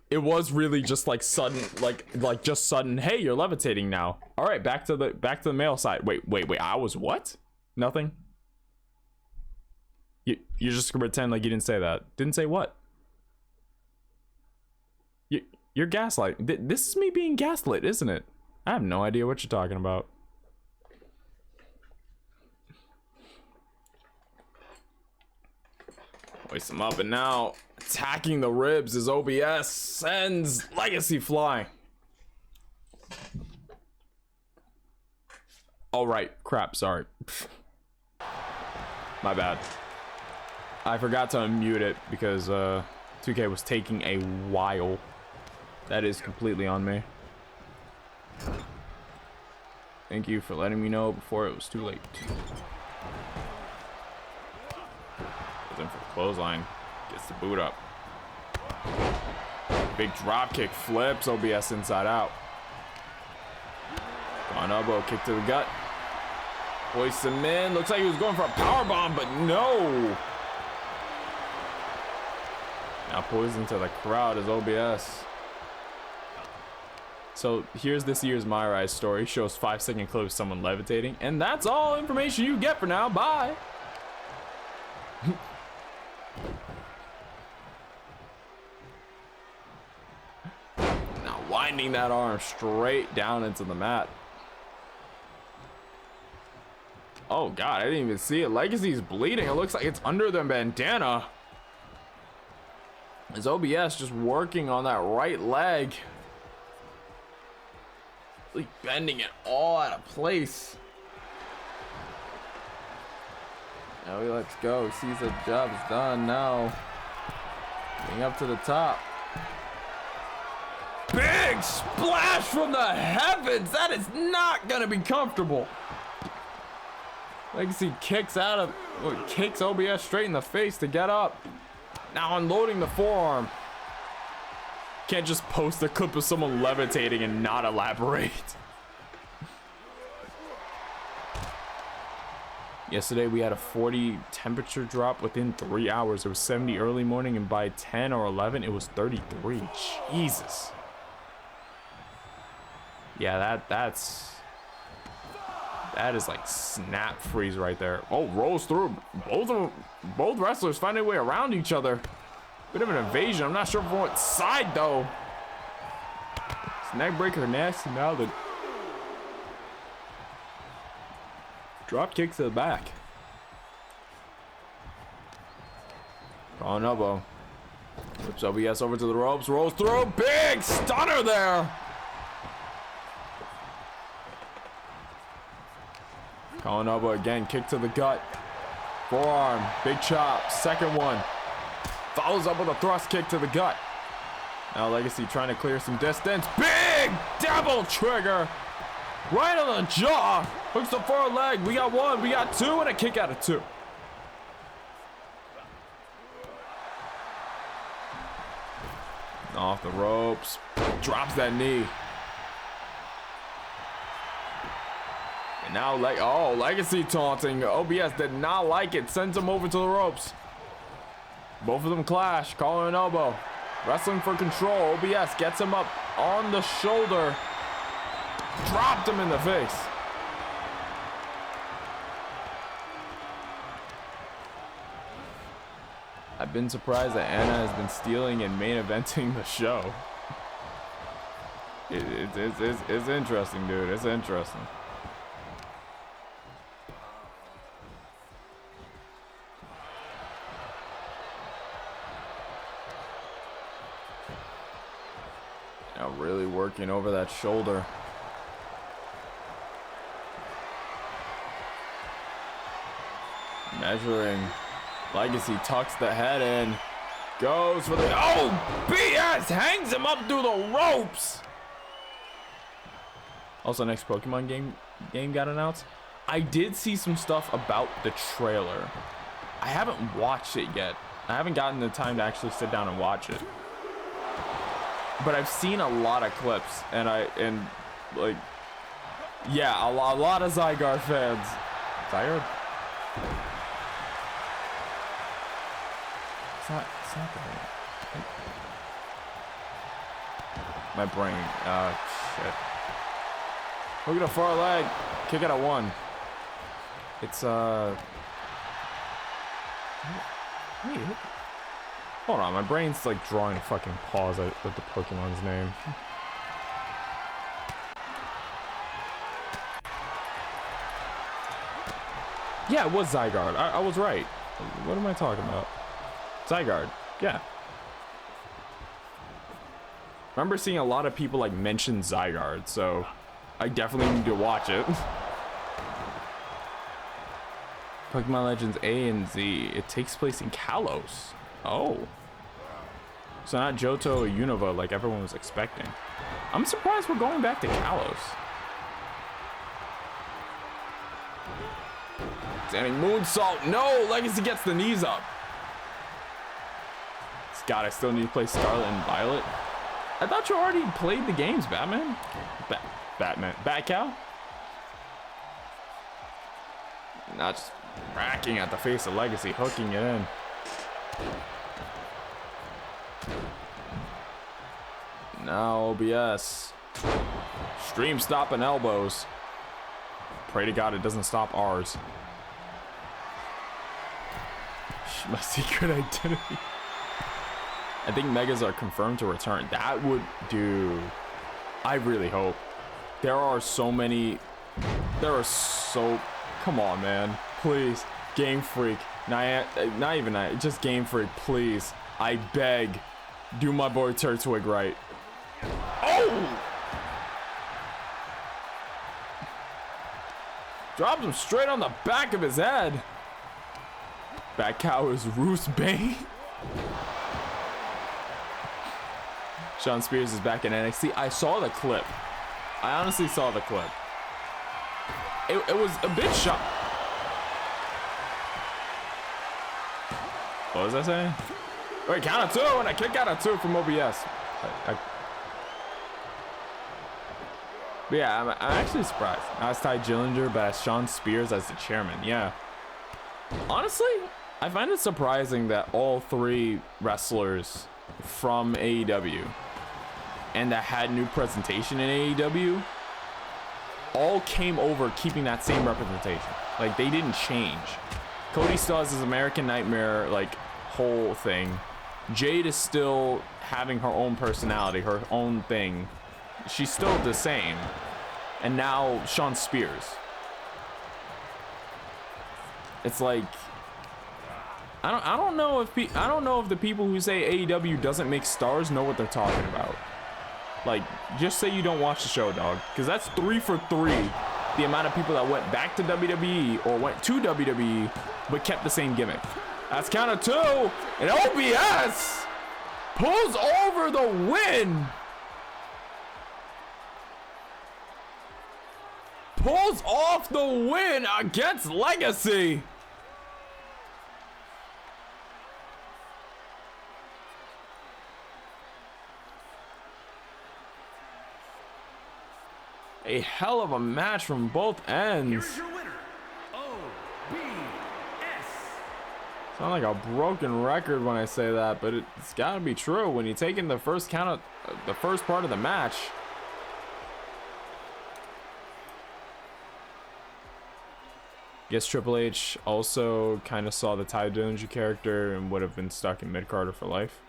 It was really just like sudden, like just sudden, hey, you're levitating now. All right, back to the male side. Wait, I was what? Nothing? You're just gonna pretend like you didn't say that. Didn't say what? You're gaslight. This is me being gaslit, isn't it? I have no idea what you're talking about. Hoist him up, and now attacking the ribs as OBS sends Legacy flying. All right, crap, sorry. My bad. I forgot to unmute it because 2K was taking a while. That is completely on me. Thank you for letting me know before it was too late. Goes in for the clothesline. Gets the boot up. Big drop kick, flips OBS inside out. On elbow, kick to the gut. Hoists him in. Looks like he was going for a power bomb, but no. Now poison to the crowd is OBS. So here's this year's My Rise story. Shows 5-second clip of someone levitating, and that's all information you get for now. Bye. Now winding that arm straight down into the mat. Oh god, I didn't even see it. Legacy's bleeding. It looks like it's under the bandana. Is OBS just working on that right leg? Really bending it all out of place. Now he lets go. He sees the job is done now. Getting up to the top. Big splash from the heavens. That is not gonna be comfortable. Legacy kicks kicks OBS straight in the face to get up. Now unloading the forearm. Can't just post a clip of someone levitating and not elaborate. Yesterday we had a 40 temperature drop within 3 hours. It was 70 early morning, and by 10 or 11 it was 33. Jesus. Yeah, that is like snap freeze right there. Oh, rolls through. Both wrestlers find their way around each other. Bit of an invasion. I'm not sure from what side though. It's neck breaker nasty. Now the drop kick to the back. On elbow. Flips OBS over to the ropes. Rolls through. Big stunner there. Calling elbow again, kick to the gut. Forearm, big chop, second one. Follows up with a thrust kick to the gut. Now Legacy trying to clear some distance. Big double trigger. Right on the jaw. Hooks the forward leg. We got one, we got two, and a kick out of two. Off the ropes. Drops that knee. Now, Legacy taunting. OBS did not like it. Sends him over to the ropes. Both of them clash. Calling an elbow. Wrestling for control. OBS gets him up on the shoulder. Dropped him in the face. I've been surprised that Anna has been stealing and main eventing the show. It's interesting, dude. It's interesting. looking over that shoulder. Measuring. Legacy tucks the head in. Goes for the... Oh! BS hangs him up through the ropes! Also, next Pokemon game got announced. I did see some stuff about the trailer. I haven't watched it yet. I haven't gotten the time to actually sit down and watch it. But I've seen a lot of clips, and like, yeah, a lot of Zygarde fans. Zygarde? It's not that. My brain. Shit. Look at a far leg. Kick out of 1. It's Wait. Hold on, my brain's like drawing a fucking pause with the Pokemon's name. Yeah, it was Zygarde. I was right. What am I talking about? Zygarde. Yeah. Remember seeing a lot of people like mention Zygarde, so I definitely need to watch it. Pokemon Legends A and Z. It takes place in Kalos. Oh. So not Johto or Unova like everyone was expecting. I'm surprised we're going back to Kalos. Standing moonsault. No! Legacy gets the knees up. God, I still need to play Scarlet and Violet. I thought you already played the games, Batman. Batcow? Not just racking at the face of Legacy, hooking it in. Now OBS. Stream stopping elbows. Pray to God it doesn't stop ours. My secret identity. I think Megas are confirmed to return. That would do. I really hope. There are so many. Come on, man. Please. Game Freak. Not even that. Just Game Freak, please. I beg. Do my boy Turtwig right. Oh! Drops him straight on the back of his head. That cow is Roost Bane. Sean Spears is back in NXT. I saw the clip. I honestly saw the clip. It was a bit shock. What was I saying? Wait, count of 2, and I kick out of 2 from OBS. But yeah, I'm actually surprised. Not as Ty Gillinger, but as Sean Spears as the chairman. Yeah. Honestly, I find it surprising that all 3 wrestlers from AEW and that had new presentation in AEW all came over keeping that same representation. Like, they didn't change. Cody still has his American Nightmare, like, whole thing. Jade is still having her own personality, her own thing. She's still the same. And now Sean Spears. It's like, I don't know if the people who say AEW doesn't make stars know what they're talking about. Like, just say you don't watch the show, dog, because that's 3 for 3 the amount of people that went back to WWE or went to WWE but kept the same gimmick. That's count of 2, and OBS pulls over the win. Pulls off the win against Legacy. A hell of a match from both ends. Here's your winner, OBS. Sound like a broken record when I say that, but it's got to be true. When you take in the first count of the first part of the match, guess Triple H also kind of saw the Ty Dillinger character and would have been stuck in mid-carder for life.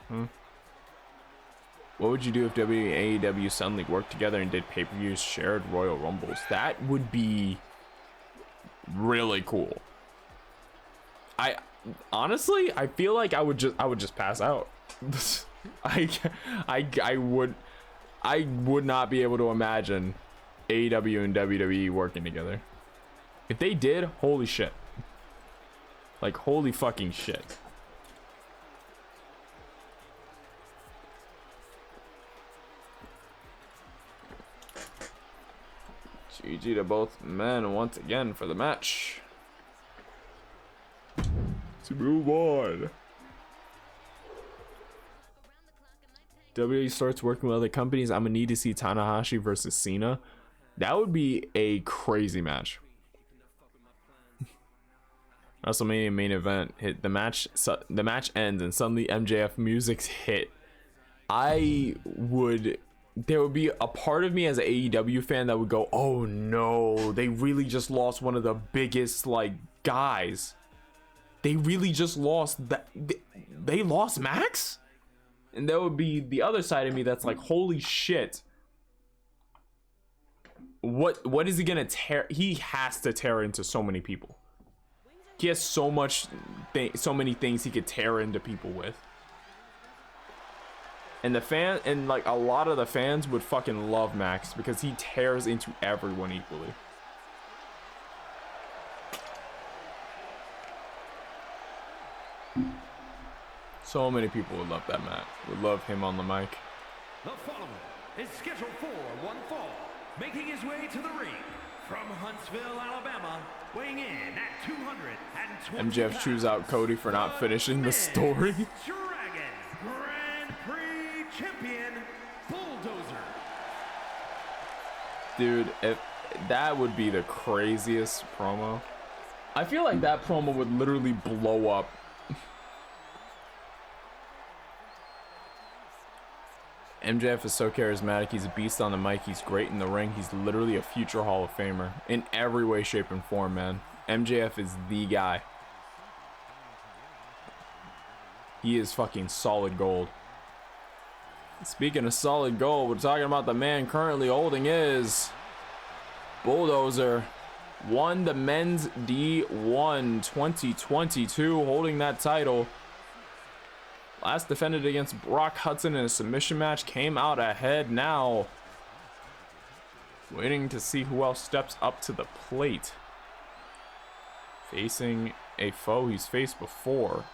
What would you do if WWE and AEW suddenly worked together and did pay-per-views shared Royal Rumbles? That would be really cool. I honestly, I feel like I would just pass out. I would. I would not be able to imagine AEW and WWE working together. If they did, holy shit. Like, holy fucking shit. GG to both men once again for the match. To move on. WWE starts working with other companies. I'm gonna need to see Tanahashi versus Cena. That would be a crazy match. WrestleMania main event hit the match. The match ends and suddenly MJF music's hit. There would be a part of me as an AEW fan that would go, "Oh no, they really just lost one of the biggest like guys. They really just lost that. They lost Max." And there would be the other side of me that's like, "Holy shit! What is he gonna tear? He has to tear into so many people. He has so many things he could tear into people with." And like a lot of the fans would fucking love Max because he tears into everyone equally. So many people would love that match. Would love him on the mic. The following is scheduled for one fall, making his way to the ring from Huntsville, Alabama, weighing in at 220 MJF chews out Cody for not finishing the story. Dragon Grand Prix champion Bulldozer. Dude, that would be the craziest promo. I feel like that promo would literally blow up. MJF is so charismatic. He's a beast on the mic. He's great in the ring. He's literally a future Hall of Famer in every way, shape, and form, man. MJF is the guy. He is fucking solid gold. Speaking of solid gold, we're talking about the man currently holding his Bulldozer. Won the men's D1 2022, holding that title. Last defended against Brock Hudson in a submission match, came out ahead. Now waiting to see who else steps up to the plate. Facing a foe he's faced before.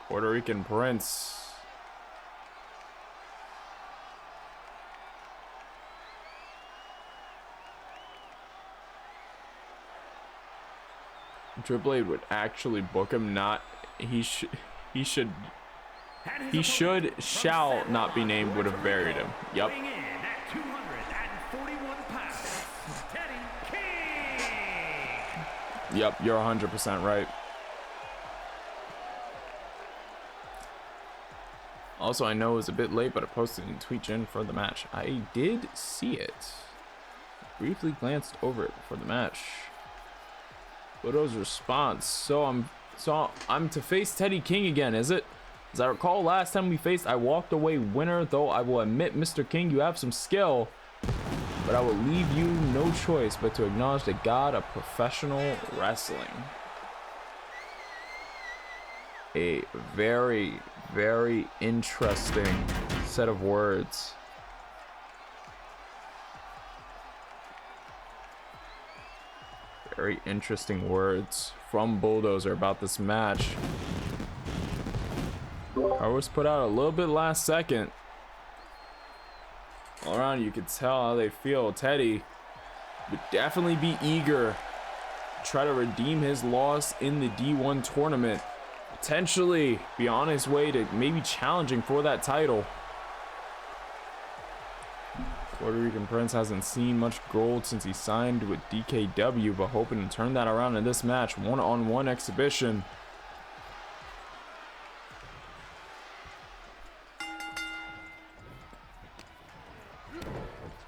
Puerto Rican Prince. Triple H would actually book him, not he shall not be named would have buried him. Yep. Yep, you're 100% right. Also, I know it was a bit late, but I posted in Tweet Gen for the match. I did see it. Briefly glanced over it for the match. Widow's response. So I'm to face Teddy King again, is it? As I recall, last time we faced, I walked away winner, though I will admit, Mr. King, you have some skill, but I will leave you no choice but to acknowledge the god of professional wrestling. A very, very interesting set of words. Very interesting words from Bulldozer about this match. I was put out a little bit last second. All around, you could tell how they feel. Teddy would definitely be eager to try to redeem his loss in the D1 tournament. Potentially be on his way to maybe challenging for that title. Puerto Rican Prince hasn't seen much gold since he signed with DKW, but hoping to turn that around in this match. One-on-one exhibition.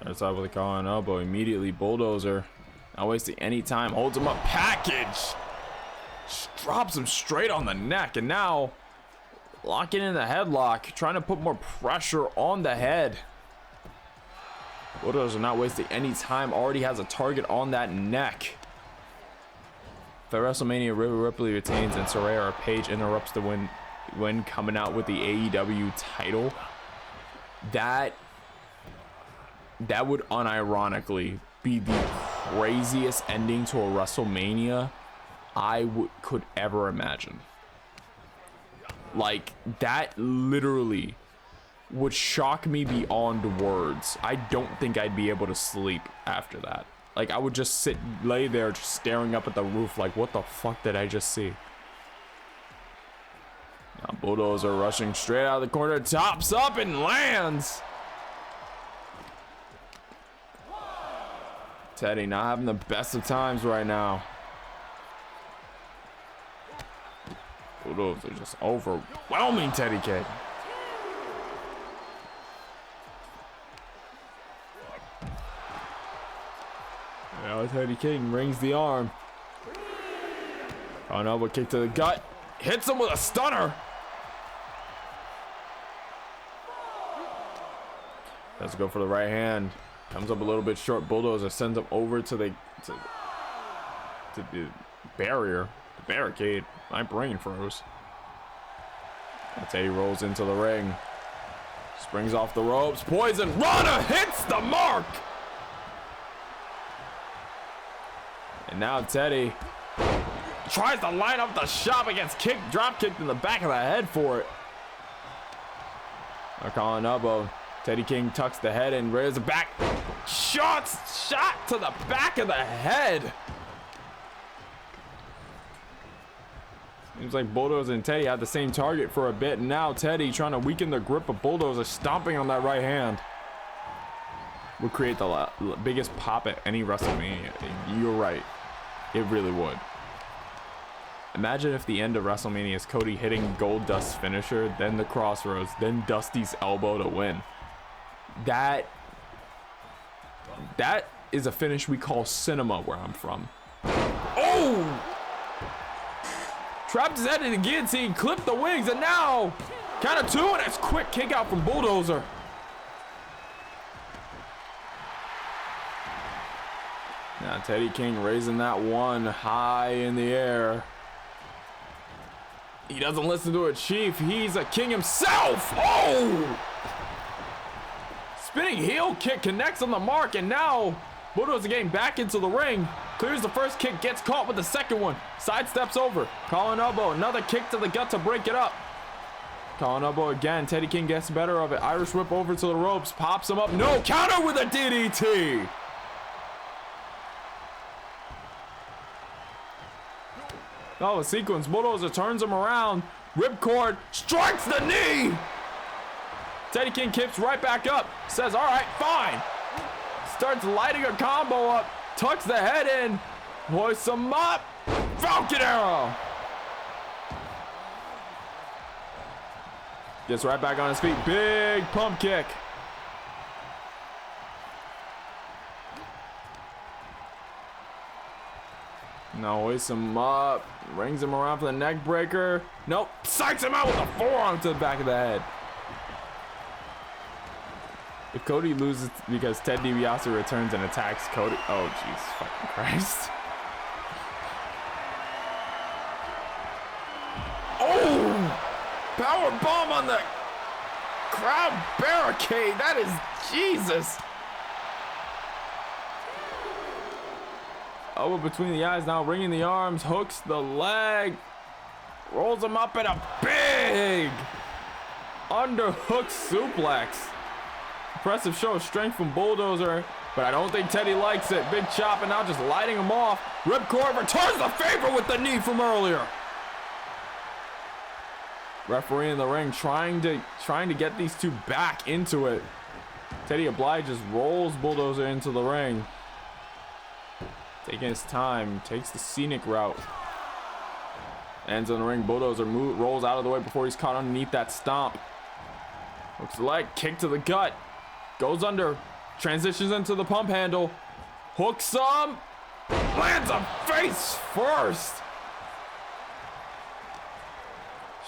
Starts out with a collar and elbow. Immediately, Bulldozer, not wasting any time, holds him up. Package! Just drops him straight on the neck, and now locking in the headlock, trying to put more pressure on the head. Bulldozer not wasting any time, already has a target on that neck. For WrestleMania, Rhea Ripley retains and Saraya Page interrupts the win when coming out with the AEW title, that would unironically be the craziest ending to a WrestleMania I could ever imagine. Like, that literally would shock me beyond words. I don't think I'd be able to sleep after that. Like, I would just lay there just staring up at the roof like, what the fuck did I just see? Now Bulldozer rushing straight out of the corner, tops up and lands. Teddy not having the best of times right now. Bulldozer just overwhelming Teddy King. Now Teddy King rings the arm. Oh no, but kick to the gut. Hits him with a stunner. Let's go for the right hand. Comes up a little bit short. Bulldozer sends him over to the barrier, the barricade. My brain froze. And Teddy rolls into the ring. Springs off the ropes. Poison Rana hits the mark. And now Teddy tries to line up the shot against drop kick in the back of the head for it. They're calling elbow. Teddy King tucks the head and raises it back. Shot to the back of the head. Seems like Bulldozer and Teddy had the same target for a bit. And now Teddy trying to weaken the grip of Bulldozer, stomping on that right hand. Would create the biggest pop at any WrestleMania. You're right. It really would. Imagine if the end of WrestleMania is Cody hitting Goldust's finisher, then the Crossroads, then Dusty's elbow to win. That is a finish we call cinema where I'm from. Oh! Trapped his head in the guillotine, clipped the wings, and now count of two, and it's quick kick out from Bulldozer. Now Teddy King raising that one high in the air. He doesn't listen to a chief. He's a king himself. Oh! Spinning heel kick connects on the mark, and now Bulldozer getting back into the ring. Clears the first kick, gets caught with the second one. Sidesteps over. Calling elbow. Another kick to the gut to break it up. Calling elbow again. Teddy King gets better of it. Irish whip over to the ropes. Pops him up. No, counter with a DDT. Oh, a sequence. Bulldozer turns him around. Ripcord strikes the knee. Teddy King kicks right back up. Says, all right, fine. Starts lighting a combo up. Tucks the head in. Hoists him up. Falcon Arrow. Gets right back on his feet. Big pump kick. Now hoists him up. Rings him around for the neck breaker. Nope. Psychs him out with a forearm to the back of the head. If Cody loses because Ted DiBiase returns and attacks Cody. Oh, jeez. Fucking Christ. Oh! Power bomb on the crowd barricade. That is Jesus. Elbow between the eyes, now ringing the arms, hooks the leg, rolls him up in a big underhook suplex. Impressive show of strength from Bulldozer, but I don't think Teddy likes it. Big chop and now just lighting him off. Ripcord returns the favor with the knee from earlier. Referee in the ring trying to get these two back into it. Teddy obliges, rolls Bulldozer into the ring. Taking his time, takes the scenic route. Ends on the ring. Bulldozer rolls out of the way before he's caught underneath that stomp. Hooks the leg, kick to the gut. Goes under, transitions into the pump handle. Hooks him, lands him face first.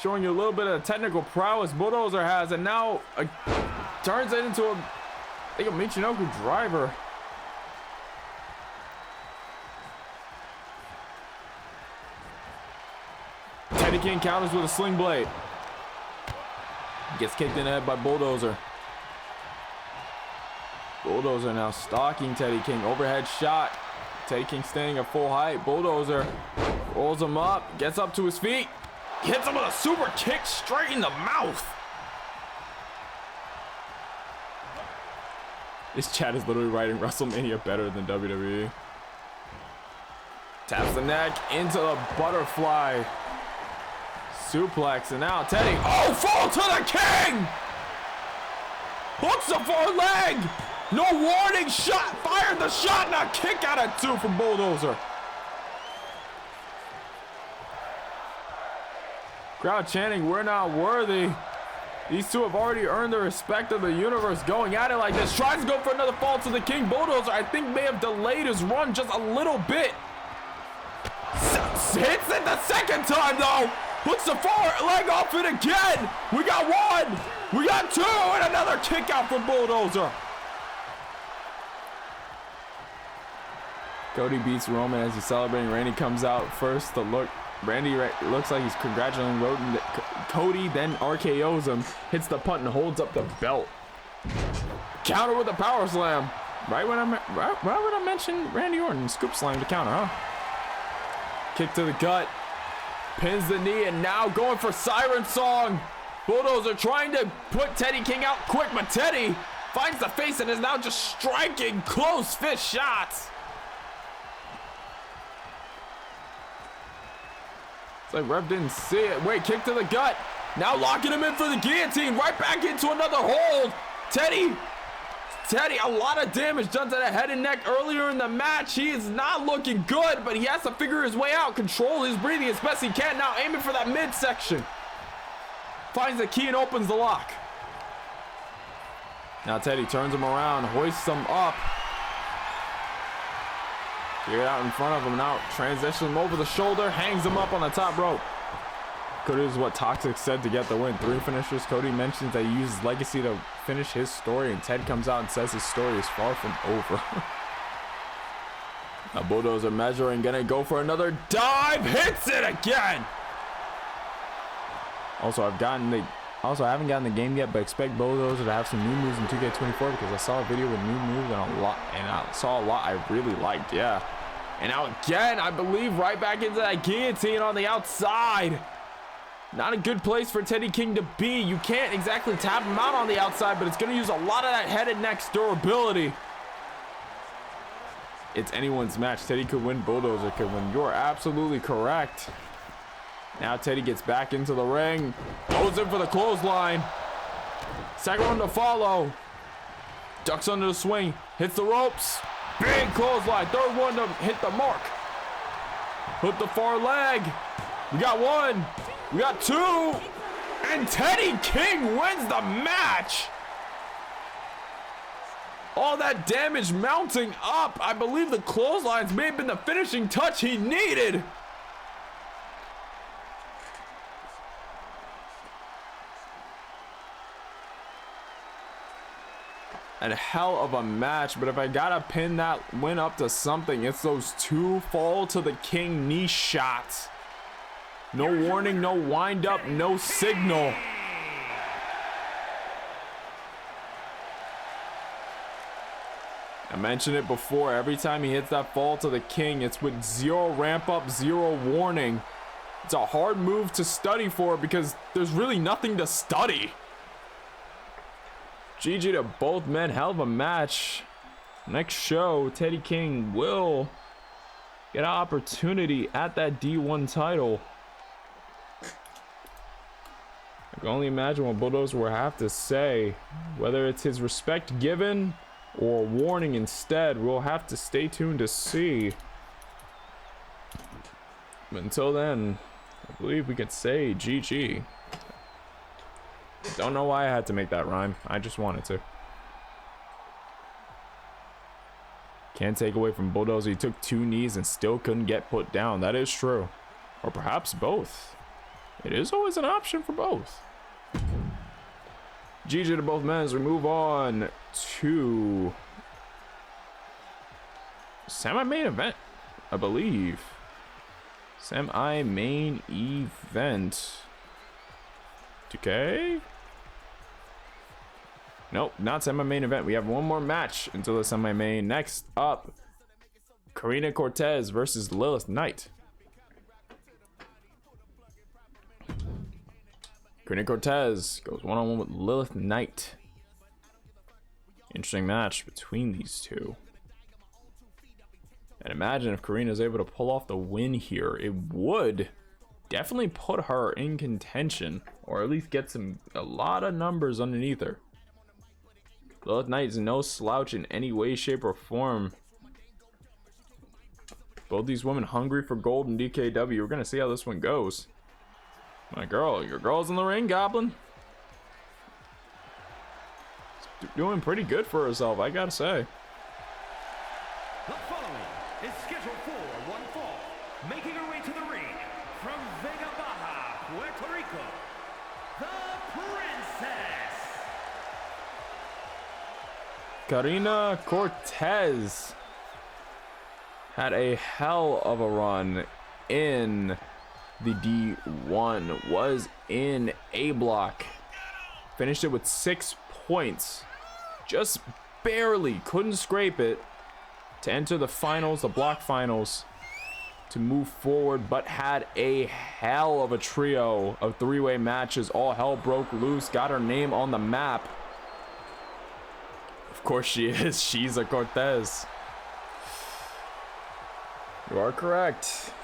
Showing you a little bit of technical prowess Bulldozer has, and now turns it into I think a Michinoku driver. Teddy King counters with a sling blade. Gets kicked in the head by Bulldozer. Bulldozer now stalking Teddy King. Overhead shot. Teddy King standing at full height. Bulldozer rolls him up. Gets up to his feet. Hits him with a super kick straight in the mouth. This chat is literally writing WrestleMania better than WWE. Taps the neck into the butterfly suplex, and now Teddy, oh, fall to the king! Hooks the far leg! No warning, shot, fired the shot, and a kick out at 2 from Bulldozer. Crowd chanting, we're not worthy. These two have already earned the respect of the universe going at it like this. Tries to go for another fall to the king. Bulldozer, I think, may have delayed his run just a little bit. Hits it the second time, though. Puts the far leg off it again. We got 1. We got 2. And another kick out from Bulldozer. Cody beats Roman as he's celebrating. Randy comes out first to look. Randy looks like he's congratulating Cody, then RKO's him, hits the punt and holds up the belt. Counter with a power slam. Right when I mention Randy Orton, scoop slam to counter, huh? Kick to the gut, pins the knee, and now going for Siren Song. Bulldozer trying to put Teddy King out quick, but Teddy finds the face and is now just striking close fist shots. It's like ref didn't see it. Wait, kick to the gut. Now locking him in for the guillotine. Right back into another hold. Teddy, a lot of damage done to the head and neck earlier in the match. He is not looking good, but he has to figure his way out. Control his breathing as best he can. Now aiming for that midsection. Finds the key and opens the lock. Now Teddy turns him around, hoists him up. Get out in front of him now, transitions him over the shoulder, hangs him up on the top rope. Cody is what Toxic said to get the win. 3 finishers. Cody mentions that he uses legacy to finish his story, and Ted comes out and says his story is far from over. Now Bulldozer measuring, gonna go for another dive, hits it again. Also, I haven't gotten the game yet, but expect Bulldozer to have some new moves in 2K24 because I saw a video with new moves and I saw a lot I really liked. Yeah. And now again, I believe right back into that guillotine on the outside. Not a good place for Teddy King to be. You can't exactly tap him out on the outside, but it's going to use a lot of that head and neck durability. It's anyone's match. Teddy could win, Bulldozer could win. You're absolutely correct. Now Teddy gets back into the ring. Goes in for the clothesline. Second one to follow. Ducks under the swing. Hits the ropes. Big clothesline. Third one to hit the mark. Put the far leg. We got 1. We got 2. And Teddy King wins the match. All that damage mounting up. I believe the clotheslines may have been the finishing touch he needed. A hell of a match, but if I gotta pin that win up to something, it's those 2 fall to the king knee shots. No warning, no wind up, no signal. I mentioned it before, every time he hits that fall to the king, it's with 0 ramp up, 0 warning. It's a hard move to study for because there's really nothing to study. GG to both men. Hell of a match. Next show, Teddy King will get an opportunity at that D1 title. I can only imagine what Bulldozer will have to say. Whether it's his respect given or warning instead, we'll have to stay tuned to see. But until then, I believe we could say GG. Don't know why I had to make that rhyme. I just wanted to. Can't take away from Bulldozer. He took 2 knees and still couldn't get put down. That is true. Or perhaps both. It is always an option for both. GG to both men as we move on to semi-main event, I believe. Semi-main event. 2K? Nope, not semi-main event. We have one more match until the semi-main. Next up, Karina Cortez versus Lilith Knight. Karina Cortez goes one-on-one with Lilith Knight. Interesting match between these two. And imagine if Karina is able to pull off the win here. It would definitely put her in contention, or at least get a lot of numbers underneath her. Lilith Knight is no slouch in any way, shape, or form. Both these women hungry for gold in DKW. We're going to see how this one goes. My girl, your girl's in the ring, Goblin. Doing pretty good for herself, I gotta say. The following is scheduled for one fall. Making her way to the ring from Vega Baja, Puerto Rico, the Princess. Karina Cortez had a hell of a run in the D1, was in A block, finished it with 6 points, just barely couldn't scrape it to enter the finals, the block finals, to move forward, but had a hell of a trio of three-way matches. All hell broke loose, got her name on the map. Of course she is. She's a Cortez. You are correct.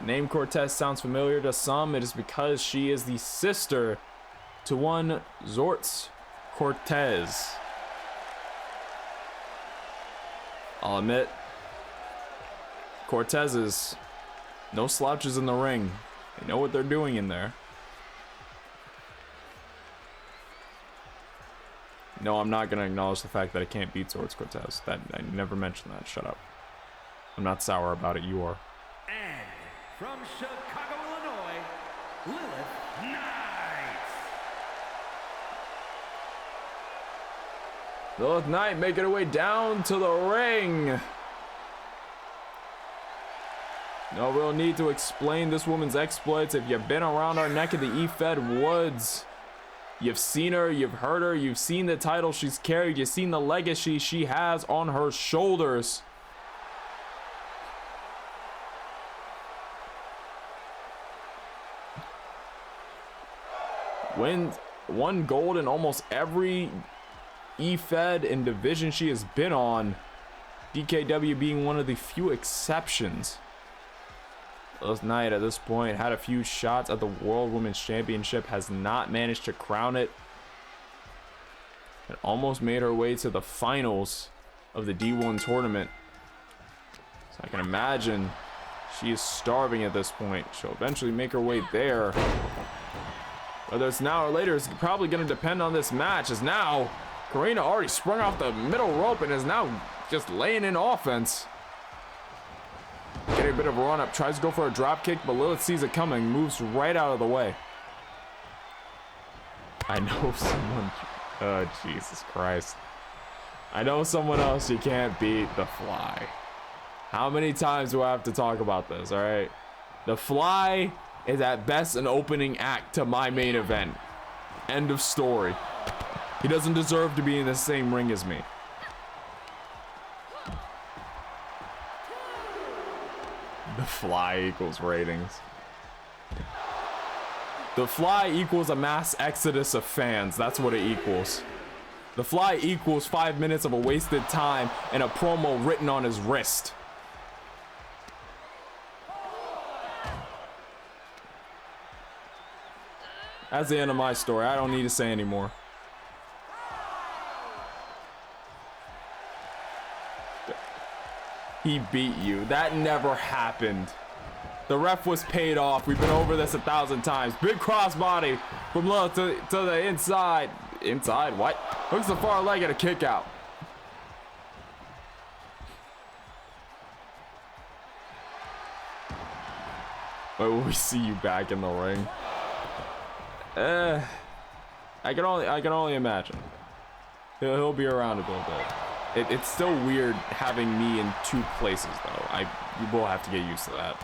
Name Cortez sounds familiar to some. It is because she is the sister to one Zortz Cortez. I'll admit, Cortezes, no slouches in the ring. They know what they're doing in there. No, I'm not going to acknowledge the fact that I can't beat Zortz Cortez. I never mentioned that. Shut up. I'm not sour about it. You are. And from Chicago, Illinois, Lilith Knight. Lilith Knight making her way down to the ring. No real need to explain this woman's exploits. If you've been around our neck of the E-Fed woods, you've seen her, you've heard her, you've seen the title she's carried, you've seen the legacy she has on her shoulders. Won gold in almost every E-Fed and division she has been on, DKW being one of the few exceptions. Lilith Knight at this point had a few shots at the World Women's Championship, has not managed to crown it, and almost made her way to the finals of the D1 tournament. So I can imagine she is starving at this point. She'll eventually make her way there. Whether it's now or later is probably going to depend on this match, as now Karina already sprung off the middle rope and is now just laying in offense. Getting a bit of a run up, tries to go for a drop kick, but Lilith sees it coming, moves right out of the way. I know someone, oh Jesus Christ. I know someone else you can't beat, The Fly. How many times do I have to talk about this, all right? The Fly is at best an opening act to my main event. End of story. He doesn't deserve to be in the same ring as me. The Fly equals ratings. The Fly equals a mass exodus of fans. That's what it equals. The Fly equals 5 minutes of a wasted time and a promo written on his wrist. That's the end of my story. I don't need to say anymore. He beat you. That never happened. The ref was paid off. We've been over this 1,000 times. Big crossbody from low to the inside. Inside? What? Hooks the far leg at a kick out. Wait, will we see you back in the ring? I can only imagine. He'll be around a little bit. It's still weird having me in two places, though. You will have to get used to that.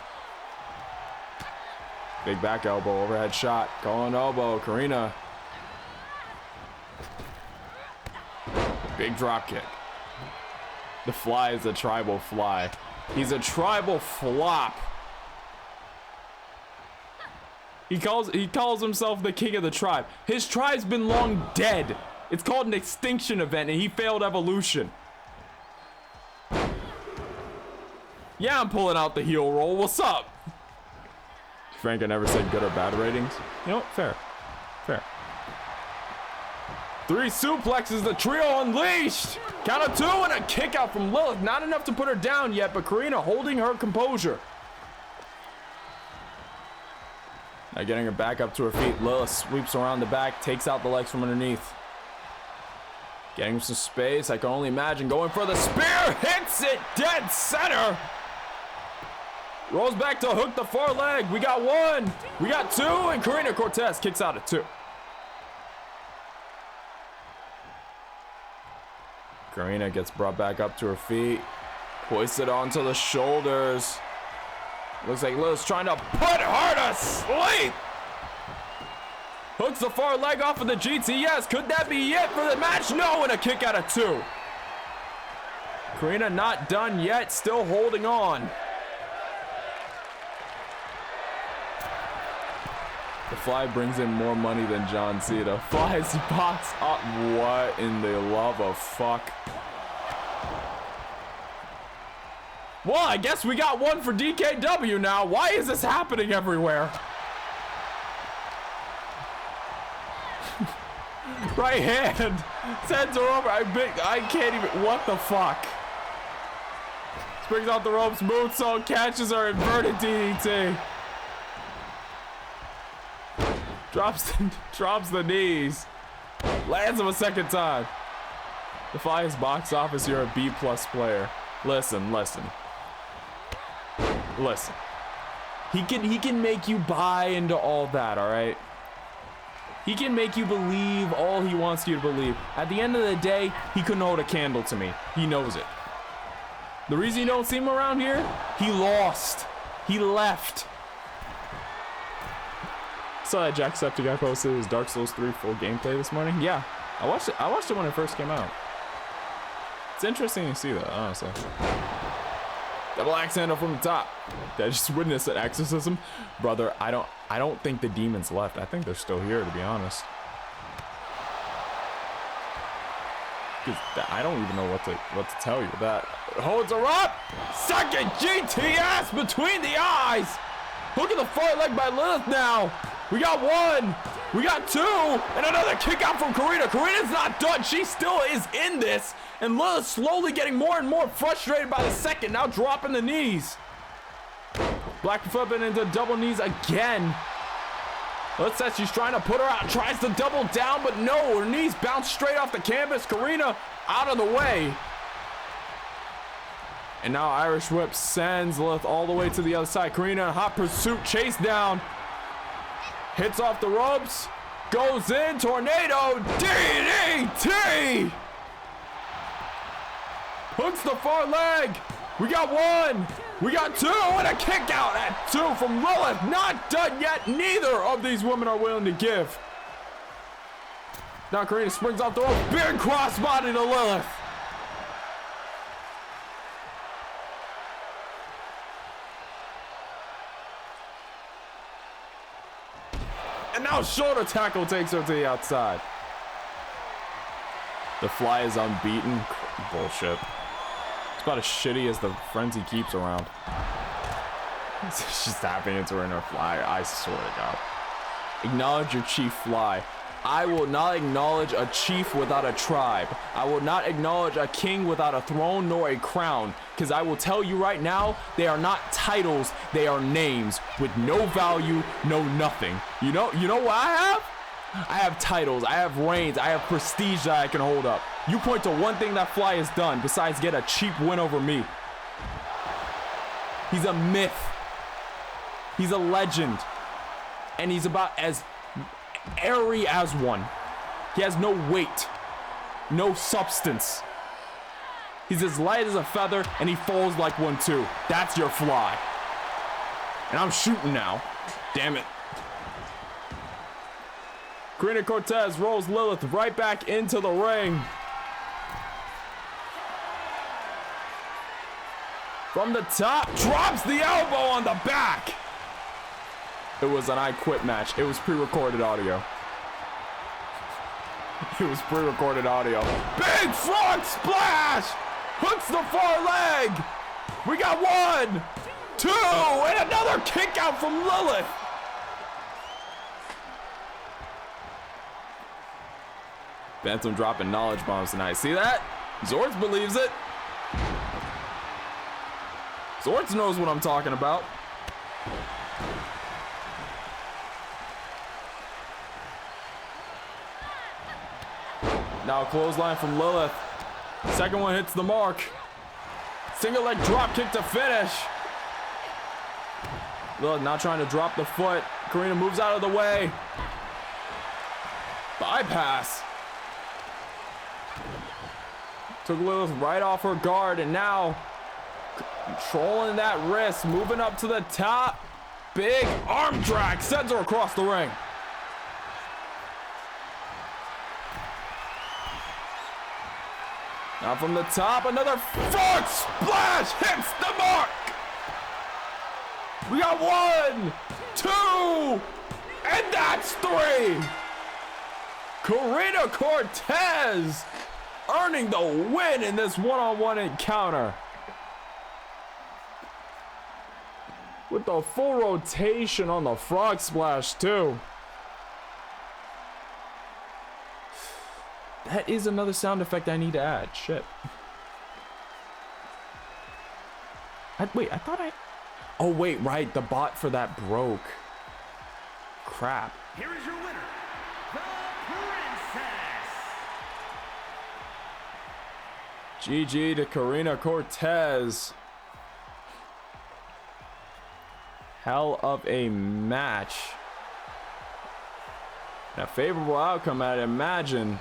Big back elbow, overhead shot, going elbow. Karina Big drop kick. The Fly is a tribal fly. He's a tribal flop. He calls himself the king of the tribe. His tribe's been long dead. It's called an extinction event, and he failed evolution. Yeah, I'm pulling out the heel roll. What's up? Frank, I never said good or bad ratings. You know what? Fair. Fair. 3 suplexes, the trio unleashed. Count of 2 and a kick out from Lilith. Not enough to put her down yet, but Karina holding her composure. Now getting her back up to her feet. Lilith sweeps around the back, takes out the legs from underneath. Getting some space. I can only imagine going for the spear. Hits it dead center. Rolls back to hook the far leg. We got 1. We got 2. And Karina Cortez kicks out at 2. Karina gets brought back up to her feet. Hoisted onto the shoulders. Looks like Lilith's trying to put her to sleep. Hooks the far leg off of the GTS. Could that be it for the match? No, and a kick out of 2. Karina not done yet. Still holding on. The Fly brings in more money than John Cena. Fly's box up. What in the love of fuck? Well, I guess we got 1 for DKW now. Why is this happening everywhere? Right hand. Sends her over. I can't even. What the fuck? Springs out the ropes. Moonsault catches her. Inverted DDT. Drops the knees. Lands him a second time. The Fly's box office, you're a B+ player. Listen. He can make you buy into all that, all right? He can make you believe all he wants you to believe. At the end of the day, he couldn't hold a candle to me. He knows it. The reason you don't see him around here, he lost. He left. Saw that Jacksepticeye posted his Dark Souls 3 full gameplay this morning. Yeah, I watched it when it first came out. It's interesting to see that, honestly. Double axe handle from the top. Did I just witness an exorcism? Brother, I don't think the demons left. I think they're still here, to be honest. I don't even know what to tell you. That holds her up. Second GTS between the eyes. Look at the far leg by Lilith now. We got 1. We got 2. And another kick out from Karina. Karina's not done. She still is in this. And Lilith slowly getting more and more frustrated by the second. Now dropping the knees. Black flipping into double knees again. Lilith says she's trying to put her out. Tries to double down, but no. Her knees bounce straight off the canvas. Karina out of the way. And now Irish Whip sends Lilith all the way to the other side. Karina in hot pursuit. Chase down. Hits off the ropes. Goes in. Tornado. DDT. Hooks the far leg. We got 1. We got 2. And a kick out at 2 from Lilith. Not done yet. Neither of these women are willing to give. Now Karina springs off the rope. Big crossbody to Lilith. And now shoulder tackle takes her to the outside. The Fly is unbeaten. Bullshit. It's about as shitty as the friends he keeps around. She's tapping into her inner Fly. I swear to God. Acknowledge your chief, Fly. I will not acknowledge a chief without a tribe. I will not acknowledge a king without a throne nor a crown. Because I will tell you right now, they are not titles, they are names with no value, no nothing. You know what I have? I have titles, I have reigns, I have prestige that I can hold up. You point to one thing that Fly has done besides get a cheap win over me. He's a myth. He's a legend. And he's about as airy as one. He has no weight, no substance. He's as light as a feather and he falls like one too. That's your Fly. And I'm shooting now. Damn it. Karina Cortez rolls Lilith right back into the ring. From the top, drops the elbow on the back. It was an I Quit match. It was pre-recorded audio. It was pre-recorded audio. Big frog splash! Hooks the far leg. We got 1, 2, and another kick out from Lilith. Phantom dropping knowledge bombs tonight. See that? Zords believes it. Zords knows what I'm talking about. Now a clothesline from Lilith. Second one hits the mark. Single leg drop kick to finish. Lilith not trying to drop the foot. Karina moves out of the way. Bypass. Took Lilith right off her guard, and now controlling that wrist, moving up to the top. Big arm drag sends her across the ring. Now from the top, another frog splash hits the mark. We got 1, 2, and that's 3. Karina Cortez earning the win in this one-on-one encounter. With the full rotation on the frog splash too. That is another sound effect I need to add. Shit. Wait, I thought I... Oh, wait, right. The bot for that broke. Crap. Here is your winner, the Princess. GG to Karina Cortez. Hell of a match. And a favorable outcome, I'd imagine.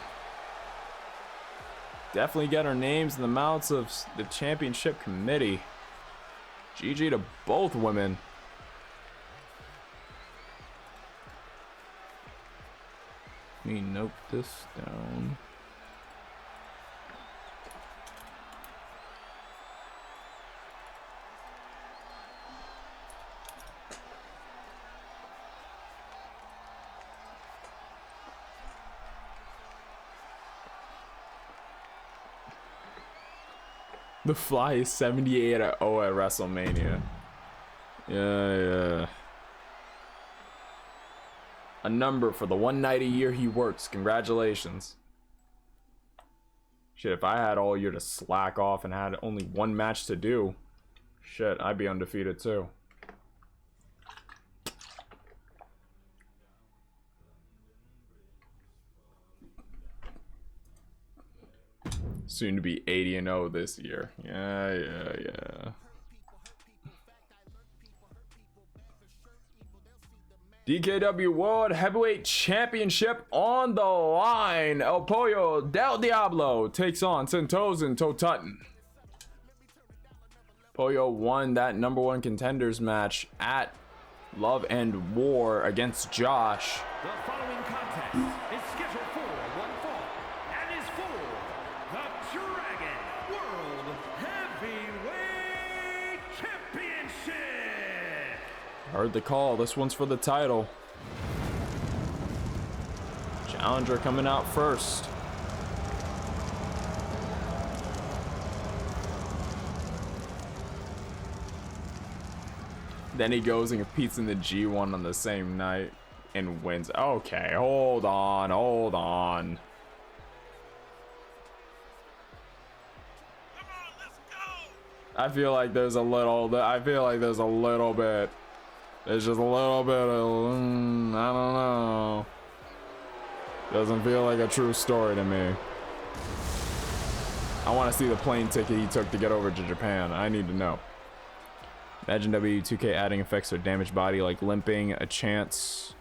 Definitely get our names in the mouths of the championship committee. GG to both women. Let me note this down. The Fly is 78 at O at WrestleMania. Yeah. A number for the one night a year he works. Congratulations. Shit, if I had all year to slack off and had only one match to do, shit, I'd be undefeated too. Soon to be 80-0 this year. Yeah. DKW World Heavyweight Championship on the line. El Pollo del Diablo takes on Sentosin Totutton. Pollo won that #1 contenders match at Love and War against Josh. The following contest is scheduled for one fall and is for the Dragon World Heavyweight Championship. Heard the call. This one's for the title. Challenger coming out first. Then he goes and competes in the G1 on the same night and wins. Okay, hold on. I feel like there's a little bit. There's just a little bit of, I don't know. Doesn't feel like a true story to me. I want to see the plane ticket he took to get over to Japan. I need to know. Imagine W2K adding effects to a damaged body like limping, a chance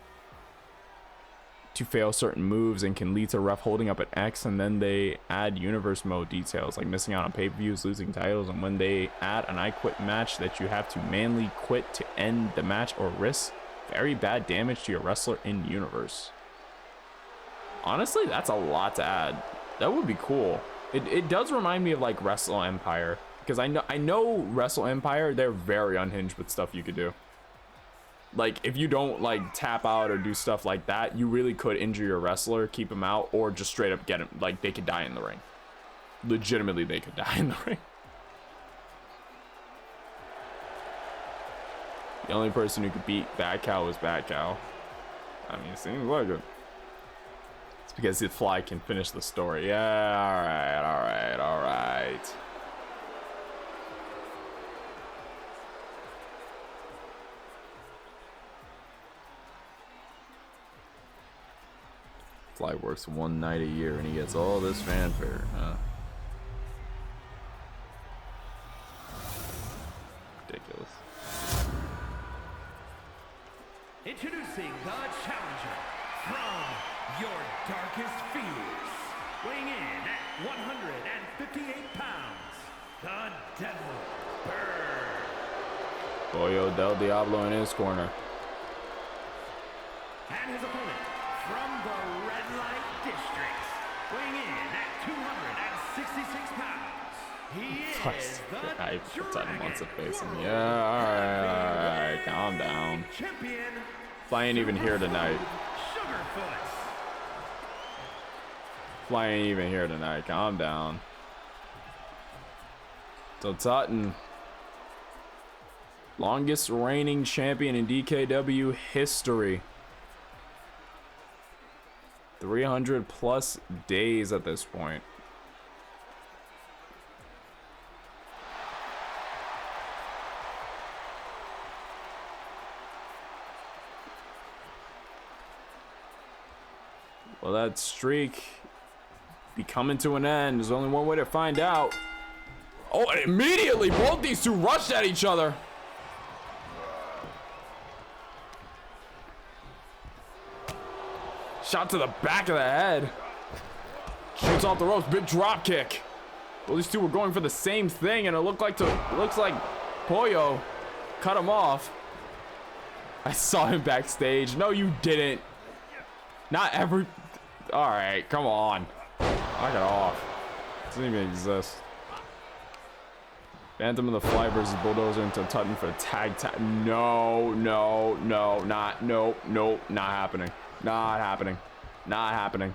to fail certain moves, and can lead to ref holding up an X, and then they add universe mode details like missing out on pay-per-views, losing titles, and when they add an I Quit match that you have to manually quit to end the match or risk very bad damage to your wrestler in universe. Honestly, that's a lot to add. That would be cool. It does remind me of like Wrestle Empire, because I know Wrestle Empire, they're very unhinged with stuff you could do. Like, if you don't, like, tap out or do stuff like that, you really could injure your wrestler, keep him out, or just straight up get him. Like, they could die in the ring. Legitimately, they could die in the ring. The only person who could beat Bad Cow was Bad Cow. I mean, it seems like it. It's because the Fly can finish the story. Yeah, alright. Fly works one night a year and he gets all this fanfare, huh? Ridiculous. Introducing the challenger from your darkest fears, weighing in at 158 pounds, the Devil Bird. Pollo Del Diablo in his corner. And his opponent from the Red Light District, weighing in at 266 pounds, he is the I put that Dragon. wants to face him. Yeah, alright, calm down. Champion Fly ain't even here tonight. Sugarfoot. Fly ain't even here tonight. Calm down. So Tutton, longest reigning champion in DKW history. 300 plus days at this point. Well, that streak be coming to an end. There's only one way to find out. Oh, and immediately both these two rushed at each other. Shot to the back of the head. Shoots off the ropes. Big drop kick. Well, these two were going for the same thing, and it looks like Pollo cut him off. I saw him backstage. No, you didn't. Not every. All right, come on. Knock it off. Doesn't even exist. Phantom of the Fly versus Bulldozer into Tutton for a tag. No, not happening. Not happening. Not happening.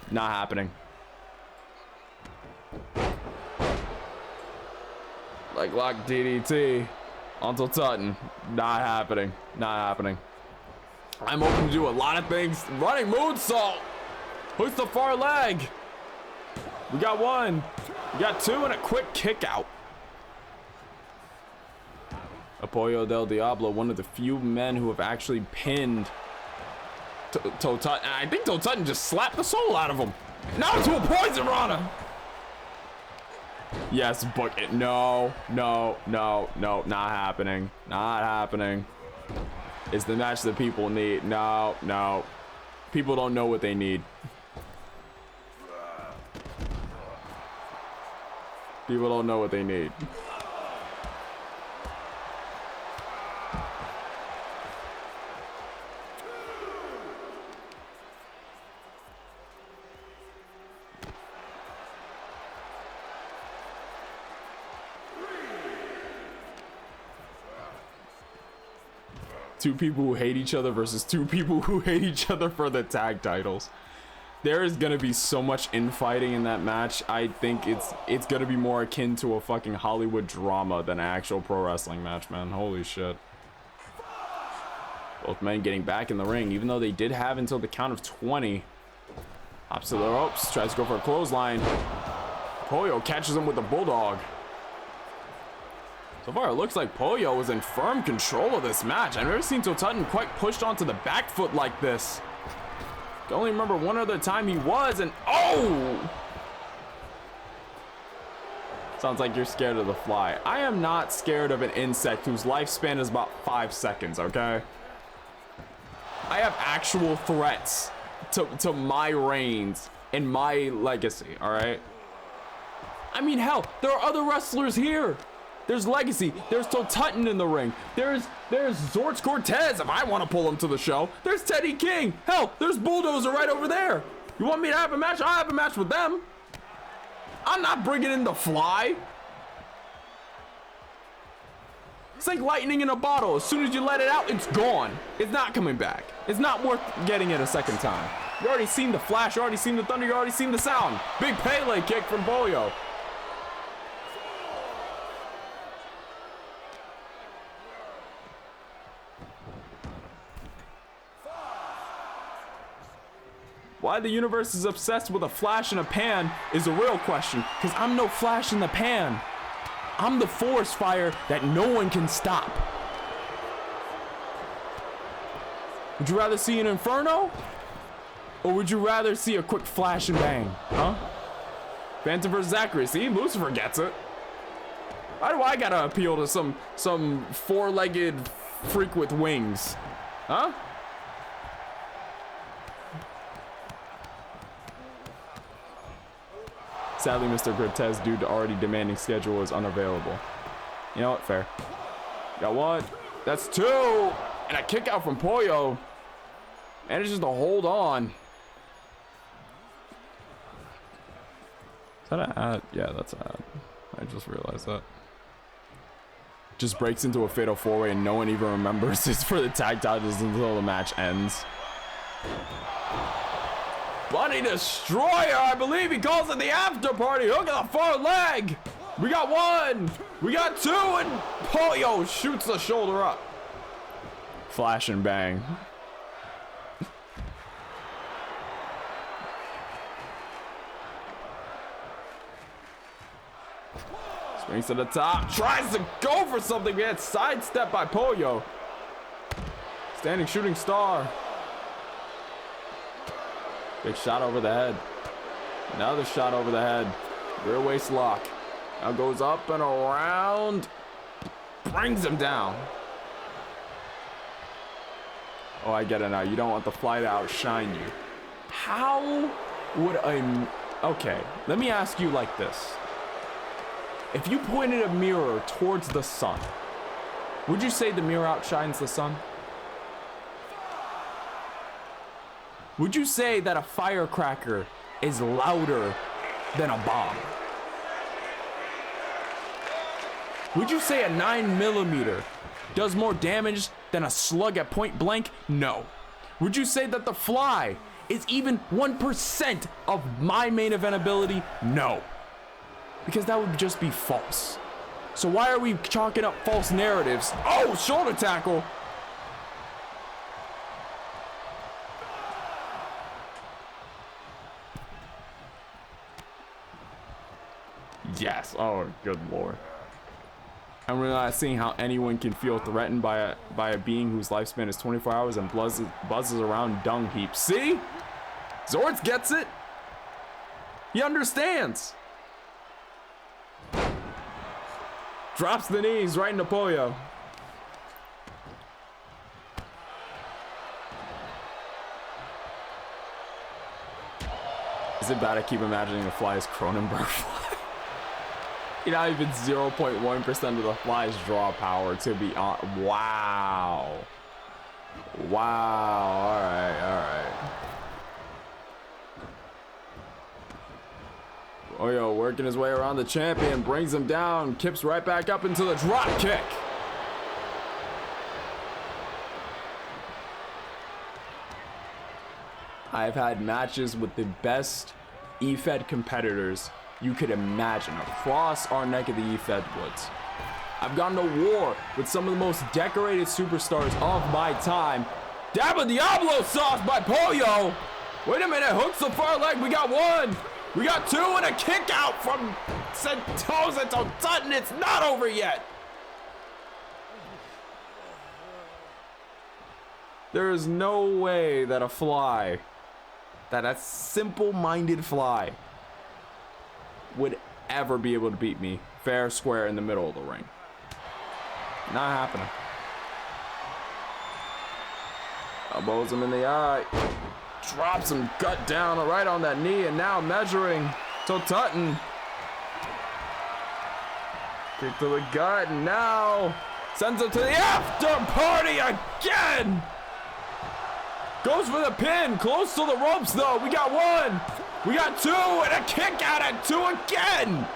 Not happening. Like lock DDT onto Tutton. Not happening. Not happening. I'm open to do a lot of things. Running moonsault. Who's the far leg? We got one. We got two and a quick kick out. Pollo Del Diablo, one of the few men who have actually pinned Tutton. I think Tutton just slapped the soul out of him. Now to a poison rana. Yes, book it. No, not happening. Not happening. It's the match that people need. No. People don't know what they need. People don't know what they need. Two people who hate each other versus two people who hate each other for the tag titles. There is gonna be so much infighting in that match. I think it's gonna be more akin to a fucking Hollywood drama than an actual pro wrestling match, man. Holy shit. Both men getting back in the ring, even though they did have until the count of 20. Hops to the ropes, tries to go for a clothesline. Pollo catches him with a bulldog. So far, it looks like Pollo is in firm control of this match. I've never seen Tutton quite pushed onto the back foot like this. I can only remember one other time he was, and oh! Sounds like you're scared of the Fly. I am not scared of an insect whose lifespan is about 5 seconds, okay? I have actual threats to my reigns and my legacy, all right? I mean, hell, there are other wrestlers here. There's Legacy. There's Tutton in the ring. There's Zortz Cortez if I want to pull him to the show. There's Teddy King. Hell, there's Bulldozer right over there. You want me to have a match? I'll have a match with them. I'm not bringing in the Fly. It's like lightning in a bottle. As soon as you let it out, it's gone. It's not coming back. It's not worth getting it a second time. You already seen the flash, you already seen the thunder, you already seen the sound. Big Pele kick from Pollo. Why the universe is obsessed with a flash in a pan is a real question, because I'm no flash in the pan. I'm the forest fire that no one can stop. Would you rather see an inferno? Or would you rather see a quick flash and bang? Huh? Phantom versus accuracy. Lucifer gets it. Why do I gotta appeal to some four-legged freak with wings? Huh? Sadly, Mr. Cortez, due to already demanding schedule, is unavailable. You know what? Fair. Got one. That's two. And a kick out from Pollo. Manages to hold on. Is that an ad? Yeah, that's an ad. I just realized that. Just breaks into a fatal four-way and no one even remembers it's for the tag titles until the match ends. Bunny Destroyer, I believe he calls it the after party. Hook at the far leg. We got one. We got two, and Pollo shoots the shoulder up. Flash and bang. Swings to the top. Tries to go for something. We had sidestepped by Pollo. Standing shooting star. Big shot over the head. Another shot over the head. Rear waist lock. Now goes up and around. Brings him down. Oh, I get it now. You don't want the fly to outshine you. How would I... Okay, let me ask you like this. If you pointed a mirror towards the sun, would you say the mirror outshines the sun? Would you say that a firecracker is louder than a bomb? Would you say a 9mm does more damage than a slug at point blank? No. Would you say that the fly is even 1% of my main event ability? No. Because that would just be false. So why are we chalking up false narratives? Oh, shoulder tackle. Yes. Oh, good lord. And we're not seeing how anyone can feel threatened by a being whose lifespan is 24 hours and buzzes around dung heaps. See? Zords gets it. He understands. Drops the knees right into Pollo. Is it bad I keep imagining the fly is Cronenberg fly? Not even 0.1% of the fly's draw power to be on. Wow. Wow. All right. Pollo working his way around the champion, brings him down, kips right back up into the drop kick. I've had matches with the best EFED competitors you could imagine across our neck of the EFED woods. I've gone to war with some of the most decorated superstars of my time. Dabba Diablo sauce by Pollo. Wait a minute, hooks the far leg. We got one. We got two and a kick out from Sentosa to Sutton. It's not over yet. There is no way that a fly, that a simple-minded fly, would ever be able to beat me fair, square in the middle of the ring. Not happening. Elbows him in the eye. Drops him gut down right on that knee, and now measuring to Tutton. Kick to the gut, and now sends him to the after party again. Goes for the pin, close to the ropes though. We got one, we got two, and a kick out at two again.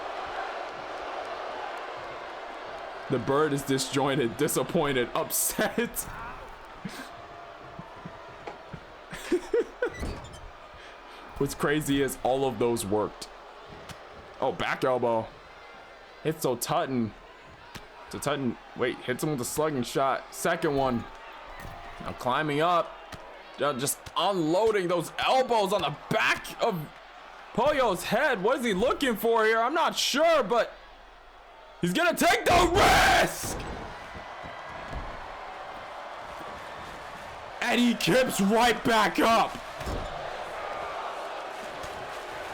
The bird is disjointed, disappointed, upset. What's crazy is all of those worked. Oh, back elbow. Hits Tutton. Tutton, wait, hits him with a slugging shot. Second one. Now climbing up. Just unloading those elbows on the back of Pollo's head. What is he looking for here? I'm not sure, but he's gonna take the risk! And he kips right back up.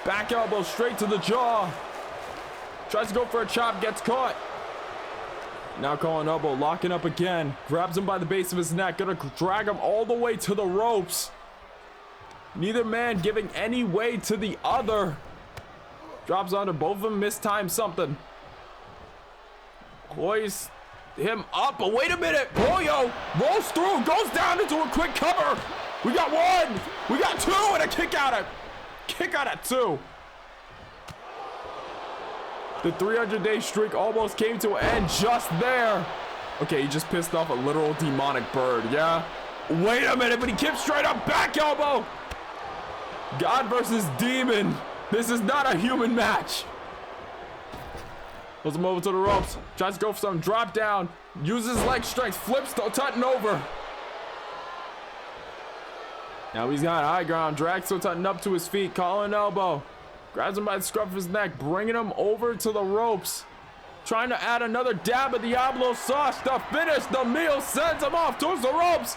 Back elbow straight to the jaw. Tries to go for a chop, gets caught. Now calling elbow, locking up again. Grabs him by the base of his neck. Gonna drag him all the way to the ropes. Neither man giving any way to the other. Drops onto both of them, mistime something. Hoist him up, but wait a minute. Pollo rolls through, goes down into a quick cover. We got one, we got two, and a kick out at two. The 300-day streak almost came to an end just there. Okay, he just pissed off a literal demonic bird, yeah? Wait a minute, but he kicked straight up, back elbow. God versus demon. This is not a human match. Pulls him over to the ropes. Tries to go for some drop down. Uses leg strength, flips Tutton over. Now he's got high ground, drags Tutton up to his feet, calling elbow. Grabs him by the scruff of his neck, bringing him over to the ropes. Trying to add another dab of Diablo sauce to finish the meal. Sends him off towards the ropes.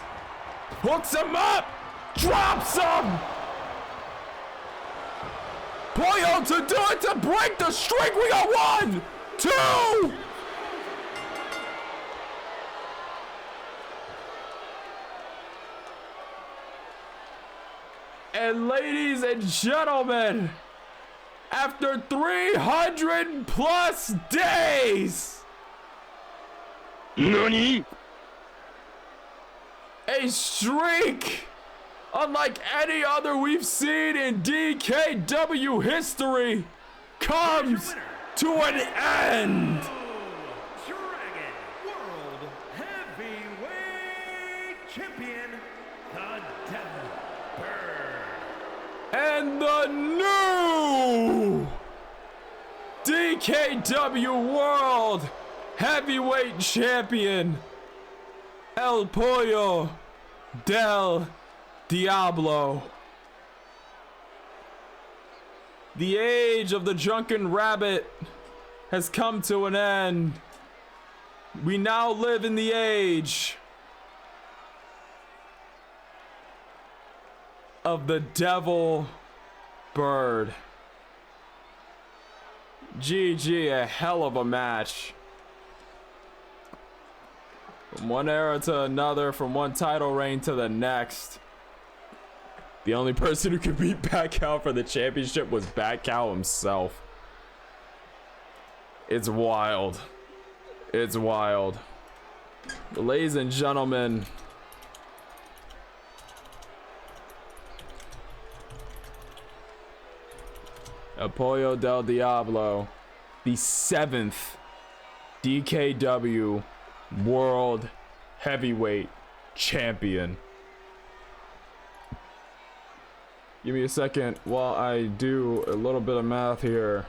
Hooks him up. Drops him. Pollo to do it to break the streak. We got 1, 2. And ladies and gentlemen, after 300 plus days, NANI? A streak unlike any other we've seen in DKW history comes to an end. Dragon World Heavyweight Champion, the Devil Bird. And the new DKW World Heavyweight Champion, El Pollo del Diablo. The age of the drunken rabbit has come to an end. We now live in the age of the Devil Bird. GG, a hell of a match. From one era to another, from one title reign to the next. The only person who could beat Pacquiao for the championship was Pacquiao himself. It's wild. It's wild. But ladies and gentlemen, El Pollo del Diablo, the 7th DKW World Heavyweight Champion. Give me a second while I do a little bit of math here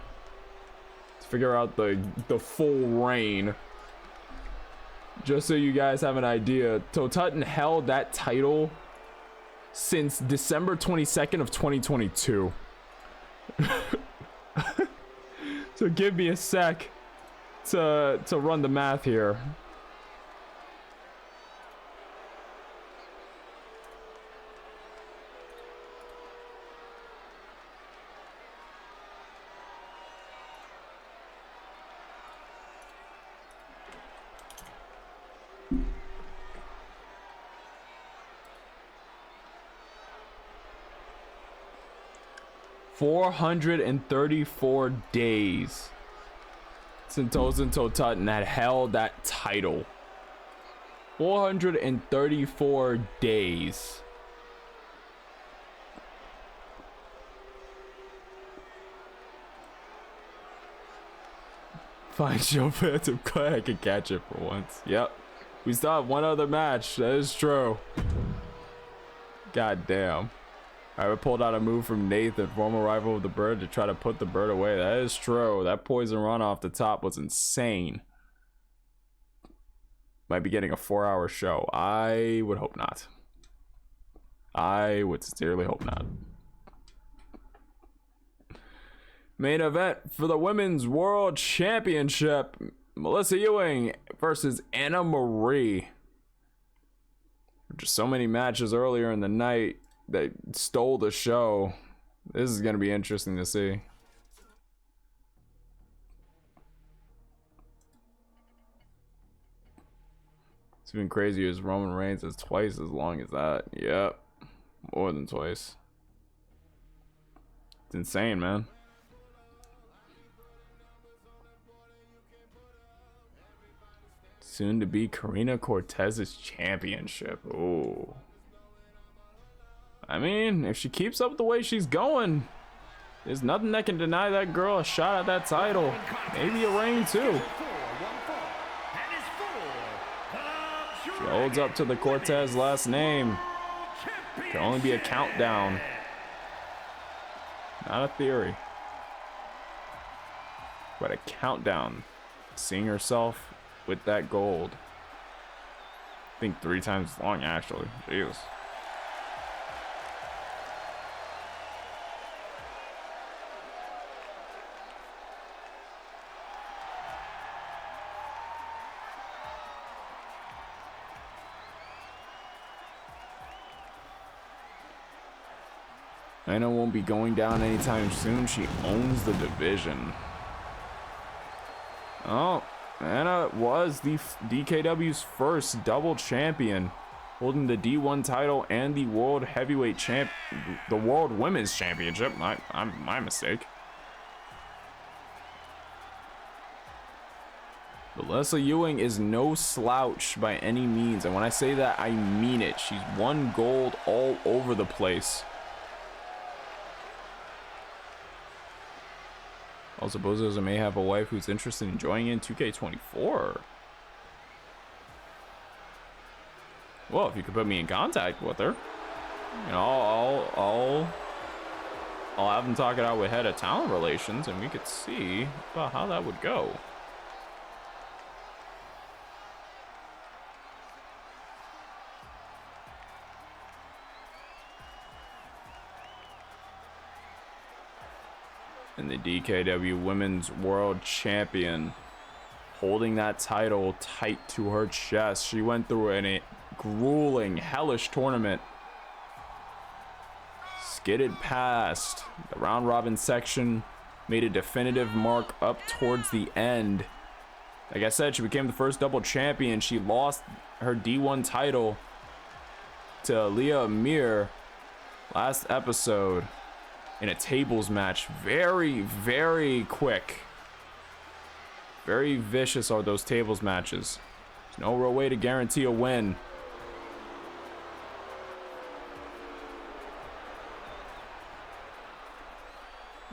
to figure out the full reign. Just so you guys have an idea, Tutton held that title since December 22nd of 2022. So give me a sec to run the math here. $434 days since Tosin Tutton had held that title. 434 days. Fine, Joe Phantom. Glad I can catch it for once. Yep. We still have one other match. That is true. God damn. I pulled out a move from Nathan, former rival of the bird, to try to put the bird away. That is true. That poison run off the top was insane. Might be getting a 4-hour show. I would hope not. I would sincerely hope not. Main event for the Women's World Championship. Melissa Ewing versus Anna Marie. Just so many matches earlier in the night that stole the show. This is going to be interesting to see. It's even crazier as Roman Reigns is twice as long as that. Yep. More than twice. It's insane, man. Soon to be Karina Cortez's championship. Oh. I mean, if she keeps up the way she's going, there's nothing that can deny that girl a shot at that title. Maybe a reign too. She holds up to the Cortez last name. Can only be a countdown. Not a theory. But a countdown. Seeing herself with that gold. I think 3 times as long, actually. Jesus. Anna won't be going down anytime soon. She owns the division. Oh, Anna was the DKW's first double champion, holding the D1 title and the World Heavyweight the World Women's Championship. My mistake. Melissa Ewing is no slouch by any means, and when I say that, I mean it. She's won gold all over the place. Also, Bozos may have a wife who's interested in joining in 2K24. Well, if you could put me in contact with her, you know, I'll have them talk it out with head of talent relations, and we could see about how that would go. And the DKW Women's World Champion, holding that title tight to her chest. She went through a grueling, hellish tournament. Skidded past the round robin section, made a definitive mark up towards the end. Like I said, she became the first double champion. She lost her D1 title to Leah Amir last episode in a tables match. Very, very quick. Very vicious are those tables matches. There's no real way to guarantee a win.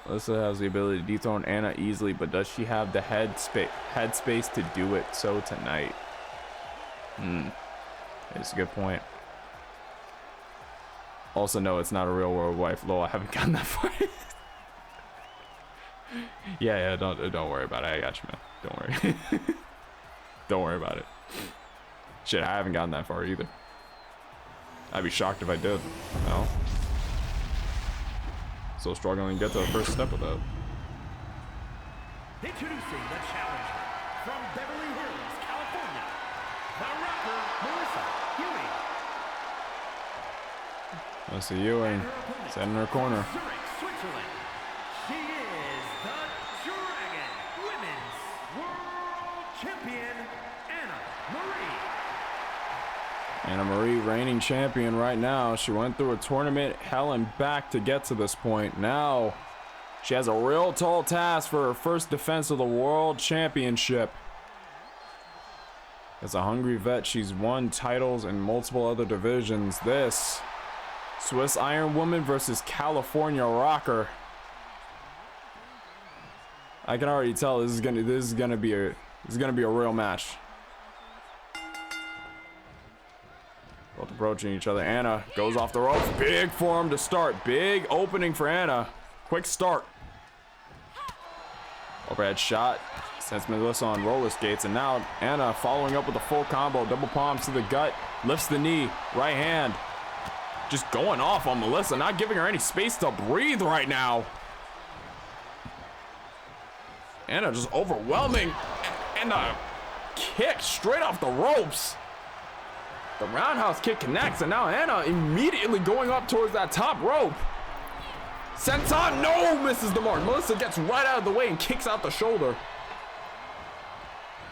Melissa has the ability to dethrone Anna easily, but does she have the head space to do it so tonight? It's a good point. Also, no, it's not a real world wife. Lol, I haven't gotten that far. yeah, don't worry about it. I got you, man. Don't worry. Don't worry about it. Shit, I haven't gotten that far either. I'd be shocked if I did. No. Still struggling to get to the first step of that. Introducing the challenger from Beverly Hills, California, the rapper Melissa Ewing. Melissa Ewing, set in her corner. Zurich, Switzerland. She is the Dragon Women's World Champion, Anna Marie. Anna Marie, reigning champion right now. She went through a tournament, hell and back to get to this point. Now, she has a real tall task for her first defense of the World Championship. As a hungry vet, she's won titles in multiple other divisions. This, Swiss Iron Woman versus California Rocker. I can already tell this is gonna be a real match. Both approaching each other. Anna goes off the ropes. Big form to start. Big opening for Anna. Quick start. Overhead shot. Sends Melissa on roller skates. And now Anna following up with a full combo. Double palms to the gut. Lifts the knee. Right hand. Just going off on Melissa. Not giving her any space to breathe right now. Anna just overwhelming. And a kick straight off the ropes. The roundhouse kick connects, and now Anna immediately going up towards that top rope. Senton, no, misses the mark. Melissa gets right out of the way and kicks out the shoulder.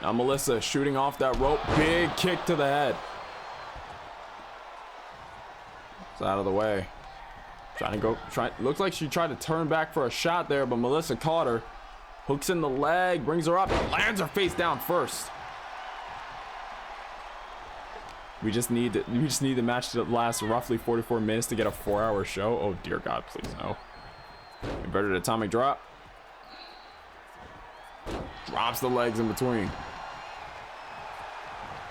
Now Melissa shooting off that rope. Big kick to the head. It's out of the way. Looks like she tried to turn back for a shot there, but Melissa caught her. Hooks in the leg, brings her up, lands her face down first. We just need the match to last roughly 44 minutes to get a 4-hour show. Oh dear God, please no. Inverted atomic drop. Drops the legs in between.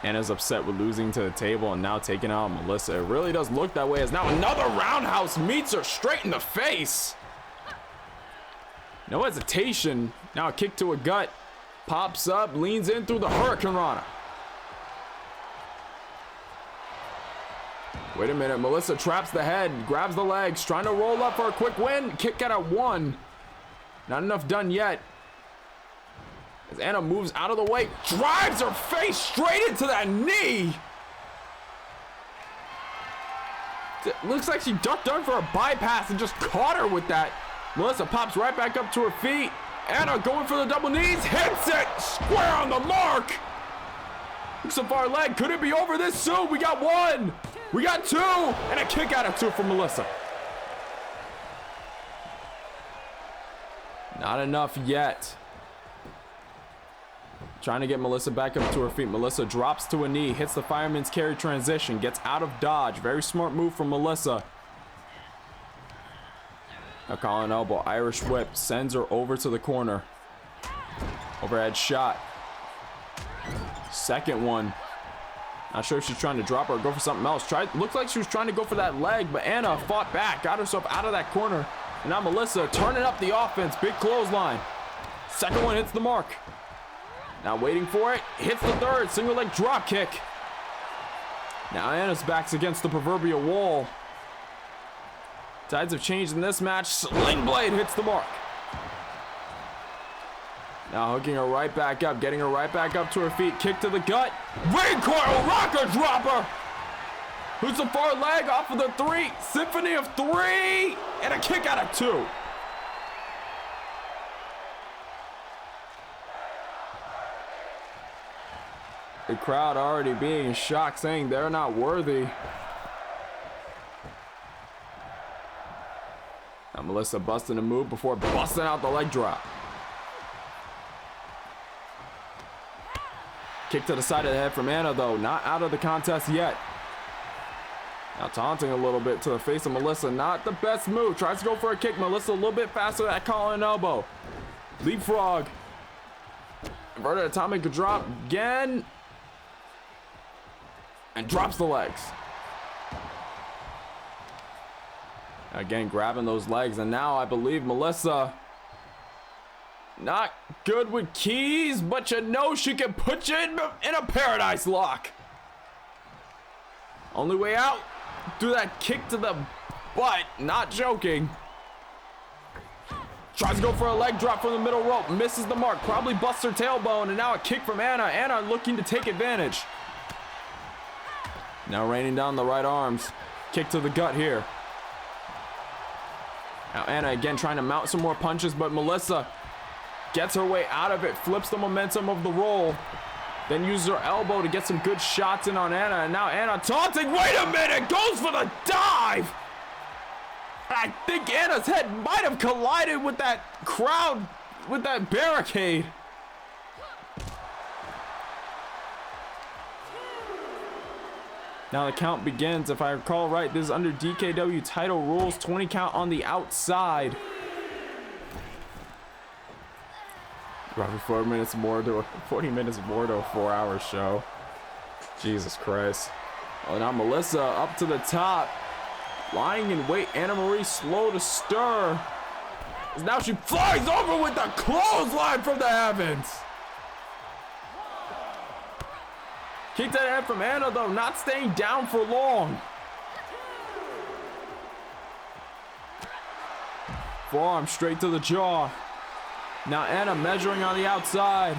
Anna's upset with losing to the table and now taking out Melissa. It really does look that way as now another roundhouse meets her straight in the face. No hesitation. Now a kick to a gut. Pops up, leans in through the Hurricane Rana. Wait a minute, Melissa traps the head, grabs the legs, trying to roll up for a quick win. Kick out at 1. Not enough done yet. As Anna moves out of the way, drives her face straight into that knee. It looks like she ducked down for a bypass and just caught her with that. Melissa pops right back up to her feet. Anna going for the double knees, hits it, square on the mark. Looks a far leg, could it be over this soon? We got 1. We got 2, and a kick out of 2 from Melissa. Not enough yet. Trying to get Melissa back up to her feet. Melissa drops to a knee, hits the fireman's carry transition, gets out of dodge. Very smart move from Melissa. A collar elbow, Irish whip, sends her over to the corner. Overhead shot. Second one. Not sure if she's trying to drop her or go for something else. Looked like she was trying to go for that leg, but Anna fought back, got herself out of that corner. And now Melissa turning up the offense. Big clothesline. Second one hits the mark. Now waiting for it. Hits the third. Single leg drop kick. Now Anna's back's against the proverbial wall. Tides have changed in this match. Sling blade hits the mark. Now hooking her right back up, getting her right back up to her feet. Kick to the gut. Recoil rocker dropper. Who's the far leg off of the 3. Symphony of 3. And a kick out of 2. The crowd already being in shock, saying they're not worthy. Now Melissa busting a move before busting out the leg drop. Kick to the side of the head from Anna, though. Not out of the contest yet. Now taunting a little bit to the face of Melissa. Not the best move. Tries to go for a kick. Melissa a little bit faster. That collar and elbow. Leapfrog. Inverted atomic drop again. And drops the legs. Again, grabbing those legs. And now I believe Melissa... not good with keys, but you know she can put you in a paradise lock. Only way out, do that kick to the butt. Not joking. Tries to go for a leg drop from the middle rope. Misses the mark. Probably busts her tailbone. And now a kick from Anna. Anna looking to take advantage. Now raining down the right arms. Kick to the gut here. Now Anna again trying to mount some more punches, but Melissa gets her way out of it, flips the momentum of the roll, then uses her elbow to get some good shots in on Anna, and now Anna taunting. Wait a minute, goes for the dive. I think Anna's head might have collided with that crowd, with that barricade. Now the count begins. If I recall right, this is under DKW title rules, 20 count on the outside. Roughly 40 minutes more to a 4-hour show. Jesus Christ. Oh, now Melissa up to the top. Lying in wait. Anna Marie slow to stir. Now she flies over with the clothesline from the heavens. Kick that head from Anna, though, not staying down for long. Forearm straight to the jaw. Now Anna measuring on the outside.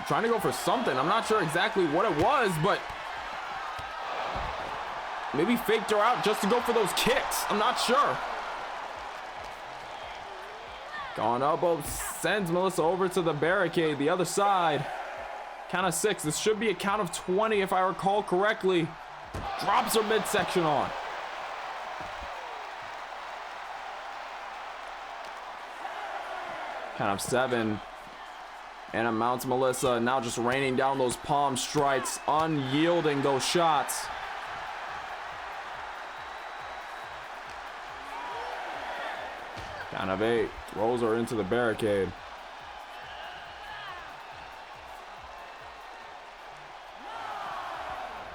Trying to go for something. I'm not sure exactly what it was, but maybe faked her out just to go for those kicks. I'm not sure. Gone elbow sends Melissa over to the barricade, the other side. Count of 6. This should be a count of 20 if I recall correctly. Drops her midsection on. Count of 7. Anna mounts Melissa, now just raining down those palm strikes, unyielding those shots. Count of 8, throws her into the barricade.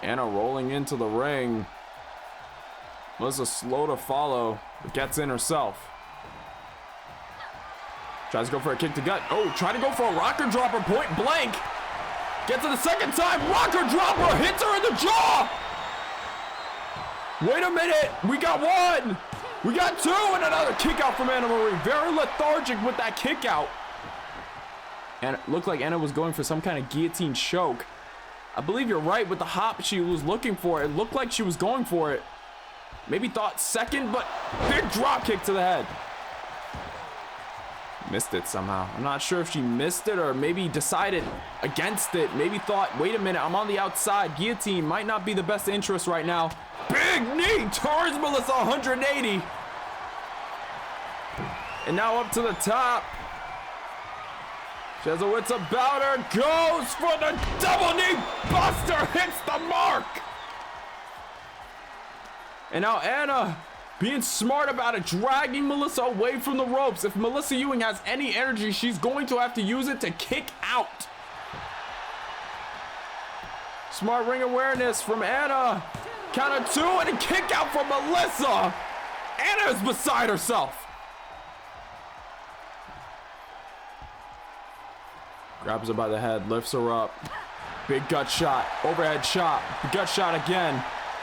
Anna rolling into the ring. Melissa slow to follow, but gets in herself. Tries to go for a kick to gut. Oh, trying to go for a rocker dropper, point blank. Gets it the second time, rocker dropper, hits her in the jaw. Wait a minute, we got 1. We got 2, and another kick out from Anna Marie. Very lethargic with that kick out. And it looked like Anna was going for some kind of guillotine choke. I believe you're right with the hop she was looking for. It looked like she was going for it. Maybe thought second, but big drop kick to the head. Missed it somehow. I'm not sure if she missed it or maybe decided against it. Maybe thought, wait a minute, I'm on the outside. Guillotine might not be the best interest right now. Big knee turns Melissa 180. And now up to the top. She has her wits about her. Goes for the double knee buster. Hits the mark. And now Anna being smart about it, dragging Melissa away from the ropes. If Melissa Ewing has any energy, she's going to have to use it to kick out. Smart ring awareness from Anna. Count of 2 and a kick out from Melissa. Anna is beside herself. Grabs her by the head, lifts her up. Big gut shot, overhead shot, gut shot again.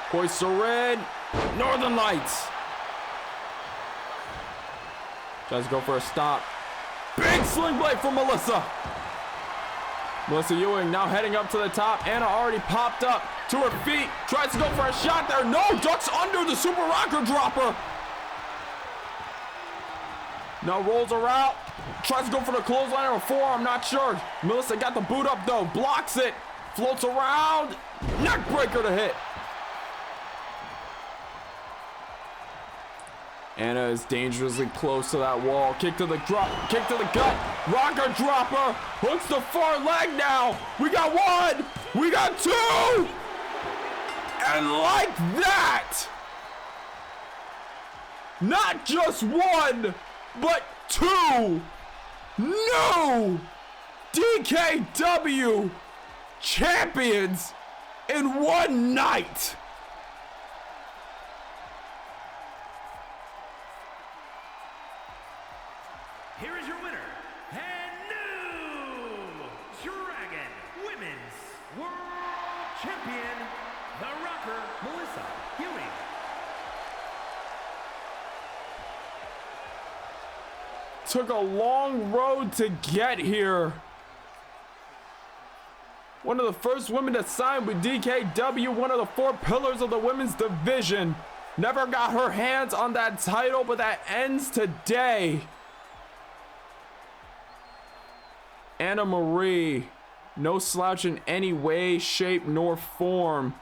Hoists her in. Northern Lights. Tries to go for a stop. Big sling blade from Melissa. Melissa Ewing now heading up to the top. Anna already popped up to her feet. Tries to go for a shot there. No, ducks under the super rocker dropper. Now rolls her out. Tries to go for the clothesline or forearm, not sure. Melissa got the boot up though. Blocks it. Floats around. Neck breaker to hit. Anna is dangerously close to that wall. Kick to the drop, kick to the gut. Rocker dropper. Hooks the far leg now. We got 1. We got 2. And like that, not just 1, but 2 new DKW champions in one night. Here is your winner and new Dragon Women's World Champion, the Rocker, Melissa Ewing. Took a long road to get here. One of the first women to sign with DKW, one of the 4 pillars of the women's division. Never got her hands on that title, but that ends today. Anna Marie, no slouch in any way, shape, nor form.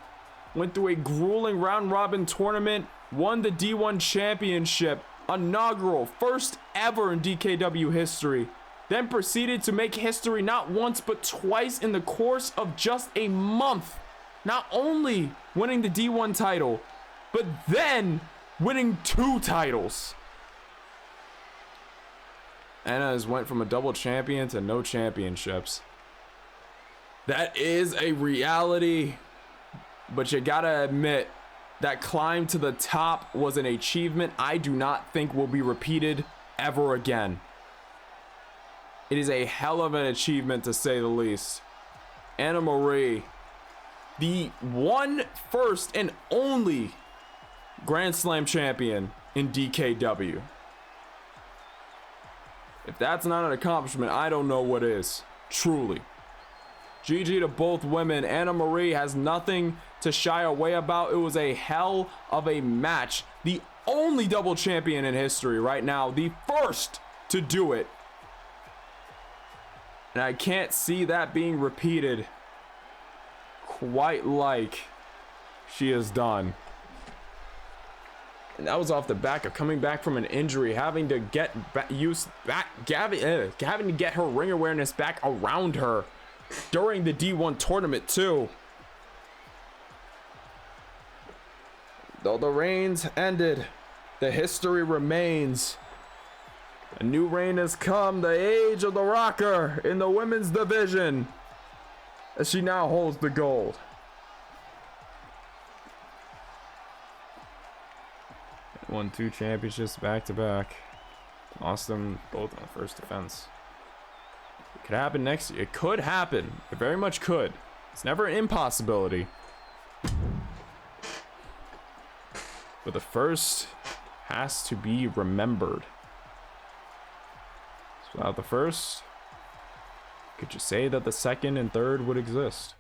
Went through a grueling round-robin tournament, won the D1 championship, inaugural, first ever in DKW history. Then proceeded to make history not once but twice in the course of just a month. Not only winning the D1 title, but then winning 2 titles. Anna has went from a double champion to no championships. That is a reality, but you gotta admit that climb to the top was an achievement I do not think will be repeated ever again. It is a hell of an achievement, to say the least. Anna Marie, the first and only Grand Slam champion in DKW. If that's not an accomplishment, I don't know what is. Truly. GG to both women. Anna Marie has nothing to shy away about. It was a hell of a match. The only double champion in history right now. The first to do it. And I can't see that being repeated quite like she has done. And that was off the back of coming back from an injury, having to get having to get her ring awareness back around her during the D1 tournament too. Though the reigns ended, the history remains. A new reign has come, the age of the rocker in the women's division, as she now holds the gold. Won 2 championships back to back. Lost them both on the first defense. It could happen next year. It could happen. It very much could. It's never an impossibility. But the first has to be remembered. So without the first, could you say that the second and third would exist?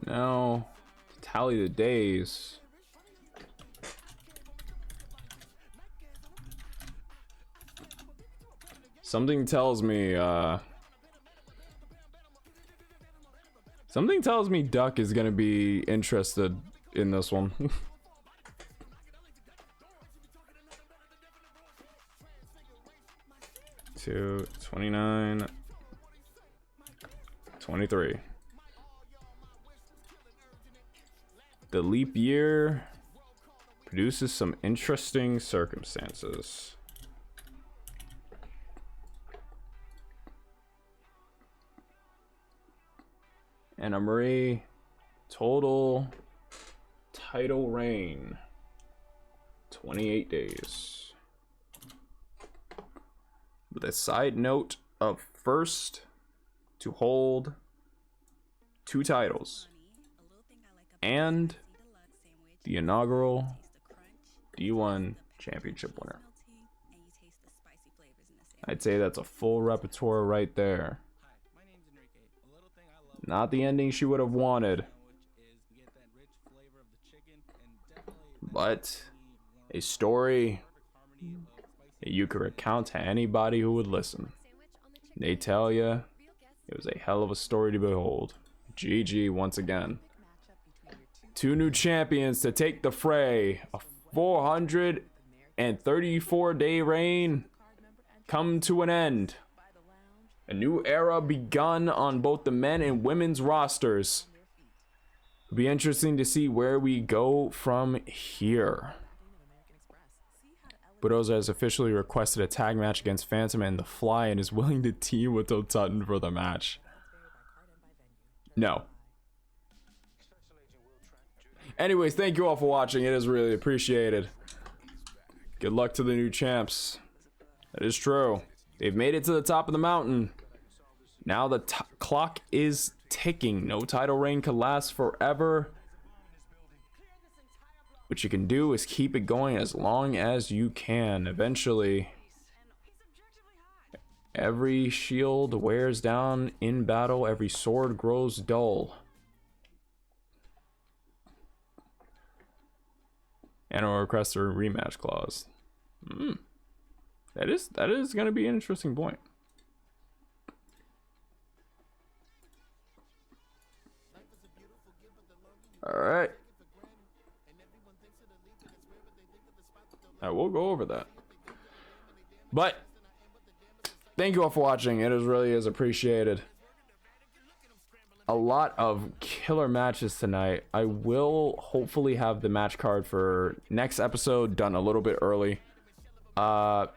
Now, to tally the days. Something tells me, Duck is gonna be interested in this one. 2, 29, 23. The leap year produces some interesting circumstances. Anna Marie, total title reign, 28 days. With a side note of first to hold 2 titles and the inaugural D1 championship winner. I'd say that's a full repertoire right there. Not the ending she would have wanted, but a story that you could recount to anybody who would listen. They tell you it was a hell of a story to behold. GG once again. 2 new champions to take the fray. A 434-day reign come to an end. A new era begun on both the men and women's rosters. It'll be interesting to see where we go from here. Budoza has officially requested a tag match against Phantom and The Fly and is willing to team with Totutton for the match. No. Anyways, thank you all for watching. It is really appreciated. Good luck to the new champs. That is true. They've made it to the top of the mountain. Now the clock is ticking. No title reign could last forever. what you can do is keep it going as long as you can. Eventually, every shield wears down in battle, every sword grows dull. And or request a rematch clause. That is going to be an interesting point. All right. I will go over that. But thank you all for watching. It really is appreciated. A lot of killer matches tonight. I will hopefully have the match card for next episode done a little bit early. For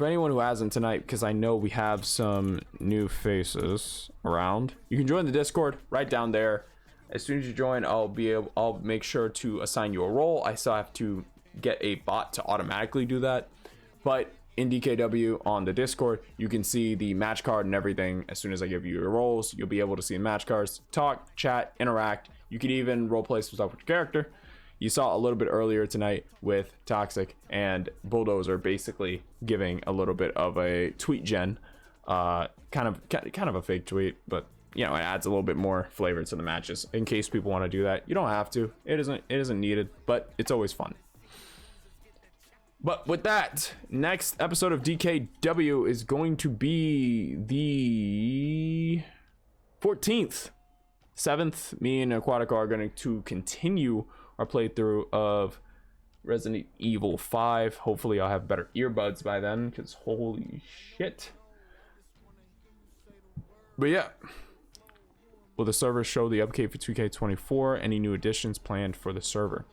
anyone who hasn't tonight, because I know we have some new faces around, you can join the Discord right down there. As soon as you join, I'll make sure to assign you a role. I still have to get a bot to automatically do that, but in DKW on the Discord, you can see the match card and everything. As soon as I give you your roles, you'll be able to see the match cards, talk, chat, interact. You can even roleplay some stuff with your character. You saw a little bit earlier tonight with Toxic and Bulldozer basically giving a little bit of a tweet gen, kind of a fake tweet, but you know, it adds a little bit more flavor to the matches in case people want to do that. You don't have to. It isn't needed, but it's always fun. But with that, next episode of DKW is going to be the 14th. 7th, me and Aquatico are going to continue our playthrough of Resident Evil 5. Hopefully I'll have better earbuds by then, because holy shit. But yeah. Will the server show the update for 2K24? Any new additions planned for the server?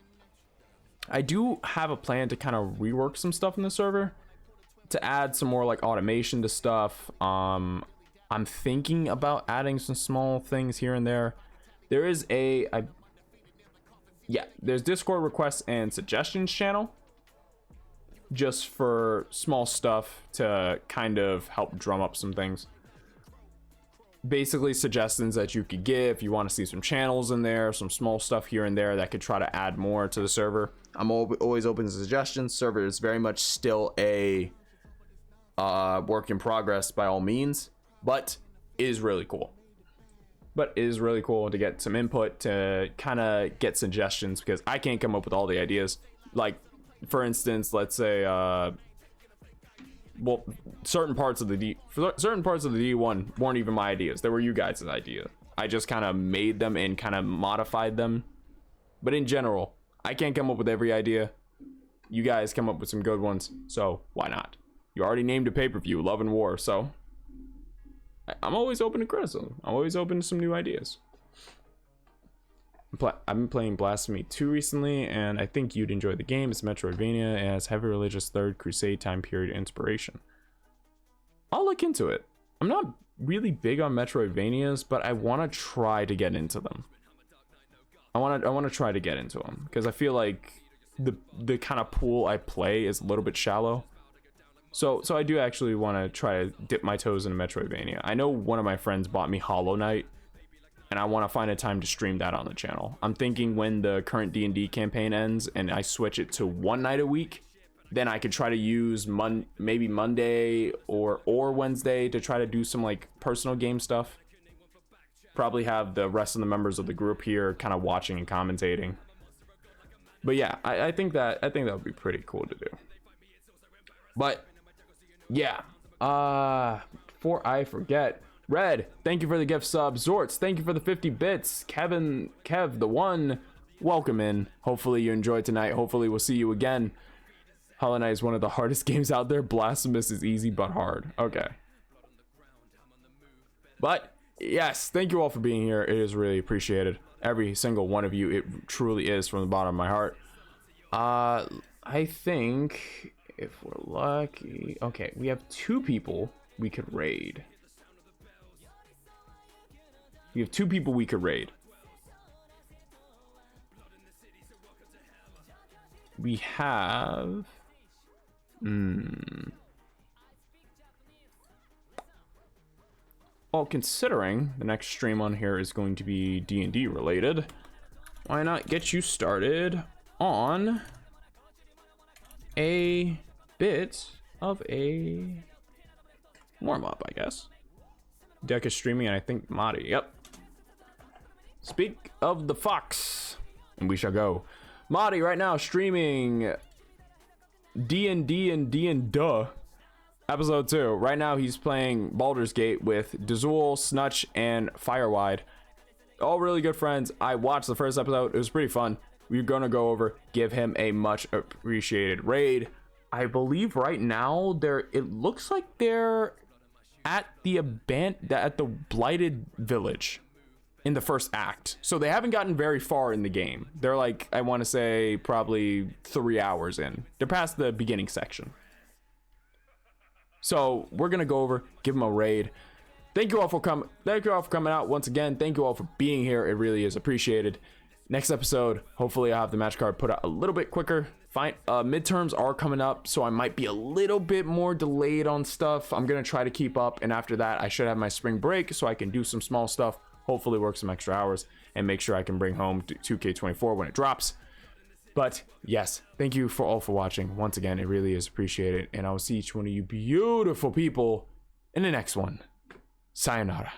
I do have a plan to kind of rework some stuff in the server to add some more like automation to stuff. I'm thinking about adding some small things here and there. There is there's Discord requests and suggestions channel just for small stuff to kind of help drum up some things. Basically suggestions that you could give. You want to see some channels in there, some small stuff here and there that could try to add more to the server. I'm always open to suggestions. Server is very much still a work in progress by all means, but it is really cool. But it is really cool to get some input, to kind of get suggestions, because I can't come up with all the ideas. Like, for instance, let's say well, certain parts of the D1 weren't even my ideas. They were you guys' idea. I just kind of made them and kind of modified them. But in general, I can't come up with every idea. You guys come up with some good ones, so why not? You already named a pay-per-view, Love and War, so I'm always open to criticism. I'm always open to some new ideas. I've been playing Blasphemy 2 recently, and I think you'd enjoy the game. It's Metroidvania and has heavy religious Third Crusade time period inspiration. I'll look into it. I'm not really big on Metroidvanias, but I want to try to get into them. I want to try to get into them because I feel like the kind of pool I play is a little bit shallow. So I do actually want to try to dip my toes in Metroidvania. I know one of my friends bought me Hollow Knight, and I want to find a time to stream that on the channel. I'm thinking when the current D&D campaign ends and I switch it to one night a week, then I could try to use maybe Monday or Wednesday to try to do some like personal game stuff. Probably have the rest of the members of the group here kind of watching and commentating. But yeah, I think that would be pretty cool to do. But yeah, before I forget, Red, thank you for the gift sub. Zorts, thank you for the 50 bits. Kev, the one, welcome in. Hopefully you enjoyed tonight. Hopefully we'll see you again. Hollow Knight is one of the hardest games out there. Blasphemous is easy but hard. Okay. But yes, thank you all for being here. It is really appreciated. Every single one of you. It truly is from the bottom of my heart. I think if we're lucky. Okay, we have 2 people we could raid. We have 2 people we could raid. We have... Well, considering the next stream on here is going to be D&D related, why not get you started on a bit of a warm-up, I guess. Deck is streaming, and I think Madi. Yep. Speak of the Fox, and we shall go. Madi right now streaming D&D and D&Duh episode 2. Right now he's playing Baldur's Gate with Dazul, Snutch, and Firewide. All really good friends. I watched the first episode. It was pretty fun. We're gonna go over, give him a much appreciated raid. I believe right now it looks like they're at the blighted village in the first act. So they haven't gotten very far in the game. They're like, I want to say probably 3 hours in. They're past the beginning section. So we're gonna go over, give them a raid. Thank you all for coming. Thank you all for coming out once again. Thank you all for being here. It really is appreciated. Next episode, hopefully I'll have the match card put out a little bit quicker. Fine. Midterms are coming up, so I might be a little bit more delayed on stuff. I'm gonna try to keep up, and after that I should have my spring break so I can do some small stuff, hopefully work some extra hours, and make sure I can bring home 2K24 when it drops. But yes, thank you all for watching once again. It really is appreciated, and I will see each one of you beautiful people in the next one. Sayonara.